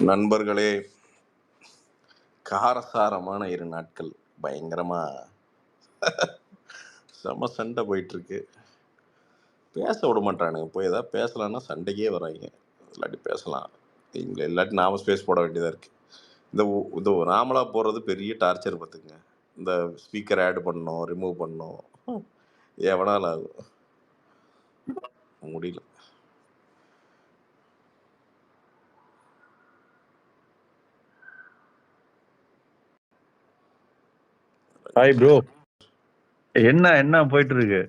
நண்பர்களே, காரசாரமான 2 நாட்கள் பயங்கரமா செம சண்டை போயிட்டுருக்கு. பேச விட மாட்றானுங்க. போய் ஏதாவது பேசலான்னா சண்டைக்கே வர்றாய்ங்க. இல்லாட்டி பேசலாம். இல்லாட்டி நாம ஸ்பேஸ் போட வேண்டியதா இருக்கு. இந்த நாமளா போடுறது பெரிய டார்ச்சர் பார்த்துக்கங்க. இந்த ஸ்பீக்கர் ஆட் பண்ணணும், ரிமூவ் பண்ணணும். எவனால ஆகும். முடியல. Hi bro. என்ன போயிட்டு இருக்கு?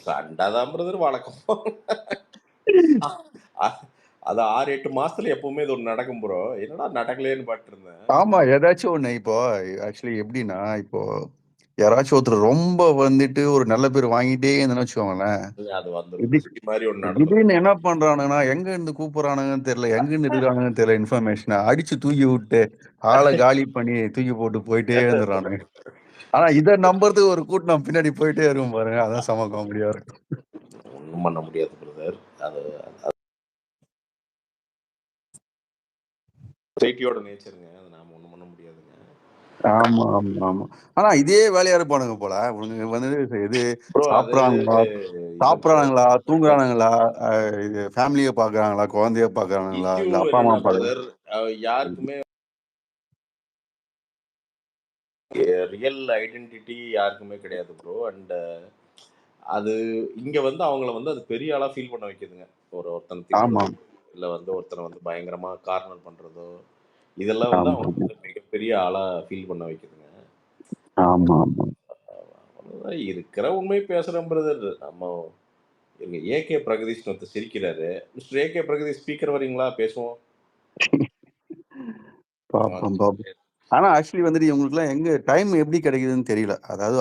சண்டை தான் பிரதர் வழக்கம். அது 6-8 மாசத்துல எப்பவுமே இது ஒண்ணு நடக்கும் ப்ரோ. என்னடா நடக்கலையேன்னு பார்த்துட்டு இருந்தேன். ஆமா, ஏதாச்சும் ஒண்ணு. இப்போ ஆக்சுவலி எப்படின்னா, இப்போ யாராச்சும் ஒருத்தர் ரொம்ப வந்துட்டு ஒரு நல்ல பேர் வாங்கிட்டே இருந்தேன்னு வச்சுக்கோங்களேன். அது வந்துரும். சிட்டி மாதிரி ஒண்ணு நடந்துரும். திடீர்னு என்ன பண்றானுங்கன்னா, எங்க இருந்து கூப்பிடுறானுங்கன்னு தெரியல, எங்க இருந்து எடுக்கிறானுங்கன்னு தெரியல, இன்ஃபர்மேஷனை அடிச்சு தூக்கி விட்டு ஆளை காலி பண்ணி தூக்கி போட்டு போயிட்டே இருந்துறானுங்க. ஆனா இதை நம்புறதுக்கு ஒரு கூட்டம் பின்னாடி போயிட்டே இருக்கும் பாருங்க. அதான் செம காமெடியா இருக்கும். ஒண்ணும் பண்ண முடியாது பிரதர். அது சொசைட்டியோட நேச்சருங்க. அது நாம ஒண்ணும் பண்ண முடியாதுங்க. ஆமா ஆமா ஆமா. ஆனா இதே வேலையா இருப்பானுங்க போல. உனக்கு வந்து இது சாப்பிடுறாங்களா, சாப்பிடுறானுங்களா, தூங்குறானுங்களா, இது ஃபேமிலியை பாக்குறாங்களா, குழந்தைய பாக்குறானுங்களா, இஷ்யூ இல்ல அப்பா அம்மா என்னன்னா பிரதர், யாருக்குமே ரியல் ஐடென்டிட்டி யாருக்குமே கிடையாது ப்ரோ. அண்ட் அது இங்க வந்து அவங்கள வந்து அது பெரிய ஆளா ஃபீல் பண்ண வைக்குதுங்க. ஒருத்தனை ஆமா திட்டுறதோ, இல்ல வந்து ஒருத்தனை வந்து பயங்கரமா கார்னர் பண்றதோ, இதெல்லாம் வந்து ஆமா அவங்க வந்து மிகப்பெரிய ஆளா ஃபீல் பண்ண வைக்குதுங்க. ஆமா ஆமா. அவ்வளவுதான் இருக்கிற உண்மை பேசுறேன் பிரதர். நம்ம எங்க ஏகே பிரகதீஷ் ஒருத்தர் சிரிக்கிறாரு. மிஸ்டர் ஏகே பிரகதீஷ் ஸ்பீக்கர் வரீங்களா, பேசுவோம். பாப்போம் பாப்போம். ஆனா ஆக்சுவலி வந்துட்டு இவங்களுக்குலாம் எங்க டைம் எப்படி கிடைக்குதுன்னு தெரியல. அதாவது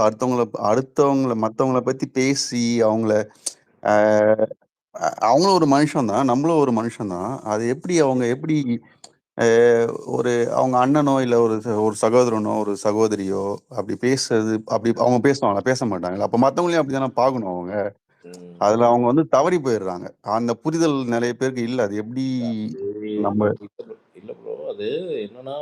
மத்தவங்கள பத்தி பேசி அவங்களும் ஒரு மனுஷன் தான், நம்மளும் ஒரு மனுஷன் தான். அது அவங்க எப்படி ஒரு அவங்க அண்ணனோ இல்ல ஒரு சகோதரனோ ஒரு சகோதரியோ அப்படி பேசுறது, அப்படி அவங்க பேசுவாங்களா? பேச மாட்டாங்களா? அப்ப மத்தவங்களையும் அப்படிதானே பார்க்கணும் அவங்க. அதுல அவங்க வந்து தவறி போயிடுறாங்க. அந்த புரிதல் நிறைய பேருக்கு இல்ல. அது எப்படி நம்ம இல்ல ப்ரோ, அது என்னன்னா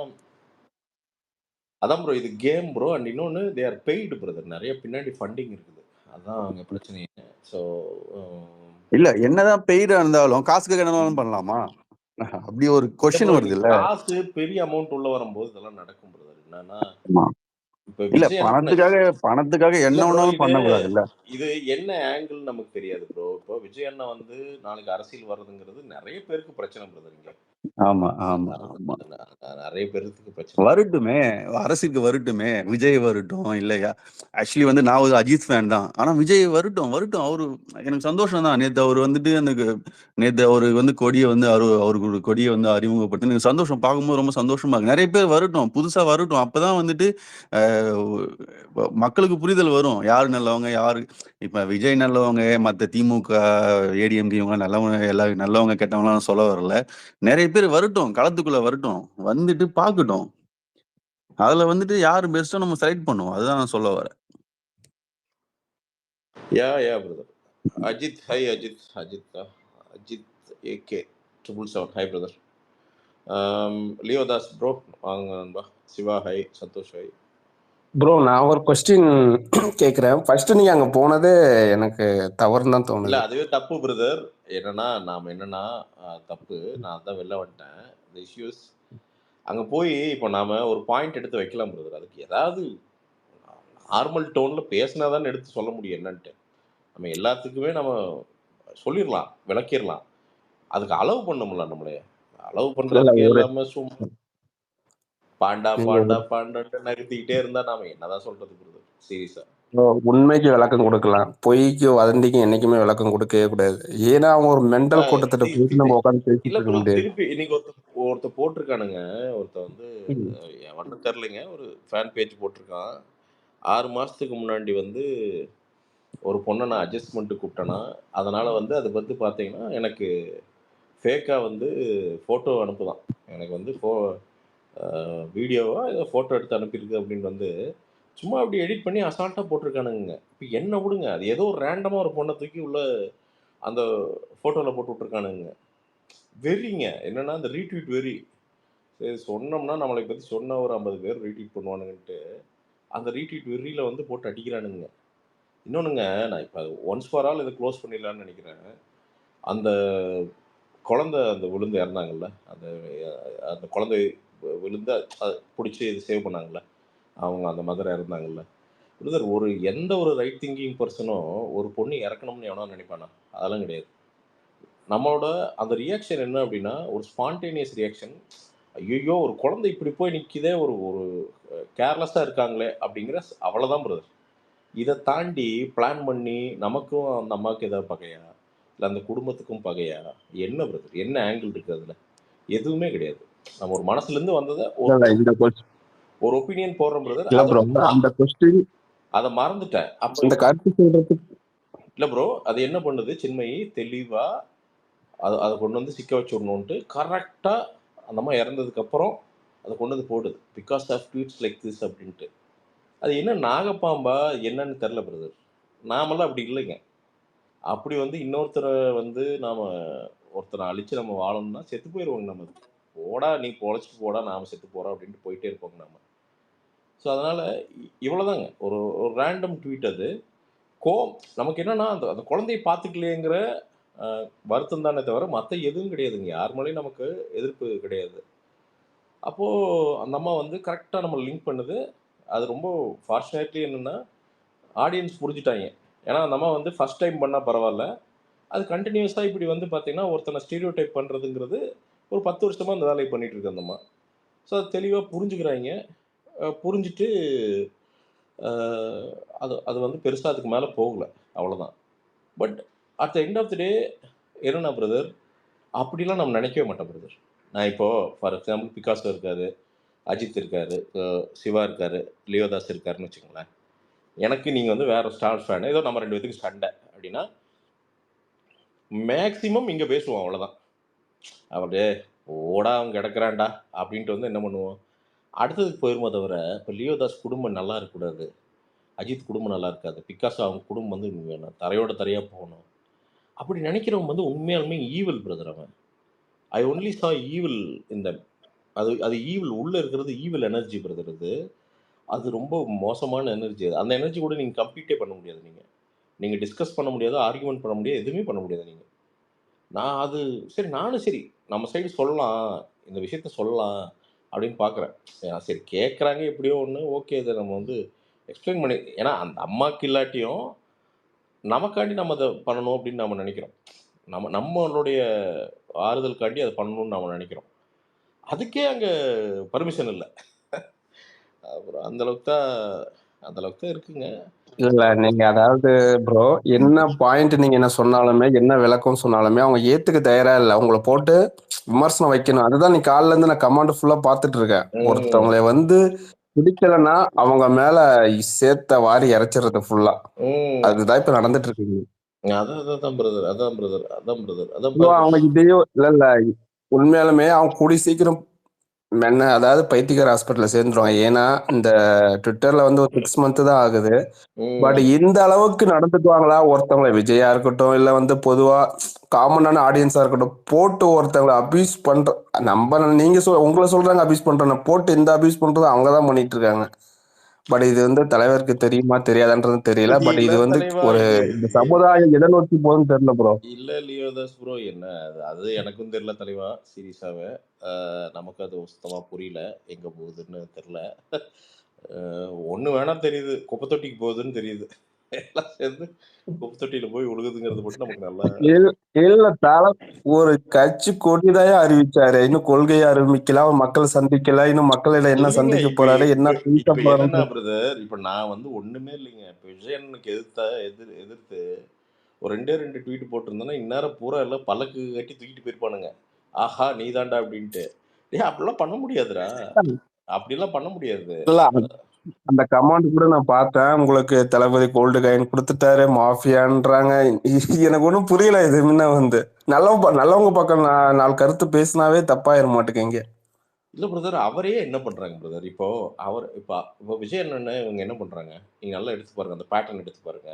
அதான் ப்ரோ, இது கேம் ப்ரோ. அண்ட் இன்னொன்னு தே ஆர் பெய்டு பிரதர். நிறைய பின்னாடி ஃபண்டிங் இருக்குது. அதான் அங்க பிரச்சனையே. ஸோ இல்ல, என்னதான் பெய்டா இருந்தாலும் காசுக்கு என்னனாலும் பண்ணலாமா? அப்படி ஒரு கொஸ்டின் வருது இல்ல. காசு பெரிய அமௌண்ட் உள்ள வரும்போது இதெல்லாம் நடக்கும் பிரதர். என்னன்னா இப்ப இல்ல, விஜய் பணத்துக்காக என்ன வேணாலும் பண்ணக்கூடாது இல்ல. இது என்ன ஆங்கிள் நமக்கு தெரியாது ப்ரோ. இப்போ விஜய் அண்ணா வந்து நாளைக்கு அரசியல் வர்றதுங்கிறது நிறைய பேருக்கு பிரச்சனை பிரதர். இங்க ஆமா ஆமா ஆமா. நிறைய பேருக்கு பிரச்சனை. வரட்டுமே, அரசுக்கு வரட்டுமே, விஜய் வரட்டும். இல்லையா, ஆக்சுவலி வந்து நான் ஒரு அஜித் ஃபேன் தான். ஆனா விஜய் வரட்டும் வரட்டும். அவரு எனக்கு சந்தோஷம் தான். நேத்து அவர் வந்துட்டு நேத்து அவரு வந்து கொடியை வந்து அவருக்கு கொடியை வந்து அறிமுகப்படுத்தி எனக்கு சந்தோஷம் பார்க்கும்போது ரொம்ப சந்தோஷமா இருக்கு. நிறைய பேர் வரட்டும், புதுசா வரட்டும். அப்பதான் வந்துட்டு மக்களுக்கு புரிதல் வரும். யாரு நல்லவங்க, யாரு இப்ப விஜய் நல்லவங்க, மத்த திமுக ஏடிஎம்கே இவங்க நல்லவங்க, எல்லாரும் நல்லவங்க கெட்டவங்களாம் சொல்ல வரல. நிறைய பேர் வரட்டும், களத்துக்குள்ள வரட்டும், வந்துட்டு பார்க்கட்டும். அதுல வந்துட்டு யாரு பெஸ்ட்டோ நம்ம செலக்ட் பண்ணுவோம். அதுதான் நான் சொல்ல வரேன். Yeah brother. Ajith hi Ajith AK 777 hi brother. Leodas bro வாங்க நண்பா. Siva hi, Santhosh hi. Bro, நான் ஒரு கொஸ்டின் கேட்குறேன். ஃபர்ஸ்ட் நீங்க அங்க போனதே எனக்கு தவறுன்னு தான் தோணுது. இல்ல, அதுவே தப்பு பிரதர். என்னன்னா தப்பு. நான் தான் வெளில வந்துட்டேன். இந்த இஷ்யூஸ் அங்க போய் இப்போ நாம ஒரு பாயிண்ட் எடுத்து வைக்கலாம் பிரதர். அதுக்கு ஏதாவது நார்மல் டோன்ல பேசினாதான் எடுத்து சொல்ல முடியும் என்னன்ட்டு. நம்ம எல்லாத்துக்குமே நம்ம சொல்லிடலாம், விளக்கிடலாம். அதுக்கு அளவு பண்ணும்ல நம்மளே. அளவு பண்றதுக்கே இல்லாம சும்மா பாண்டான்னு நகர்த்திக்கிட்டே இருந்தா நாம என்னதான் சொல்றது பிரதர்? சீரியஸா உண்மைக்கு விளக்கம் கொடுக்கலாம், பொய்க்கு வதந்திக்கு என்னைக்குமே விளக்கம் கொடுக்கவே கூடாது. ஏன்னா அவங்க ஒரு மென்டல் கூட்டத்திட்ட போயிட்டு நம்ம உட்காந்து பேசிட்டு இருக்க முடியாது. திருப்பி இன்னைக்கு ஒருத்தர் போட்டிருக்கானுங்க. ஒருத்தர் வந்து எவன்னு தெரியலைங்க, ஒரு ஃபேன் பேஜ் போட்டிருக்கான். 6 மாசத்துக்கு முன்னாடி வந்து ஒரு பொண்ணை நான் அட்ஜஸ்ட்மெண்ட்டு கூப்பிட்டேன்னா, அதனால வந்து அதை பற்றி பார்த்தீங்கன்னா எனக்கு ஃபேக்காக வந்து ஃபோட்டோ அனுப்புதான். எனக்கு வந்து வீடியோவா ஏதோ ஃபோட்டோ எடுத்து அனுப்பியிருக்கு அப்படின்னு வந்து சும்மா அப்படி எடிட் பண்ணி அசால்ட்டாக போட்டிருக்கானுங்க. இப்போ என்ன விடுங்க, அது ஏதோ ஒரு ரேண்டமாக ஒரு பொண்ணை தூக்கி உள்ள அந்த ஃபோட்டோவில் போட்டு விட்ருக்கானுங்க. வெறிங்க என்னன்னா அந்த ரீட்வீட் வெறி. சரி சொன்னோம்னா நம்மளை பற்றி சொன்ன ஒரு 50 பேர் ரீட்வீட் பண்ணுவானுங்கன்ட்டு அந்த ரீட்வீட் வெறியில் வந்து போட்டு அடிக்கிறானுங்க. இன்னொன்றுங்க, நான் இப்போ ஒன்ஸ் ஃபார் ஆல் இதை க்ளோஸ் பண்ணிடலான்னு நினைக்கிறேன். அந்த குழந்தை அந்த விழுந்து இறந்தாங்கல்ல, அந்த அந்த குழந்தை விழுந்து பிடிச்சி இது சேவ் பண்ணாங்கல்ல, அவங்க அந்த மதர் இறந்தாங்கல்ல. பிரதர், ஒரு எந்த ஒரு ரைட் திங்கிங் பர்சனும் ஒரு பொண்ணு இறக்கணும்னு எவனோ நினைப்பானா? அதெல்லாம் கிடையாது. நம்மளோட அந்த ரியாக்ஷன் என்ன அப்படின்னா, ஒரு ஸ்பான்டேனியஸ் ரியாக்ஷன். ஐயோ, ஒரு குழந்தை இப்படி போய் நிற்கிதே, ஒரு ஒரு கேர்லெஸ்ஸாக இருக்காங்களே அப்படிங்கிற அவ்வளோதான் பிரதர். இதை தாண்டி பிளான் பண்ணி நமக்கும் அந்த அம்மாவுக்கு ஏதாவது பகையா, இல்லை அந்த குடும்பத்துக்கும் பகையா, என்ன பிரதர், என்ன ஆங்கிள் இருக்குது அதில்? எதுவுமே கிடையாது. நம்ம ஒரு மனசுலேருந்து வந்ததை ஒரு ஒப்பீனியன் போடுறோம் பிரதர். அதை மறந்துட்டேன் அப்போ இந்த கருத்து சொல்றதுக்கு இல்லை ப்ரோ. அது என்ன பண்ணுது, சின்மயி தெளிவாக அதை கொண்டு வந்து சிக்க வச்சுடணுன்ட்டு கரெக்டாக அந்த அம்மா இறந்ததுக்கப்புறம் அதை கொண்டு வந்து போடுது. Because of tweets like this அப்படின்ட்டு. அது என்ன நாகப்பாம்பா என்னன்னு தெரில பிரதர். நாமெல்லாம் அப்படி இல்லைங்க. அப்படி வந்து இன்னொருத்தரை வந்து நாம் ஒருத்தரை அழித்து நம்ம வாழணும்னா செத்து போயிடுவோங்க. நம்ம போடா, நீ பொழைச்சிட்டு போடா, நாம் செத்து போகிறோம் அப்படின்ட்டு போயிட்டே இருப்போங்க நம்ம. ஸோ அதனால் இவ்வளோதாங்க. ஒரு ஒரு ரேண்டம் ட்வீட். அது நமக்கு என்னன்னா அந்த குழந்தையை பார்த்துக்கலையேங்கிற வருத்தம் தானே தவிர மற்ற எதுவும் கிடையாதுங்க. யார் மேலேயும் நமக்கு எதிர்ப்பு கிடையாது. அப்போது அந்த அம்மா வந்து கரெக்டாக நம்ம லிங்க் பண்ணுது. அது ரொம்ப ஃபார்ச்சுனேட்லி என்னென்னா ஆடியன்ஸ் புரிஞ்சுட்டாங்க. ஏன்னா அந்த அம்மா வந்து ஃபஸ்ட் டைம் பண்ணால் பரவாயில்ல, அது கண்டினியூஸாக இப்படி வந்து பார்த்தீங்கன்னா ஒருத்தனை ஸ்டீரியோ டைப் பண்ணுறதுங்கிறது ஒரு 10 வருஷமாக அந்த வேலையை பண்ணிகிட்டு இருக்கு அந்த அம்மா. ஸோ அது தெளிவாக புரிஞ்சுக்கிறாங்க. புரிஞ்சுட்டு அது அது வந்து பெருசாக அதுக்கு மேலே போகலை, அவ்வளோதான். But at the end of the day என்னன்னா பிரதர், அப்படிலாம் நம்ம நினைக்கவே மாட்டோம் பிரதர். நான் இப்போது ஃபார் எக்ஸாம்பிள் பிகாசோ இருக்காரு, அஜித் இருக்காரு, சிவா இருக்காரு, லியோதாஸ் இருக்காருன்னு வச்சுக்கோங்களேன். எனக்கு நீங்கள் வந்து வேறு ஸ்டார் ஃபேனு, ஏதோ நம்ம 2 பேத்துக்கு சண்டை அப்படின்னா மேக்ஸிமம் இங்கே பேசுவோம், அவ்வளோதான். அப்படியே ஓடா அவன் கிடக்குறான்டா அப்படின்ட்டு வந்து என்ன பண்ணுவோம், அடுத்ததுக்கு போயிருமோ தவிர. இப்போ லியோதாஸ் குடும்பம் நல்லா இருக்கக்கூடாது, அஜித் குடும்பம் நல்லா இருக்காது, பிகாசோ அவங்க குடும்பம் வந்து தரையோட தரையாக போகணும் அப்படி நினைக்கிறவங்க வந்து உண்மையாலுமே ஈவில் பிரதர். அவன் ஐ ஒன்லி சா ஈவில் இந்த அது அது ஈவில் உள்ளே இருக்கிறது, ஈவில் எனர்ஜி பிரதர். அது ரொம்ப மோசமான எனர்ஜி. அந்த எனர்ஜி கூட நீங்கள் கம்ப்ளீட்டே பண்ண முடியாது. நீங்கள் டிஸ்கஸ் பண்ண முடியாது, ஆர்கியூமெண்ட் பண்ண முடியாது, எதுவுமே பண்ண முடியாது நீங்கள். நான் அது சரி, நானும் சரி நம்ம சைடு சொல்லலாம், இந்த விஷயத்த சொல்லலாம் அப்படின்னு பார்க்குறேன். சரி கேட்குறாங்க எப்படியோ ஒன்று, ஓகே இதை நம்ம வந்து எக்ஸ்பிளைன் பண்ணி, ஏன்னா அந்த அம்மாவுக்கு இல்லாட்டியும் நமக்காண்டி நம்ம அதை பண்ணணும் அப்படின்னு நம்ம நினைக்கிறோம். நம்மளுடைய ஆறுதலுக்காண்டி அதை பண்ணணும்னு நம்ம நினைக்கிறோம். அதுக்கே அங்கே பர்மிஷன் இல்லை. அப்புறம் அந்த அளவுக்கு தான் இருக்குங்க. இல்ல நீங்க அதாவது ப்ரோ, என்ன பாயிண்ட் நீங்க என்ன சொன்னாலுமே, என்ன விளக்கம் சொன்னாலுமே அவங்க ஏத்துக்க தயாரா இல்ல. உங்களை போட்டு விமர்சனம் வைக்கணும். அதுதான் நீ காலைல இருந்து நான் கமாண்ட் ஃபுல்லா பார்த்துட்டு இருக்கேன். ஒருத்தவங்களை வந்து பிடிக்கலன்னா அவங்க மேல சேர்த்த வாரி இறைச்சிடுறது ஃபுல்லா. அதுதான் இப்ப நடந்துட்டு இருக்கு. அவங்க இதையோ இல்ல உண்மையாலுமே அவங்க கூடி சீக்கிரம் அதாவது பைத்தியக்கார ஹாஸ்பிட்டல்ல சேர்ந்துருவாங்க. ஏன்னா இந்த ட்விட்டர்ல வந்து ஒரு 6 month தான் ஆகுது. பட் இந்த அளவுக்கு நடந்துக்குவாங்களா ஒருத்தவங்களை, விஜயா இருக்கட்டும் இல்ல வந்து பொதுவா காமனான ஆடியன்ஸா இருக்கட்டும், போட்டு ஒருத்தவங்களை அபியூஸ் பண்ற நீங்க உங்களை சொல்றாங்க அபியூஸ் பண்றேன்னு, போட்டு இந்த அபியூஸ் பண்றது அவங்கதான் பண்ணிட்டு இருக்காங்க. பட் இது வந்து தலைவருக்கு தெரியுமா தெரியாதான்றது தெரியல. பட் இது வந்து ஒரு இந்த சமுதாயம் எதை நோக்கி போகுதுன்னு தெரியல ப்ரோ. இல்ல லியோதாஸ் ப்ரோ, என்ன அது எனக்கும் தெரியல தலைவா, சீரியஸாவே. நமக்கு அது சுத்தமா புரியல, எங்க போகுதுன்னு தெரியல. ஒண்ணு வேணா தெரியுது, குப்பை தொட்டிக்கு போகுதுன்னு தெரியுது. எல்லாம் சேர்ந்து குப்பை தொட்டியில போய் உழுகுதுங்கிறது மட்டும் நமக்கு நல்லா இல்ல ஒரு கட்சி கொடிதாயே அறிவிச்சாரு, இன்னும் கொள்கையை அறிவிக்கல, மக்கள் சந்திக்கல, இன்னும் மக்களிடம் என்ன சந்திக்க போறாரு, என்ன என்ன பிரதர். இப்ப நான் வந்து ஒண்ணுமே இல்லைங்க. இப்ப விஜயனுக்கு எதிர்த்து ஒரு 2 ட்வீட் போட்டிருந்தேன்னா இந்நேரம் பூரா எல்லாம் பல்லக்கு கட்டி தூக்கிட்டு போயிருப்பானுங்க. ஆஹா நீ தாண்டா அப்படின்ட்டு. அப்படிலாம் பண்ண முடியாதுடா, அப்படிலாம் பண்ண முடியாது. அந்த கமாண்ட் கூட நான் பார்த்தேன். உங்களுக்கு தளபதி கோல்டு காயின் கொடுத்துட்டாரு, மாஃபியான்றாங்க. எனக்கு ஒன்றும் புரியல. இது முன்ன வந்து நல்லவங்க பக்கம் 4 கருத்து பேசினாவே தப்பாயிர மாட்டேங்க. இல்ல பிரதர், அவரே என்ன பண்றாங்க பிரதர், இப்போ விஜய் அண்ணன் இவங்க என்ன பண்றாங்க, நீங்க நல்லா எடுத்து பாருங்க, அந்த பேட்டர்ன் எடுத்து பாருங்க.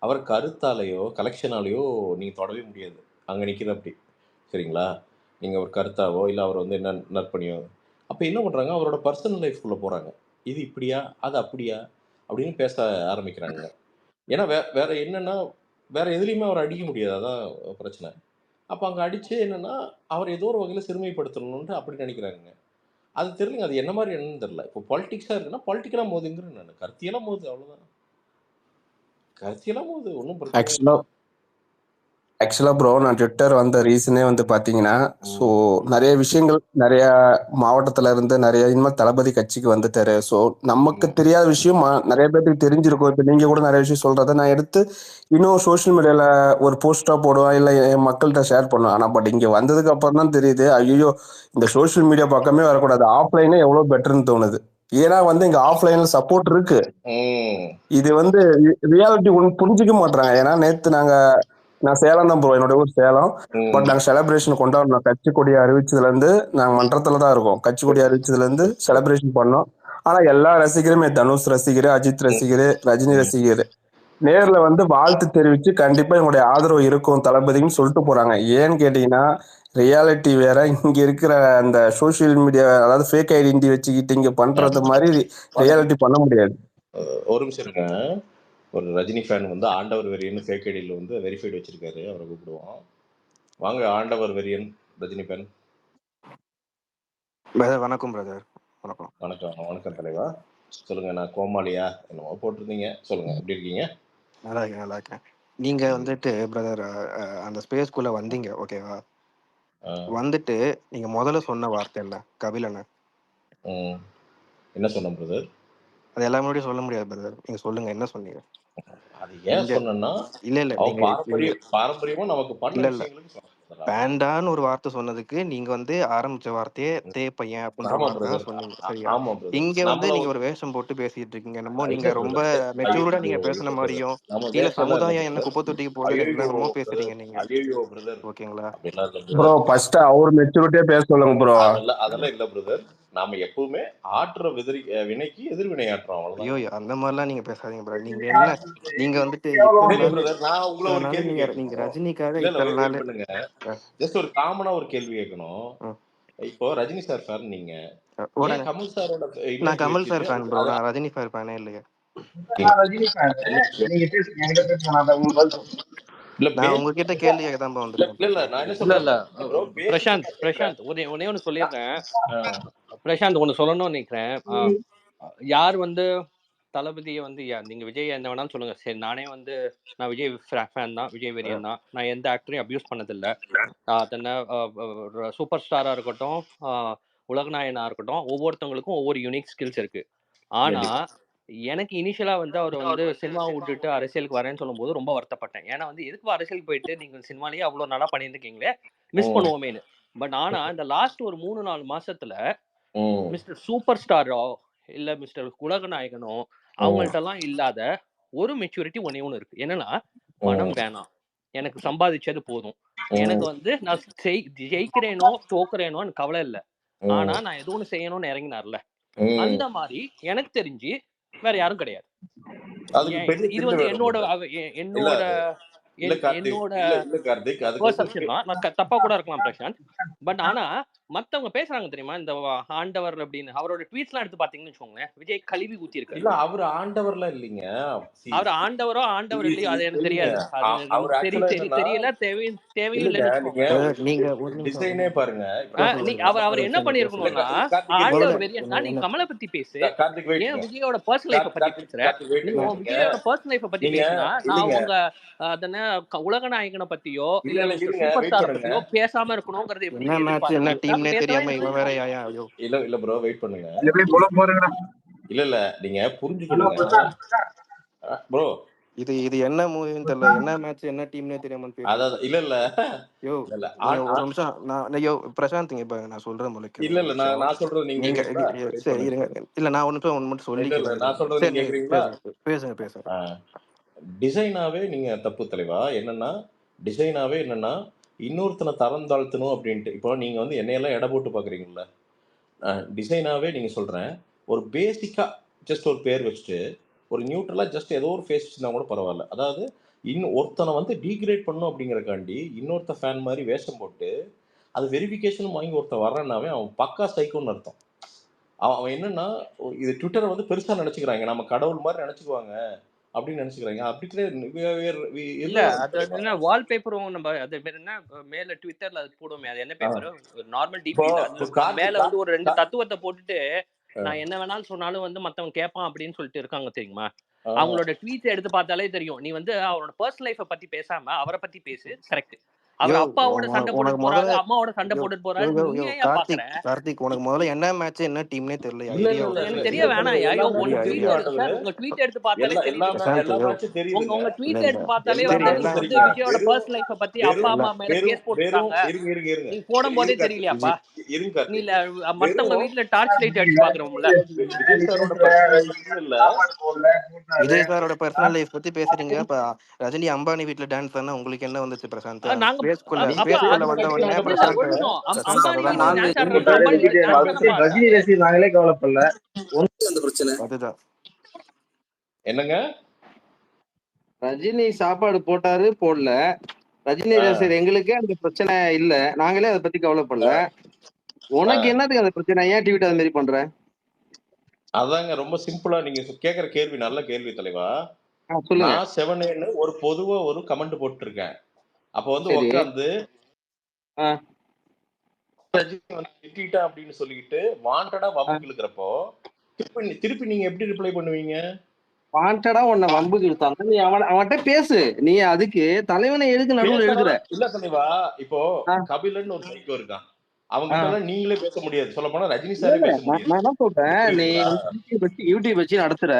அவர் கருத்தாலேயோ கலெக்ஷனாலேயோ நீங்க தொடவே முடியாது. அங்க நிக்கிற அப்படி சரிங்களா. நீங்க ஒரு கருத்தாவோ இல்லை அவர் வந்து என்ன நற்பணியோ அப்போ என்ன பண்ணுறாங்க, அவரோட பர்சனல் லைஃப்குள்ளே போகிறாங்க. இது இப்படியா, அது அப்படியா அப்படின்னு பேச ஆரம்பிக்கிறாங்க. ஏன்னா வேற என்னன்னா, வேற எதுலேயுமே அவர் அடிக்க முடியாது, அதான் பிரச்சனை. அப்போ அங்கே அடிச்சு என்னன்னா, அவர் ஏதோ ஒரு வகையில் சிறுமைப்படுத்தணும்னு அப்படி நினைக்கிறாங்க. அது தெரியலங்க, அது என்ன மாதிரி என்னன்னு தெரியல. இப்போ பாலிடிக்ஸாக இருக்குன்னா பாலிட்டிக்கலாக மோதுங்கிறேன் நான், கருத்தியெல்லாம் மோது அவ்வளோதான். கருத்தியெல்லாம் மோது ஒன்றும் பிரச்சனையே இல்லை. ஆக்சுவலா ப்ரோ நான் ட்விட்டர் வந்த ரீசனே வந்து பாத்தீங்கன்னா, ஸோ ம். நிறைய விஷயங்கள் நிறைய மாவட்டத்துல இருந்து நிறைய இனிமேல் தளபதி கட்சிக்கு வந்துட்டாரு. ஸோ நமக்கு ம். தெரியாத விஷயம் நிறைய பேருக்கு தெரிஞ்சிருக்கும். இப்போ நீங்க கூட நிறைய விஷயம் சொல்றதை நான் எடுத்து இன்னும் சோஷியல் மீடியால ஒரு போஸ்டா போடுவேன், இல்லை என் மக்கள்கிட்ட ஷேர் பண்ணுவேன். ஆனா பட் இங்க வந்ததுக்கு அப்புறம் தான் தெரியுது, ஐயோ இந்த சோஷியல் மீடியா பக்கமே வரக்கூடாது, ஆஃப்லைனே எவ்வளவு பெட்டர்னு தோணுது. ஏன்னா வந்து இங்க ஆஃப்லைன்ல சப்போர்ட் இருக்கு. ம். இது வந்து ரியாலிட்டி ஒன்று புரிஞ்சுக்க மாட்டாங்க. ஏன்னா நேத்து நான் சேலம் தான் ப்ரோ, என்னோட ஊர் சேலம். பட் ம். நாங்க செலிப்ரேஷன் கொண்டாடணும். கட்சி கொடியை அறிவிச்சதுல இருந்து நாங்க மன்றத்துல தான் இருக்கோம். கட்சி கொடி அறிவிச்சதுல இருந்து செலிப்ரேஷன் பண்ணோம். ஆனா எல்லா ரசிகருமே தனுஷ் ரசிகர், அஜித் ரசிகர், ரஜினி ம். ரசிகர் நேர்ல வந்து வாழ்த்து தெரிவிச்சு கண்டிப்பா எங்களுடைய ஆதரவு இருக்கும் தளபதின்னு சொல்லிட்டு போறாங்க. ஏன்னு கேட்டீங்கன்னா ரியாலிட்டி வேற, இங்க இருக்கிற அந்த சோஷியல் மீடியா அதாவது ஃபேக் ஐடென்டி வச்சுக்கிட்டு இங்க பண்றது மாதிரி ரியாலிட்டி பண்ண முடியாது. ஒரு நிமிஷம் இருங்க. ஒரு ரஜினி ஃபேன் வந்து ஆண்டவர் வெறியன் ஃபேக் ஐடியில் வந்து வெரிஃபைடு வச்சிருக்காரு, அவரை கூப்பிடுவோம். வாங்க ஆண்டவர் வெறியன் ரஜினி ஃபேன். பிரதர் வணக்கம் பிரதர். வணக்கம். வணக்கம் வணக்கம் தலைவா. சொல்லுங்க, நான் கோமாளியா என்னமோ போட்டிருந்தீங்க, சொல்லுங்க எப்படி இருக்கீங்க? நல்லா இருக்கேன் நல்லா இருக்கேன். நீங்க வந்துட்டு பிரதர் அந்த ஸ்பேஸ்க்குள்ள வந்தீங்க ஓகேவா? வந்துட்டு நீங்க முதல்ல சொன்ன வார்த்தை என்ன? கபிலண்ண என்ன சொன்னேன் பிரதர்? அது எல்லா முன்னாடியும் சொல்ல முடியாது பிரதர். நீங்க சொல்லுங்க என்ன சொன்னீங்க? அது ஏன் இங்க சொன்னேன்னா, இல்ல இல்ல அவன் நீங்க பாரம்பரியமா நமக்கு பண்ண இல்ல இல்ல விஷயங்களுக்கு சொன்னேன். பேண்டான்னு ஒரு வார்த்தை சொன்னதுக்கு நீங்க வந்து ஆரம்பிச்ச வார்த்தையே தே பையன் அப்படின்ற ஆமா வார்த்தை தான் பிரதர், சொன்னீங்க சரியா? ஆமா பிரதர். இங்க வந்து நம்மள நீங்க ஒரு வேஷம் போட்டு பேசிட்டு இருக்கீங்க. என்னமோ இல்ல நீங்க ரொம்ப பிரதர், மெச்சூர்டா நீங்க ஐயோ பேசுன பிரதர், மாதிரியும் நம்ம இல்ல வேஷம்லாம் இல்ல சமுதாயம் என்ன பிரதர். குப்பை தொட்டிக்கு போகுதுன்னு ஐயோ என்னென்னமோ பிரதர், பேசுறீங்க நீங்க ஐயோ பிரதர், ஓகேங்களா? அப்படிலாம் இல்ல ப்ரோ பிரதர். ஃபர்ஸ்ட் அவர் மெச்சூரிட்டியா பேச சொல்லுங்க ப்ரோ. அதெல்லாம் இல்ல பிரதர். நாம எப்பவுமே ஆற்ற வினைக்கு எதிர்வினை ஆற்றோம், ஐயோ அவ்வளவுதாங்க. அந்த மாதிரிலாம் நீங்க பேசாதீங்க ப்ரோ. நீங்க என்ன நீங்க வந்துட்டு சரி பிரதர், நான் உங்களை இத்தனை ஒரு நாள் கேள்வி நீங்க கேட்கணும். ரஜினிக்காக இல்ல இத்தனை நாள் வெயிட் பண்ணுங்க. ஜஸ்ட் ஒரு காமனா ஒரு கேள்வி கேட்கணும். இப்போ ரஜினி சார் ஃபேன் நீங்க, ஏன் உடனே கமல் சாரோட நான் இமேஜ் கமல் சார் வச்சுட்டு ஃபேன் ப்ரோ, நான் ரஜினி சார் ஃபேனே இல்லையா? ரஜினி ஃபேன். நீங்க பேசுங்க, என்கிட்ட பேசுங்க, நான் உங்களுக்கு இல்ல நான் உங்ககிட்ட கேள்வி கேட்க தான் வந்திருக்கேன். இல்ல நான் என்ன இல்ல சொல்றேன் இல்ல ப்ரோ, பேசிக்கா பிரசாந்த் கேக்குறேன். ஒன்னே ஒன்று சொல்லிடுறேன். பிரசாந்த் ஒன்று சொல்லணும்னு நினைக்கிறேன். யார் வந்து தளபதியை வந்து நீங்க விஜய் என்ன வேணாலும் சொல்லுங்க, சரி நானே வந்து நான் விஜய் ஃபேன் தான், விஜய் வெறியன் தான். நான் எந்த ஆக்டரையும் அபியூஸ் பண்ணதில்லை. சூப்பர் ஸ்டாரா இருக்கட்டும், உலகநாயகனா இருக்கட்டும், ஒவ்வொருத்தவங்களுக்கும் ஒவ்வொரு யூனிக் ஸ்கில்ஸ் இருக்கு. ஆனா எனக்கு இனிஷியலா வந்து அவர் வந்து சினிமாவை விட்டுட்டு அரசியலுக்கு வரேன்னு சொல்லும்போது ரொம்ப வருத்தப்பட்டேன். ஏன்னா வந்து எதுக்கு அரசியலுக்கு போயிட்டு நீங்க சினிமாலேயே அவ்வளவு நல்லா பண்ணியிருக்கீங்களே, மிஸ் பண்ணுவோமேனு. பட் ஆனா இந்த லாஸ்ட் ஒரு 3-4 மாசத்துல மிஸ்டர் சூப்பர் ஸ்டாரோ இல்ல மிஸ்டர் உலகநாயகனோ அவங்கள்ட்ட எல்லாம் இல்லாத ஒரு மெச்சூரிட்டி ஒண்ணு இருக்கு. என்னன்னா, பணம் வேணாம், எனக்கு சம்பாதிச்சது போதும், எனக்கு வந்து நான் ஜெயிக்கிறேனோ தோக்குறேனோ எனக்கு கவலை இல்லை, ஆனா நான் ஏதோ ஒண்ணு செய்யணும்னு இறங்கினார்ல, அந்த மாதிரி எனக்கு தெரிஞ்சு வேற யாரும் கிடையாது. இது வந்து என்னோட என்னோட பெர்செப்ஷன் தான். நான் தப்பா கூட இருக்கலாம் பிரசாந்த். பட் ஆனா மத்தவங்க பேசுறாங்க தெரியுமா, இந்த ஆண்டவர் அப்படின்னு அவரோட ட்வீட்ஸ் எல்லாம் எடுத்து பாத்தீங்கன்னு வச்சுக்கோங்களேன், விஜய் கழுவி ஊத்தி இருக்காரு. இல்ல அவர் ஆண்டவர்லாம் இல்லைங்க. அவர் ஆண்டவர் இல்லையோ அது எனக்கு தெரியாது. அது நமக்கு தெரியல, தேவையில்லைன்னு வச்சுக்கோங்க. நீங்க ஒரு டிசைனே பாருங்க. அவர் என்ன பண்ணிருக்கணும்னா, ஆண்டவர் வெறியன்னா நீ கமலை பத்தி பேசு, ஏன் விஜயோட பர்சனல் லைஃப் பத்தி பேசுற? நீ விஜயோட பர்சனல் லைஃப் பத்தி பேசினா நான் உங்க உலகநாயகனை பத்தியோ இல்ல மிஸ்டர் சூப்பர் ஸ்டார் பத்தியோ பேசாம இருக்கணும்ங்கிறது எப்படி என்ன மேட்ச் என்ன டீம்னே தெரியாம இவன் வேற யாயா? ஐயோ இல்ல ப்ரோ, வெயிட் பண்ணுங்க. இல்ல நீங்க புரிஞ்சுக்கணுங்க ப்ரோ. இது என்ன மூவின்னு தெரியல, என்ன மேட்ச் என்ன டீம்னே தெரியாம பேசிட்டு. இல்ல யோ ஒரு நிமிஷம், பிரசாந்த் இப்ப நான் சொல்றேன் முளைக்க. இல்ல நான் சொல்றது நீங்க சரி இருங்க, இல்ல நான் ஒண்ணு மட்டும் சொல்லிக்கிறேன். நான் சொல்றது நீங்க கேக்குறீங்களா? பேசுங்க. டிசைனாவே நீங்க தப்பு தலைவா. டிசைனாவே என்னன்னா இன்னொருத்தனை தரம் தாழ்த்தணும் அப்படின்ட்டு. இப்போ நீங்க வந்து என்னையெல்லாம் எடை போட்டு பாக்குறீங்கல்ல, டிசைனாவே நீங்க சொல்றேன், ஒரு பேசிக்கா ஜஸ்ட் ஒரு பேர் வச்சுட்டு ஒரு நியூட்ரலா ஜஸ்ட் ஏதோ ஒரு ஃபேஸ் வச்சுருந்தா கூட பரவாயில்ல. அதாவது ஒருத்தனை வந்து டீக்ரேட் பண்ணும் அப்படிங்கிறக்காண்டி இன்னொருத்த ஃபேன் மாதிரி வேஷம் போட்டு அது வெரிஃபிகேஷனும் வாங்கி ஒருத்தன் வர்றேன்னாவே அவன் பக்கா சைக்கோன்னு அர்த்தம். அவன் என்னன்னா இது ட்விட்டரை வந்து பெருசா நினைச்சுக்கிறாங்க, நம்ம கடவுள் மாதிரி நினைச்சுக்குவாங்க அப்படின்னு நினைச்சுக்கிறாங்க. அப்படி இல்ல அது என்ன வால்பேப்பரும் நம்ம அது பேர் என்ன மேல ட்விட்டர்ல அது போடுவோமே, அது என்ன பேப்பர், ஒரு நார்மல் இப்போ டிபில அதுல கார்த்தி மேல வந்து ஒரு 2 கா- தத்துவத்தை போட்டுட்டு நான் என்ன வேணாலும் சொன்னாலும் வந்து மத்தவன் கேட்பான் அப்படின்னு சொல்லிட்டு இருக்காங்க தெரியுமா? ஆ, அவங்களோட ட்வீட்ஸ் எடுத்து பார்த்தாலே தெரியும். நீ வந்து அவரோட பர்சனல் லைஃபை பத்தி பேசாம அவரை பத்தி பேசு, கரெக்ட். அவர் யோ அப்பாவோட சண்டை உனக்கு போட்டுட்டு முதல்ல போறாரு, அம்மாவோட சண்டை யோ போட்டுட்டு யோ போறாரு, யோ நீ யோ ஏன் கார்த்திக் பாக்குற? கார்த்திக் உனக்கு முதல்ல என்ன மேட்ச் என்ன டீம்னே தெரியலையா? இல்ல ஐடியா இல்ல இல்ல ஒரு இல்ல எனக்கு தெரிய இல்ல வேணாம். தலைவர், ஐயோ எல்லா உங்க ஐடியா மேட்சும் ஐடியா ட்வீட் தெரியும் சார், ஆண்டவர். உங்க ட்வீட் எடுத்து பார்த்தாலே தெரியுது சார். பிரசாந்த் எல்லா யோ மேட்சும் தெரியுதுங்க. உங்க இல்ல ட்வீட் இல்ல எடுத்து பார்த்தாலே சரி வந்து எல்லா நீங்க மேட்சும் எல்லாம் வந்து தெரியுங்க. விஜயோட வெறும் பர்சனல் லைஃபை பத்தி அப்பா வெறும் அம்மா எல்லாம் மேல வெறும் கேஸ் வெறும் போட்டிருக்காங்க, இருங்க இருங்க இருங்க நீங்க போடும் போதே இருங்க கார்த்தி, தெரியலையாப்பா? இருங்க நீ கார்த்தி. இல்ல மத்தவங்க வெறும் வீட்டுல டார்ச் லைட் அடிச்சு பாக்குறோம்ல. விஜய் சாரோட பர்சனல் லைஃப் இல்ல. விஜய் சாரோட பர்சனல் லைஃப் பத்தி பேசுறீங்க. இப்ப ரஜினி அம்பானி வீட்ல டான்ஸ் ஆனா உங்களுக்கு என்ன வந்துச்சு பிரசாந்த்? நாங்க ஸ்பேஸ்க்குள்ள நீங்க அப்பா ஸ்பேஸ்க்குள்ள என்ன வந்த கட்சி உடனே அவங்க இல்ல பிரசாந்த் ஒரு பேசுறீங்க? நிமிஷம், பிரசாந்த் அம்பானி அததான் வந்து நாங்க டான்ஸ் எதுவுமே ஆடுறாங்கன்னா அம்பானி வீட்டுல டான்ஸ் ஆடணுமா? ரஜினி ரசிகர் நாங்களே கவலைப்படல. ஒன்றும் அந்த பிரச்சனை. அதுதான் என்னங்க? ரஜினி சாப்பாடு போட்டாரு போடல, ரஜினி ஆ, ரசிகர் எங்களுக்கே அந்த பிரச்சனை இல்ல, நாங்களே அதை பத்தி கவலைப்படல. ஆ. உனக்கு என்னதுக்கு அந்த பிரச்சனை? ஏன் ட்வீட் அது மாதிரி பண்ற? அதாங்க ரொம்ப சிம்பிளா நீங்க கேக்குற கேள்வி நல்ல கேள்வி தலைவா. சொல்லுங்க. நான் 7 ஒரு பொதுவா ஒரு கமெண்ட் போட்டிருக்கேன். அப்ப வந்து சரி. உட்காந்து ஆ, ரஜினி வந்து திட்டா அப்படின்னு சொல்லிட்டு வாண்டடா ஆ. வம்புக்கு இழுக்கிறப்போ திருப்பி நீங்க எப்படி ரிப்ளை பண்ணுவீங்க? வாண்டடா உன்னை வம்புக்கு இழுத்தாங்க, நீ அவன்கிட்ட பேசு. நீ அதுக்கு தலைவனை எதுக்கு நடுவுல இழுக்கிற? பேசலாம் இல்ல தலைவா. இப்போ ஆ, கபிலன் ஒரு சைக்கோ இருக்கான். ஆ. அவங்கிட்ட எல்லாம் நீங்களே பேச முடியாது. சொல்ல போனா ரஜினி இல்ல சாரே இல்ல, பேச நான் முடியாது. நான் என்ன சொல்றேன், நீ புரியுதுங்களா? வந்து யூடியூப் வச்சு நடத்துற,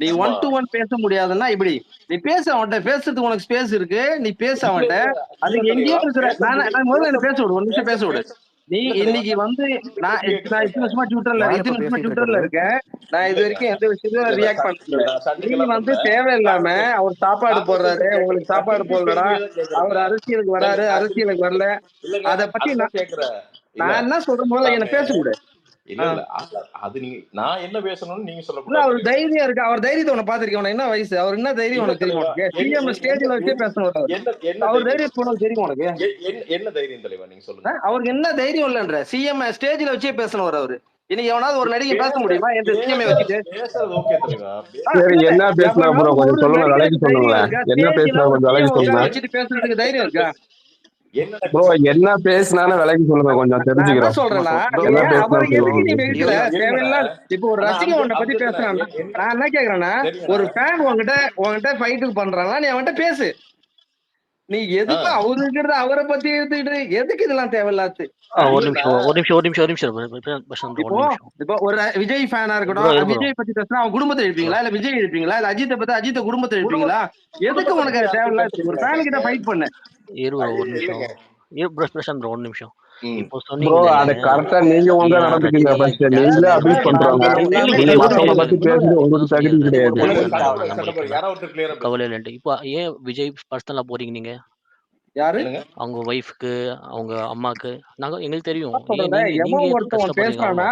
நீ ஆமா. 1 to 1 பேச முடியாதுன்னா இப்படி நீ பேச, அவன்கிட்ட பேசுறதுக்கு உனக்கு ஸ்பேஸ் இருக்கு, நீ பேச இல்ல அவன்கிட்ட. இல்ல அது இல்ல தலைவா, எங்கேயோ இருக்கிற. பேச நான் முடியும். நான் முதல்ல பேச என்ன பேச விடு, ஒரு நிமிஷம் பேச விடு. பேச நீ இல்ல தலைவா, இன்னைக்கு வந்து நான் கேள்வி கேட்க நான் கேட்க இத்தனை வருஷமா ட்விட்டர்ல யார் இத்தனை இப்ப வருஷமா பேசிட்டு ட்விட்டர்ல இருக்கிறது? இருக்கேன். நான் இது இல்ல வரைக்கும் எந்த விஷயத்தையும் இல்ல ரியாக்ட் பண்ணல. நான் நீ சண்டைக்கெல்லாம் வந்து பண்ணல. தேவையில்லாம அவர் சாப்பாடு போடுறாரு, கான்வர்சேஷன் கேட்கறேன். உங்களுக்கு சாப்பாடு திருப்பி போடலடா, கேள்வியே தான் கேட்கறேங்க. அவர் அரசியலுக்கு வராரு, நான் திருப்பி அரசியலுக்கு வரல, இல்லங்க அதை பத்தி அதுதான் கேட்கறேன். இல்ல நான் என்ன சொல்றேன், முதல்ல என்ன எல்லாமே பேச விடு. இல்ல இல்ல அது நீங்க நான் என்ன பேசணும்னு நீங்க இல்ல, சொல்லக்கூடாது அவர் தலைவா. தைரியம் இருக்கு. அவர் தைரியத்தை உனக்கு பாத்திருக்கேன். உனக்கு என்ன வயசு? அவர் என்ன தைரியம் இல்ல உனக்கு தெரியுமா? தலைவா, உனக்கு சிஎம் ஸ்டேஜ்ல வச்சே பேசணும் அவர். என்ன அவர் தைரியம் தைரியம் உனக்கு தெரியுமா உனக்கு? என்ன தைரியம் தலைவா நீங்க சொல்லுங்க. அவருக்கு என்ன தைரியம் இல்லன்ற? சிஎம் ஸ்டேஜ்ல வச்சே பேசணும் அவர். இன்னைக்கு எவனாவது ஒரு நடிகை பேச முடியுமா எந்த சிஎம்ஐ வச்சுட்டு? பேசுறது ஓகே தலைவா. சரி, இல்ல, என்ன பேசினா ப்ரோ? எவனாவது கொஞ்சம் ஒரு சொல்லுங்க, விலைக்கு நடிகருக்கு தைரியம் சொல்லுங்களேன். இருக்கா? என்ன ஸ்டேஜ்ல பேசினா ஒரு கொஞ்சம் சிஎம் விலைக்கு உட்கார சொல்லுங்க வச்சுட்டு பேசுறதுக்கு தைரியம் இருக்கா? என்ன ப்ரோ. என்ன பேசினாலும் விலைக்கு சொல்லுங்க, கொஞ்சம் நான் என்ன தெரிஞ்சுக்கிறோம். சொல்றேன்னா, ப்ரோ என்ன ஏன் அவரை பேசினாலும் எதுக்கு நீ சொல்லுங்க. வெறுக்கிற? தேவையில்லாத இப்போ ஒரு ஆனா ரசிகன் உன்னை பத்தி அங்க பேசுறான்னா, நான் என்ன கேக்குறேன்னா, ஒரு ஃபேன் உன்கிட்ட ஃபைட்டுக்கு பண்றானா, நீ அவன்கிட்ட பேசு. நீ எதுக்கும் அவரு இருக்கிறத அவரை பத்தி எடுத்துக்கிட்டு எதுக்கு இதெல்லாம் தேவையில்லாது? ஒரு நிமிஷம் பிரசாந்த், இப்போ ஒரு நிமிஷம். இப்போ ஒரு விஜய் ஃபேனா ப்ரோ இருக்கட்டும், இரு ப்ரோ. விஜய் பத்தி பேசினா அவன் குடும்பத்தை எழுப்பீங்களா, இல்ல விஜய் எழுப்பீங்களா, இல்ல அஜித்தை பத்தி அஜித்தை குடும்பத்தை எழுப்பீங்களா? எதுக்கு உனக்கு அது தேவையில்லாது? ஒரு ஃபேன் கிட்ட ஃபைட் பண்ணு. இரு ப்ரோ, ஒரு நிமிஷம். பிரசாந்த் ப்ரோ, ஒரு நிமிஷம். இப்போ ப்ரோ, சொன்னீங்களே அதை நீங்க, கரெக்டா நீங்க ஒழுங்கா நடந்துக்கீங்க. ரஜினி ஃபர்ஸ்ட் டான்ஸ் நீங்களே அபியூஸ் பண்றவங்க. எல்லாமே நீங்க இல்ல, மத்தவங்க பத்தி பேசுறது உங்களுக்கு தகுதி ரஜினி கிடையாது. டான்ஸ் சண்டை ஆடுவாங்க போடுற நம்மளுக்கு எல்லாம் யாராவது கிளியரா கவலை இல்லைன்ட்டு. இப்போ ஏன் விஜய் பர்சனலா போறீங்க நீங்க? யாரு அவங்க ஒய்ஃப்க்கு, அவங்க அம்மாக்கு எங்களுக்கு தெரியும். ஏன் சொல்றேன்? நீங்க எவன் எதுக்கு ஒருத்தவன் கஷ்டப்படுறீங்க? பேசுறானா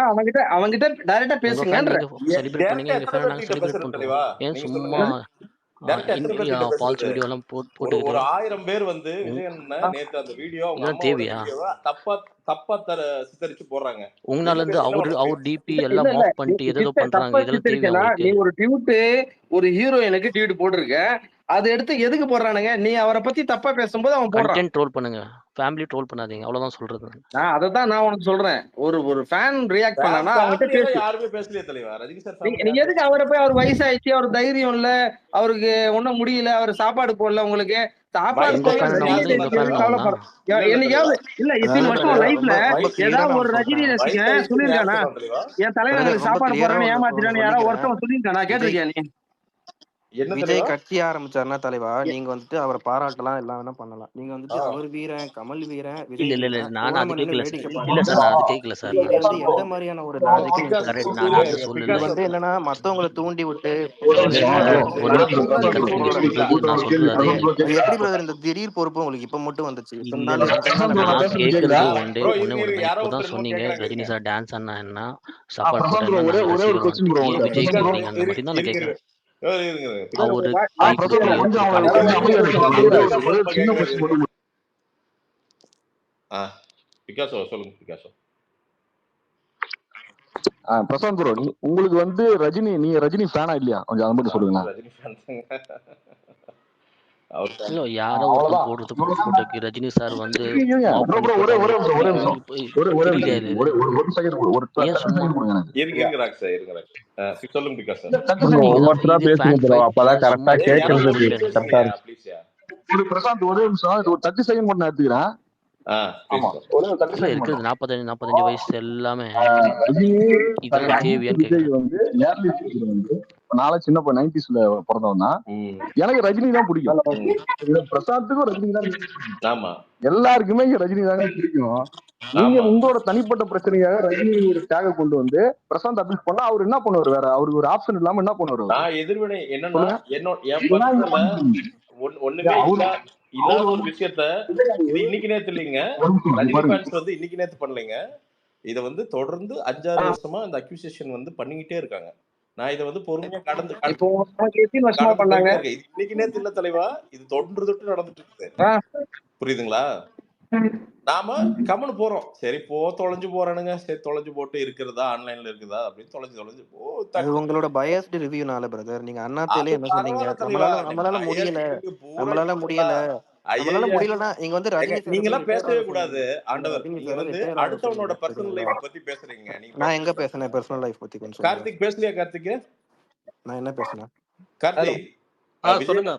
அவங்கிட்ட டைரக்டா உங்க ஃபேன் பேசுங்கன்ற. நீங்க செலிப்ரேட் பண்ணீங்க, எங்க ஃபேன் நாங்க செலிப்ரேட் பண்றோம். ஏன் சும்மா ஃபால்ஸ் வீடியோ எல்லாம் போட்டுக்கிட்டு ஒரு 1000 பேர் வந்து விஜய் அண்ணன் நேத்து அந்த வீடியோ அவங்க இதெல்லாம் அம்மாவோட தேவையா? வீடியோவை தப்பா சித்தரிச்சு போடுறாங்க. உங்களால இருந்து அவர் டிபி இல்ல எல்லாம் இல்ல, மாஃப் பண்ணிட்டு ஏதோ தப்பா பண்றாங்க. இதெல்லாம் தேவையா சித்தரிச்சனா, உங்களுக்கு? நீ ஒரு ட்வீட், ஒரு ஹீரோயினுக்கு ட்வீட் போட்டிருக்க, அதை எடுத்து எதுக்கு போடுறானுங்க? நீ அவரை பத்தி தப்பா பேசும்போது அவன் போடுறான். கண்டென்ட் ட்ரோல் பண்ணுங்க, ஃபேமிலி ட்ரோல் பண்ணாதீங்க, அவ்வளவுதான் சொல்றது. அதான் நான் உனக்கு சொல்றேன். ஒரு ஃபேன் ரியாக்ட் பண்ணானா அவங்ககிட்ட பேசு. யாருமே பேசலையே தலைவா. ரஜினி சார் நீங்க எதுக்கு அவரை போய், அவர் வயசாயிடுச்சு, அவர் தைரியம் இல்ல, அவருக்கு ஒண்ணும் முடியல, அவர் சாப்பாடு போடல, உங்களுக்கு சாப்பாடு உங்க போடல, ஃபேன் ரஜினி வந்து எங்க ஃபேன் தான். கவலைப்படுறேன். என்னைக்காவது இல்ல, இத்தனை வருஷம் லைஃப்ல ஏதாவது ஒரு ரஜினி ரசிகன் சொல்லியிருக்கானா, என் தலைவன் பிரதர் எனக்கு ரொம்ப சாப்பாடு கிளியரா போடுறேன்னு ஏமாத்திட்டான்னு யாராவது சொல்லிக்கிறேன். ஒருத்தவன் சொல்லியிருக்கானா? கேட்டிருக்கியா நீ? என்ன விஜய் தலைவா? கட்சி ஆரம்பிச்சாருன்னா தலைவா, நீங்க வந்துட்டு அவரை பாராட்டலாம், எல்லாம் வேணா பண்ணலாம். நீங்க வந்துட்டு அவர் வீரன், கமல் வீரன், விஜய் இல்ல வீரன், நான் அது ஓரமா நின்னு கேட்கல வேடிக்கை சார். இல்ல சார், நான் அது கேட்கல சார். இது வந்து எந்த மாதிரியான ஒரு லாஜிக் எனக்கு கரெக்ட், புரியல. நான் அது இது சொல்லல. வந்து என்னன்னா மத்தவங்களை தூண்டி விட்டு ஒரு நிமிஷம் நான் சொல்றது அதே. இது எப்படி பிரதர் இந்த திடீர் பொறுப்பு உங்களுக்கு இப்ப மட்டும் வந்துச்சு? இத்தனை இல்ல நாள் இத்தனை நாள் நான் அப்படி கேட்கறது ப்ரோ ஒண்ணே ஒண்ணுதான். யாரோ இப்போதான் ஒருத்தர் சொன்னீங்க கேக்குறாங்க. ரஜினி சார் டான்ஸ் ஆனா என்ன, சாப்பாடு போட்டா என்ன, நாங்க ரசிகர் ஏன் விஜய் போறீங்க, அந்த மாதிரி தான் நான் கேட்கறேன். அவரு பிகாசோ சொல்லுங்க. பிகாசோ பிரசாந்த் ப்ரோ, உங்களுக்கு வந்து ரஜினி, நீங்க ரஜினி ஃபேனா இல்லையா? கொஞ்சம் அதை மட்டும் சொல்லுங்க. ரஜினி ஃபேன் அவர் fan. இல்ல யாரோ ஒருத்தன் போடுறது போட்டோக்கு ரஜினி சார் வந்து ப்ரோ ப்ரோ ஒரே ஒரே நிமிஷம் ஒரே நிமிஷம் ஒரு ஒரு பிடிக்காது. ஒரு ஒரு ஒரு செகண்ட் ஒரு ஏன் சும்மா செகண்ட் கொடுங்க எனக்கு. இருங்க ராக் சார், இருங்க ராக் சொல்லுங்க பிகாஸ் சார். டக்கு ப்ரோ நீங்க தான் ஒவ்வொருத்தரா இது பேசுங்க ஃபேன் ப்ரோ, ஃபைட் அப்பதான் கரெக்டா சும்மா யாராவது கேட்கறதுக்கு ஒருத்தர் கரெக்டா பேசுங்க இருக்கும். ப்ளீஸ்யா. ஒரு பிரசாந்த் ஒரே நிமிஷம், இது ஒரு 30 செகண்ட் மட்டும் நான் எடுத்துக்கிறேன். ஆமா ப்ளீஸ் ஒரே ஒரு 30 இல்ல செகண்ட் இருக்குது மட்டும். 45 வயசு எல்லாமே ரஜினி இதெல்லாம் ரஜினி தேவையான்னு விஜய் கேக்குறேன். வந்து நேர்லி வந்து நாளை சின்ன 90s பிறந்தவன் தான். ம் எனக்கு ரஜினி தான் பிடிக்கும். ம் இதுல பிரசாத்துக்கும் ரஜினி தான் பிடிக்கும். ஆமா எல்லாருக்குமே இங்க ரஜினி தாங்க பிடிக்கும். நீங்க ஆமா உங்களோட தனிப்பட்ட பிரச்சனையாக ரஜினி ஒரு டேக கொண்டு வந்து பிரசாந்த் அபியூஸ் பண்ணா அவர் என்ன பண்ணுவார்? வேற அவருக்கு ஒரு ஆப்ஷன் இல்லாம என்ன பண்ணுவார் அவரு? நான் எதிர்வினை என்னன்னா சொல்லுங்க. என் இதுதான் இங்க பர்சனல்ல பண்ணிட்டு ஒண்ணுமே அவரு இல்லாத அவரு ஒரு விஷயத்த இது இன்னைக்கு நேத்து இல்லைங்க. ஒரு நிமிஷம் ரஜினி பாருங்க. ஃபேன்ஸ் வந்து இன்னைக்கு நேத்து பண்ணலைங்க. இதை வந்து தொடர்ந்து 5-6 வருஷமா இந்த அக்யூசியேஷன் வந்து பண்ணிக்கிட்டே இருக்காங்க. நான் இதை வந்து பொறுமையா கடந்து இப்போ நமக்கு எத்தனை வருஷமா கடந்து பண்ணாங்க? போயிட்டே இருக்கேன். இது இன்னைக்கு நேத்து இல்ல தலைவா, இது தொட்டு நடந்துட்டு இருக்குது. புரியுதுங்களா? நாம கம்முன்னு போறோம், சரி தொலைஞ்சு போறானுங்க, சரி தொலைஞ்சு போட்டு இருக்கிறதா ஆன்லைன்ல இருக்குதா அப்படின்னு தொலைஞ்சு அது உங்களோட பயாஸ்டு ரிவ்யூனால பிரதர். நீங்க அண்ணாத்தையில என்ன சொன்னீங்க? பரவாயில்ல தலைவா, நம்மளால முடியல, நம்மளால முடியலன்னா நீங்க வந்து ரஜினி சார் நீங்க எல்லாம் வந்து பேசவே retire கூடாது. ஆக ஆண்டவர், ரஜினி நீங்க சார் வந்து retire ஆக அடுத்தவனோட சொல்லுங்க, பர்சனல் சரிங்களா? லைஃப் பத்தி பேசுறீங்க. நீங்க நான் எங்க பேசுனேன் பர்சனல் லைஃப் பத்தி? கொஞ்சம் சொல்லுங்க. கார்த்திக் பேசலையா? கார்த்திக் நான் என்ன பேசுனேன்? கார்த்திக் விஜய் சொல்லுங்க.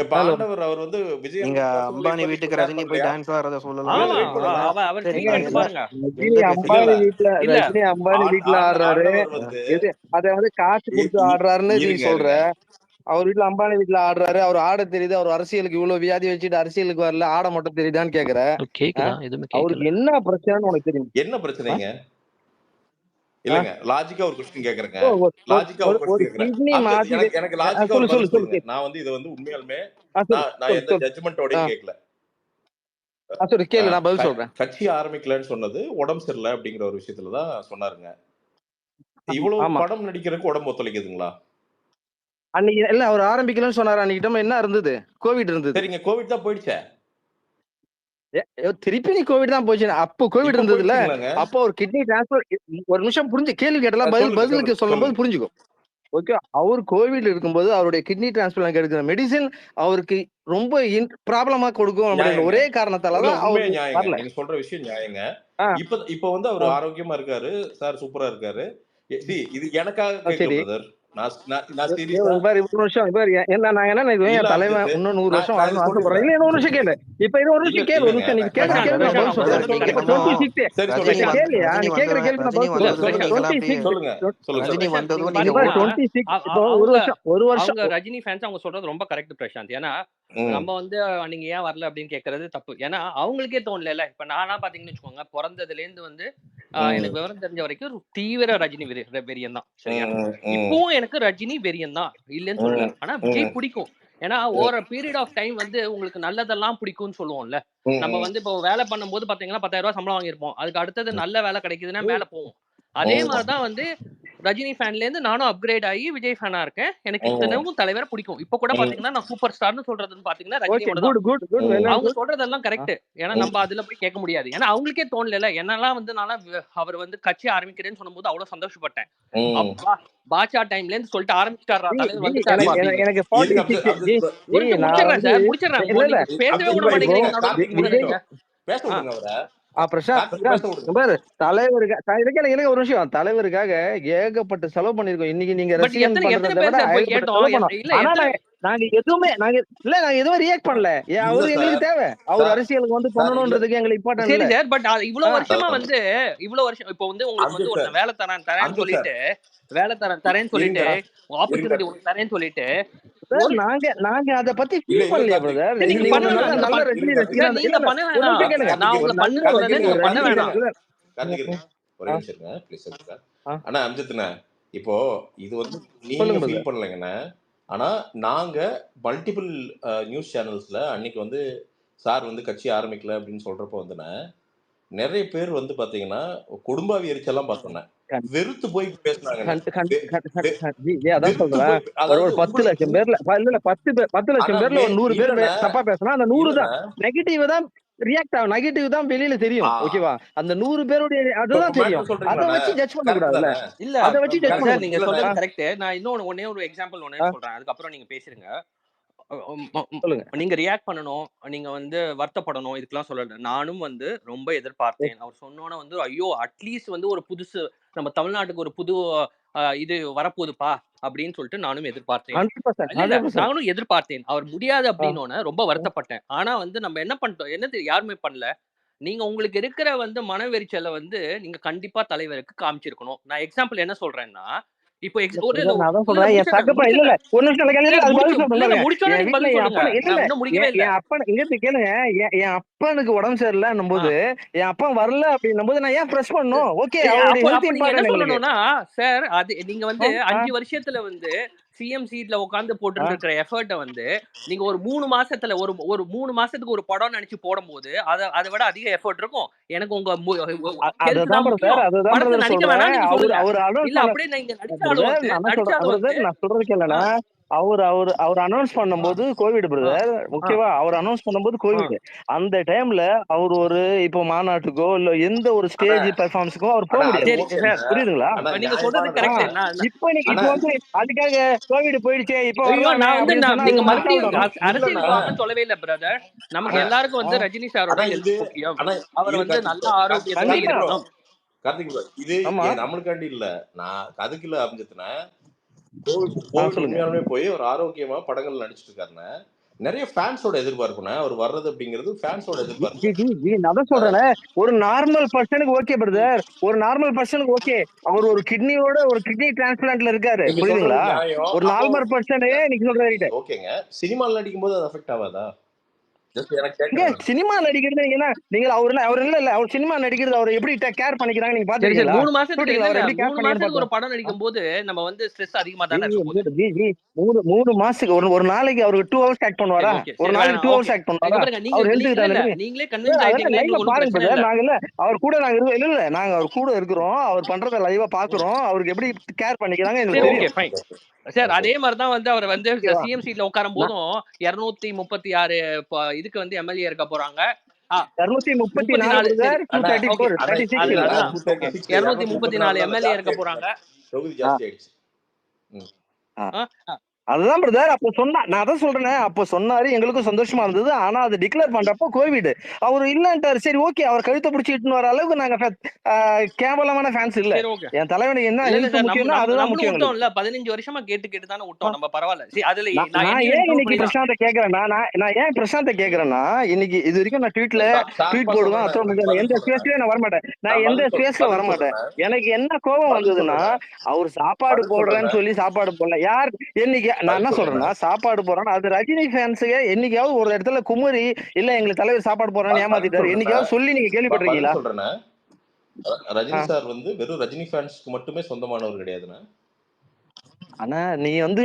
இப்ப ஆண்டவர் அவர் வந்து விஜய் நீங்க அம்பானி வீட்டுக்கு ரஜினி போய் டான்ஸ் ஆடுறத சொல்லலாம். ஆமா wait பண்ணுங்க. அவர் சரி, சீக்கிரம் எடுத்து பாருங்க. ரஜினி அம்பானி வீட்டுல இல்ல. ரஜினி அம்பானி வீட்டுல ஆடுறாரு. ஆண்டவர் வந்து எது அத வந்து காசு கொடுத்து ஆடுறாருன்னு நீ இருங்க, சொல்ற. இருங்க. அவர் வீட்டுல அம்பானி வீட்டுல ஆடுறாரு, அவர் ஆட தெரியுது, அவர் அரசியலுக்கு இவ்வளவு வியாதி வச்சுட்டு அரசியலுக்கு வரல, ஆட மட்டும் தெரியுதான்னு கேக்குற. கேக்குதா? எதுவுமே கேட்கல. அவருக்கு என்ன பிரச்சனைன்னு உனக்கு தெரியும்? என்ன பிரச்சனைங்க? இல்லங்க, லாஜிக்கா ஒரு क्वेश्चन கேக்குறேங்க. ஒரு- லாஜிக்கா ஒரு ஒரு- क्वेश्चन ஒரு கேக்குறேன். கிட்னி மாத்தி எனக்கு லாஜிக்கா ஒரு சொல்லு பதில் சொல்லு சொல்லுங்க. நான் வந்து இது வந்து உண்மையாலுமே சொல்லு நான் எந்த ஜட்ஜ்மென்ட்டோடயும் கேட்கல. சொல்லு கேளு, நான் பதில் சொல்றேன். கட்சி ஆரம்பிக்கலன்னு சொன்னது உடம்பு சரியில்லை அப்படிங்கிற ஒரு விஷயத்துல தான் சொன்னாருங்க. இவ்வளவு ஆமா. படம் நடிக்கிறதுக்கு உடம்பு ஒத்துழைக்குதுங்களா? அன்னைக்கு இல்ல அவர் ஆரம்பிக்கலன்னு சொன்னாரு. அன்னைக்கு என்ன இருந்தது? கோவிட் இருந்தது. சரிங்க, கோவிட் தான் போயிடுச்சே. திருப்பி நீ கோவிட் தான் போச்சு. அப்போ கோவிட் இப்ப இருந்ததுல, போயிடுச்சுங்களாங்க. அப்போ ஒரு கிட்னி டிரான்ஸ்பர். ஒரு நிமிஷம் புரிஞ்சு கேள்வி கேட்டலாம், பதிலுக்கு சொல்லும் போது புரிஞ்சுக்கும். ஓகே, அவர் கோவிட்ல இருக்கும்போது அவருடைய கிட்னி டிரான்ஸ்பிளான்ட் எடுக்கிற மெடிசின் அவருக்கு ரொம்ப ப்ராப்ளமா கொடுக்கும் அப்படின்ற ஒரே காரணத்தாலதான் அவர் வரல. நீங்க சொல்ற விஷயம் நியாயங்க. இப்ப வந்து அவர் ஆரோக்கியமா இருக்காரு சார், சூப்பரா இருக்காரு. இது எனக்காக கேட்கல பிரதர். நான் சீரியஸா ஒரு வருஷம் என்ன நான் என்ன என் தலைவன் இன்னும் 100 வருஷம் வாழணும் ஆசைப்படுறேன். இல்ல இன்னொரு வருஷம் கேளு. இப்ப இது ஒரு நிமிஷம் கேளு, ஒரு நிமிஷம் நீங்க கேட்கற கேள்வி நான் பதில் சொல்றேன். இப்ப 26 கேள்வியா? நீ கேட்கற கேள்வி நான் பதில் சொல்றேன். சொல்லுங்க. ஒரு வருஷம் அவங்க ரஜினி ஃபேன்ஸ் அவங்க சொல்றது ரொம்ப கரெக்ட் பிரசாந்த். ஏன்னா நம்ம வந்து நீங்க ஏன் வரல அப்படின்னு கேக்குறது தப்பு. ஏன்னா அவங்களுக்கே தோணல. இப்ப நானா பாத்தீங்கன்னு வச்சுக்கோங்க, பிறந்ததுல இருந்து வந்து எனக்கு விவரம் தெரிஞ்ச வரைக்கும் தீவிர ரஜினி வெறியன் தான். சரியா? இப்பவும் எனக்கு ரஜினி வெறியன் தான், இல்லைன்னு சொல்லல. ஆனா விஜய் பிடிக்கும். ஏன்னா ஒரு பீரியட் ஆஃப் டைம் வந்து உங்களுக்கு நல்லதெல்லாம் பிடிக்கும்னு சொல்லுவோம்ல. நம்ம வந்து இப்போ வேலை பண்ணும் போது பாத்தீங்கன்னா 10,000 ரூபாய் சம்பளம் வாங்கியிருப்போம். அதுக்கு அடுத்தது நல்ல வேலை கிடைக்குதுன்னா மேல போவோம். அதே மாதிரிதான் வந்து ரஜினி ஃபேன்ல இருந்து நானும் அப்கிரேட் ஆகி விஜய் ஃபேனா இருக்கேன். எனக்கு இத்தனைக்கும் தலைவரை பிடிக்கும். இப்ப கூட பாத்தீங்கன்னா நான் சூப்பர் ஸ்டார்னு சொல்றதுன்னு பாத்தீங்கன்னா ரஜினியோட தான். அவங்க சொல்றதெல்லாம் கரெக்ட். ஏன்னா நம்ம அதுல போய் கேட்க முடியாது. ஏன்னா அவங்களுக்கே தோணல. என்னெல்லாம் வந்து நானும் அவர் வந்து கட்சி ஆரம்பிக்கிறேன்னு சொல்லும்போது அவ்வளவு சந்தோஷப்பட்டேன். அப்பா பாட்சா டைம்ல இருந்து சொல்லிட்டு ஆரம்பிச்சிட்டாரா தலைவர் வந்துட்டாரு. பேசவே விட மாட்டேங்கிறீங்க. தலைவருக்காக ஒரு விஷயம், தலைவருக்காக ஏகப்பட்ட செலவு பண்ணிருக்கோம். இன்னைக்கு நீங்க நாங்க எதுவுமே ரியாக்ட் பண்ணல. அவரு எங்களுக்கு தேவை, அவர் அரசியலுக்கு வந்து பண்ணணும்ன்றதுக்கு எங்களுக்கு இம்பார்ட்டன்ட் இல்ல. சரி, பட் இவ்வளவு வருஷமா வந்து இவ்வளவு வருஷம் இப்போ வந்து உங்களுக்கு வந்து ஒரு வேலை தரேன்னு சொல்லிட்டு ஆப்பர்ச்சுனிட்டி தரேன்னு சொல்லிட்டு நாங்க அத பத்தி ஃபீல் பண்ணலையா பிரதர்? நீங்க நல்ல ரஜினி ரசிகர் நீங்க பண்ண வேணாம். நான் உங்களை பண்ண வேணாம். ஒரே நிமிஷம் இருங்க ப்ளீஸ். அண்ணா அம்ஜத்ண்ணா, இப்போ இது வந்து நீங்க ஃபீல் பண்ணலைங்கண்ணா. ஆனா நாங்க மல்டிபிள் நியூஸ் சேனல்ஸ்ல அன்னைக்கு வந்து சார் வந்து கட்சி ஆரம்பிக்கல அப்படின்னு சொல்றப்ப வந்துண்ணா நிறைய பேர் வந்து பாத்தீங்கன்னா குடும்பாவி எரிச்செல்லாம் பார்த்தோன்னே வெறுத்து போய் பேசினாங்க. அதான் சொல்றேன், ஒரு 10 லட்சம் பேர்ல 10 லட்சம் பேர்ல ஒரு 100 பேர் தப்பா பேசினா அந்த 100 தான் நெகட்டிவ் தான் ரியாக்ட் ஆகும். நெகட்டிவ் தான் வெளியில தெரியும். ஆ, ஓகேவா? அந்த 100 பேருடைய இப்ப அதுதான் தெரியும். மேட்ரு அத சொல்றீங்களாண்ணே? வச்சு ஜட்ஜ் கரெக்ட் பண்ணக்கூடாதுல்ல. தானே? இல்ல அத வச்சு ஜட்ஜ் சார், பண்ணக்கூடாது. நீங்க இல்லண்ணே, சொல்றது கரெக்ட். நான் இன்னொன்னு ஒன்னே ஒரு எக்ஸாம்பிள் ஒன்னே சொல்றேன், அதுக்கப்புறம் நீங்க பேசுறீங்க. சொல்லுங்க. நீங்க ரியாக்ட் பண்ணணும், நீங்க வந்து வருத்தப்படணும், இதுக்கெல்லாம் சொல்லல. நானும் வந்து ரொம்ப எதிர்பார்த்தேன். அவர் சொன்னோன்னே வந்து ஐயோ அட்லீஸ்ட் வந்து ஒரு புதுசு நம்ம தமிழ்நாட்டுக்கு ஒரு புது இது வரப்போகுதுப்பா அப்படின்னு சொல்லிட்டு நானும் எதிர்பார்த்தேன். 100% இல்ல 100%. நானும் எதிர்பார்த்தேன். அவர் முடியாது ஆ. அப்படின்னோன்னே ரொம்ப வருத்தப்பட்டேன். ஆனா வந்து நம்ம என்ன பண்ணிட்டோம், என்னது யாருமே பண்ணல. நீங்க உங்களுக்கு இருக்கிற வந்து மனவெரிச்சல வந்து நீங்க கண்டிப்பா தலைவருக்கு காமிச்சிருக்கணும். நான் எக்ஸாம்பிள் என்ன சொல்றேன்னா, இப்போ இல்ல ஒரு பிரதர், நான் அதான் இல்ல சொல்றேன். என் தகப்பன் இல்ல முடிச்சிடுறேன். ஒரு நிமிஷம் இல்ல, இல்ல அது பதில் முடிச்சு சொல்றேன் இல்ல பாருங்க. முடிச்சோட என் நீங்க வீட்ல பதில் என் சொல்லுங்க. அப்பன் இல்ல நான் இல்ல இன்னும் முடிக்கவே இல்ல. என் அப்பன் இங்க கேளுங்க. என் அப்பனுக்கு உடம்பு சரியில்லைன்னும் போது என் அப்பன் வரல அப்படின்னும் போது நான் ஏன் பிரஸ் பண்ணணும்? ஓகே, அவருடைய அப்ப ஹெல்த் அப்ப நீங்க என்ன இம்பார்ட்டன்ட் எங்களுக்கு. சொல்லணும்னா, சார் அது நீங்க வந்து ஆ, 5 வருஷத்துல வந்து சிஎம் சீட்ல உட்கார்ந்து ஆ. போட்டுட்டு இருக்கிற எஃபர்ட்ட வந்து நீங்க ஒரு 3 மாசத்துல ஒரு ஒரு 3 மாசத்துக்கு ஒரு படம் நினைச்சு போடும்போது அத விட அதிக எஃபர்ட் இருக்கும். எனக்கு உங்க ஹெல்த் அதுதான் தான் பிரதர், முக்கியம். அதுதான் படத்துல பிரதர் நடிக்க சொல்றேன். வேணாம்னு நீங்க அவர் சொல்லல. அவர் அனௌன்ஸ் இல்ல பண்ண அப்படியே நீங்க பிரதர், நடிச்சாலும் நான் என்ன நடிச்சாலும் சொல்றேன் வந்து பிரதர், நான் சொல்றது கேளுனா, அவர் அனௌன்ஸ் பண்ணும்போது கோவிட் பிரதர், ஓகேவா? அவர் அனௌன்ஸ் பண்ணும்போது கோவிட். அந்த டைம்ல அவர் ஒரு இப்போ மாநாட்டுக்கோ இல்ல எந்த ஒரு அண்ணா ஸ்டேஜ் பெர்ஃபார்மன்ஸ்க்கோ அவர் போக அண்ணா அது முடியாது. சரி ஓகேண்ணே. சார். புரியுதுங்களா? அண்ணா நீங்க சொல்றது நியாயமானது. ஆ, கரெக்ட். இப்போ அண்ணா இப்போ வந்து அதுக்காக கோவிட் போயிடுச்சே இப்ப ஐயோ வரலாமே நான் வந்து அப்படின்னு சொன்னா நீங்க அது மறுபடியும் முட்டாள்தனம். இல்லண்ணா அரசியலுக்கு வாங்கன்னு சொல்லவே இல்லை பிரதர். நமக்கு அண்ணா எல்லாருக்கும் ஆ, வந்து ரஜினி சாரோட அண்ணா இது ஹெல்த் முக்கியம். அண்ணா அவர் இரு வந்து கார்த்திக் நல்ல ப்ரோ ஆரோக்கியத்தோட கார்த்திக் ப்ரோ கண்டிப்பா. இருக்கணும். கார்த்திக் ப்ரோ இது ஆமா. நம்மளுக்காண்டி இல்ல. நான் கதுக்குல அமைஞ்சதுன்னா கோவிட் சொல்லுங்க. உண்மையாலுமே போய் ஒரு ஆரோக்கியமா படங்கள் நடிச்சிட்டு இருக்காருன்னா நிறைய ஃபேன்ஸோட எதிர்பார்ப்புண்ணே. அவர் வர்றது அப்படிங்கிறது ஃபேன்ஸோட எதிர்பார்ப்பு. நான் தான் சொல்றேன். ஒரு நார்மல் பர்சனுக்கு ஓகே பிரதர், ஒரு நார்மல் பர்சனுக்கு ஓகே. அவர் ஒரு கிட்னியோட ஒரு கிட்னி டிரான்ஸ்பிளான்ட்ல இருக்காரு. நீங்க சொல்றது புரியுதுங்களா? நியாயம். ஒரு அப்போ நார்மல் பர்சனே நீங்க சொல்ற ரைட். ஓகேங்க, சினிமால நடிக்கும் போது அது அஃபெக்ட் ஆகாதா? ஜஸ்ட் எனக்கு இங்க கேட்கறேன் நான். சினிமா நடிக்கிறது நீங்க நீங்க அவர் இல்ல அவர் சினிமா நடிக்கிறது அவர் எப்படி கேர் பண்ணிக்கிறாங்க நீங்க சரி சரி பாத்துருக்கீங்களா? 3 மாசத்துக்கு ஷூட்டிங்ல இல்ல அவர் இல்ல எப்படி கேர் 3 பண்ணிக்கன்னு மாசத்துக்கு ஒரு பாத்து. படம் நடிக்கும் போது நம்ம வந்து ஸ்ட்ரெஸ் அதிகமா தானே இருக்க போகுது. மூணு மாசத்துக்கு ஒரு நாளைக்கு அவருக்கு 2 ஹவர்ஸ் ஆக்ட் சரி பண்ணுவாரா? ஓகே ஒரு சரி நாளைக்கு வேணாம் 2 ஓகே. ஹவர்ஸ் ஆக்ட் இங்க பண்ணுவாரா? பாருங்க, நீங்க அவர் ஹெல்த்துக்கு இல்ல இல்ல தகுந்த நீங்களே கன்வின்ஸ் அதெல்லாம் ஆயிட்டீங்களா, லைவா எங்களுக்கு ஒன்றும் பாருங்க பிரச்சனை பிரதர். இல்ல. நாங்க இல்ல அவர் கூட நாங்க இல்ல நாங்க அவர் கூட இருக்கிறோம். அவர் பண்றத லைவா பாக்குறோம். அவருக்கு எப்படி கேர் பண்ணிக்கிறாங்க சரி எங்களுக்கு ஓகே தெரியும். Fine sir. அதே மாதிரி தான் வந்து அவர் வந்து ஓகேவா? சிஎம் சீட்ல உட்காரும் போதும் 236 இதுக்கு வந்து எம்எல்ஏ இருக்க போறாங்க. 234 34 சரி பிரதர், அண்ணா 234 அண்ணா 36 இல்ல. இல்லண்ணா அதுதான் ஓகே. 236 234 234 எம்எல்ஏ ஜாஸ்தி இருக்க ஆயிடுச்சுண்ணே. போறாங்க. தொகுதி ஆ, ஜாஸ்தி ஆயிடுச்சு. ம். ஆ. ஆ, அதுதான் பிரதர் அப்ப சொன்னா. நான் அதான் சொல்றேன். அப்ப சொன்னாரு, எங்களுக்கும் சந்தோஷமா இருந்தது. ஆனா அது டிக்ளேர் பண்றப்போ கோவிட் அவர் இல்லன்ட்டாரு. சரி ஓகே, அவர் கழுத்தை பிடிச்சி இட்டுன்னு வர அளவுக்கு நாங்க கேவலமான ஃபேன்ஸ் இல்ல. சரி ஓகே. என் தலைவனுக்கு என்ன இல்ல இல்ல ஹெல்த் சார், முக்கியம்னா அதுதான் நம்மளும் முக்கியம் எங்களுக்கு. விட்டோம்ல 15 வருஷமா கேட்டு தானே விட்டோம். நம்ம பரவாயில்ல. சரி அதுல நான் நான் என்னையும் ஏன் இன்க்ளூட் இன்னைக்கு பண்ணி தான். பிரசாந்த கேக்குறேன்னா, நான் ஏன் பிரசாந்த கேக்குறேன்னா, இன்னைக்கு இது வரைக்கும் நான் ட்வீட்ல ஷார்ப்பா ட்வீட் போடுவேன், சொல்றேண்ணே. அத்தோட பதில் எந்த சொல்றேண்ணே. ஸ்பேஸ்லயும் நான் வரமாட்டேன். நான் எந்த ஸ்பேஸ்ல பதில் வரமாட்டேன். சொல்றேண்ணே. எனக்கு என்ன கோபம் பதில் வந்ததுன்னா, சொல்றேண்ணே. அவர் சாப்பாடு பதில் போடுறேன்னு சொல்றேண்ணே. சொல்லி சாப்பாடு போடல. யார் என்னைக்கு நான் பதில் என்ன சொல்றேண்ணே. சொல்றேன்னா, சாப்பாடு போடுறேன் அது ரஜினி ஃபேன்ஸுக்கு என்னைக்காவது ஒரு இடத்துல குமரி இல்ல எங்களுக்கு தலைவர் சாப்பாடு போடுறேன்னு பதில் ஏமாத்திட்டாரு. சொல்றேண்ணே. என்னைக்காவது சொல்லி நீங்க பதில் கேள்விப்பட்டிருக்கீங்களா? சொல்றேண்ணே. ஆ. ரஜினி சார் வந்து வெறும் ரஜினி ஃபேன்ஸ்க்கு மட்டுமே சொந்தமானவர் கிடையாதுண்ணே. ஆனா நீ வந்து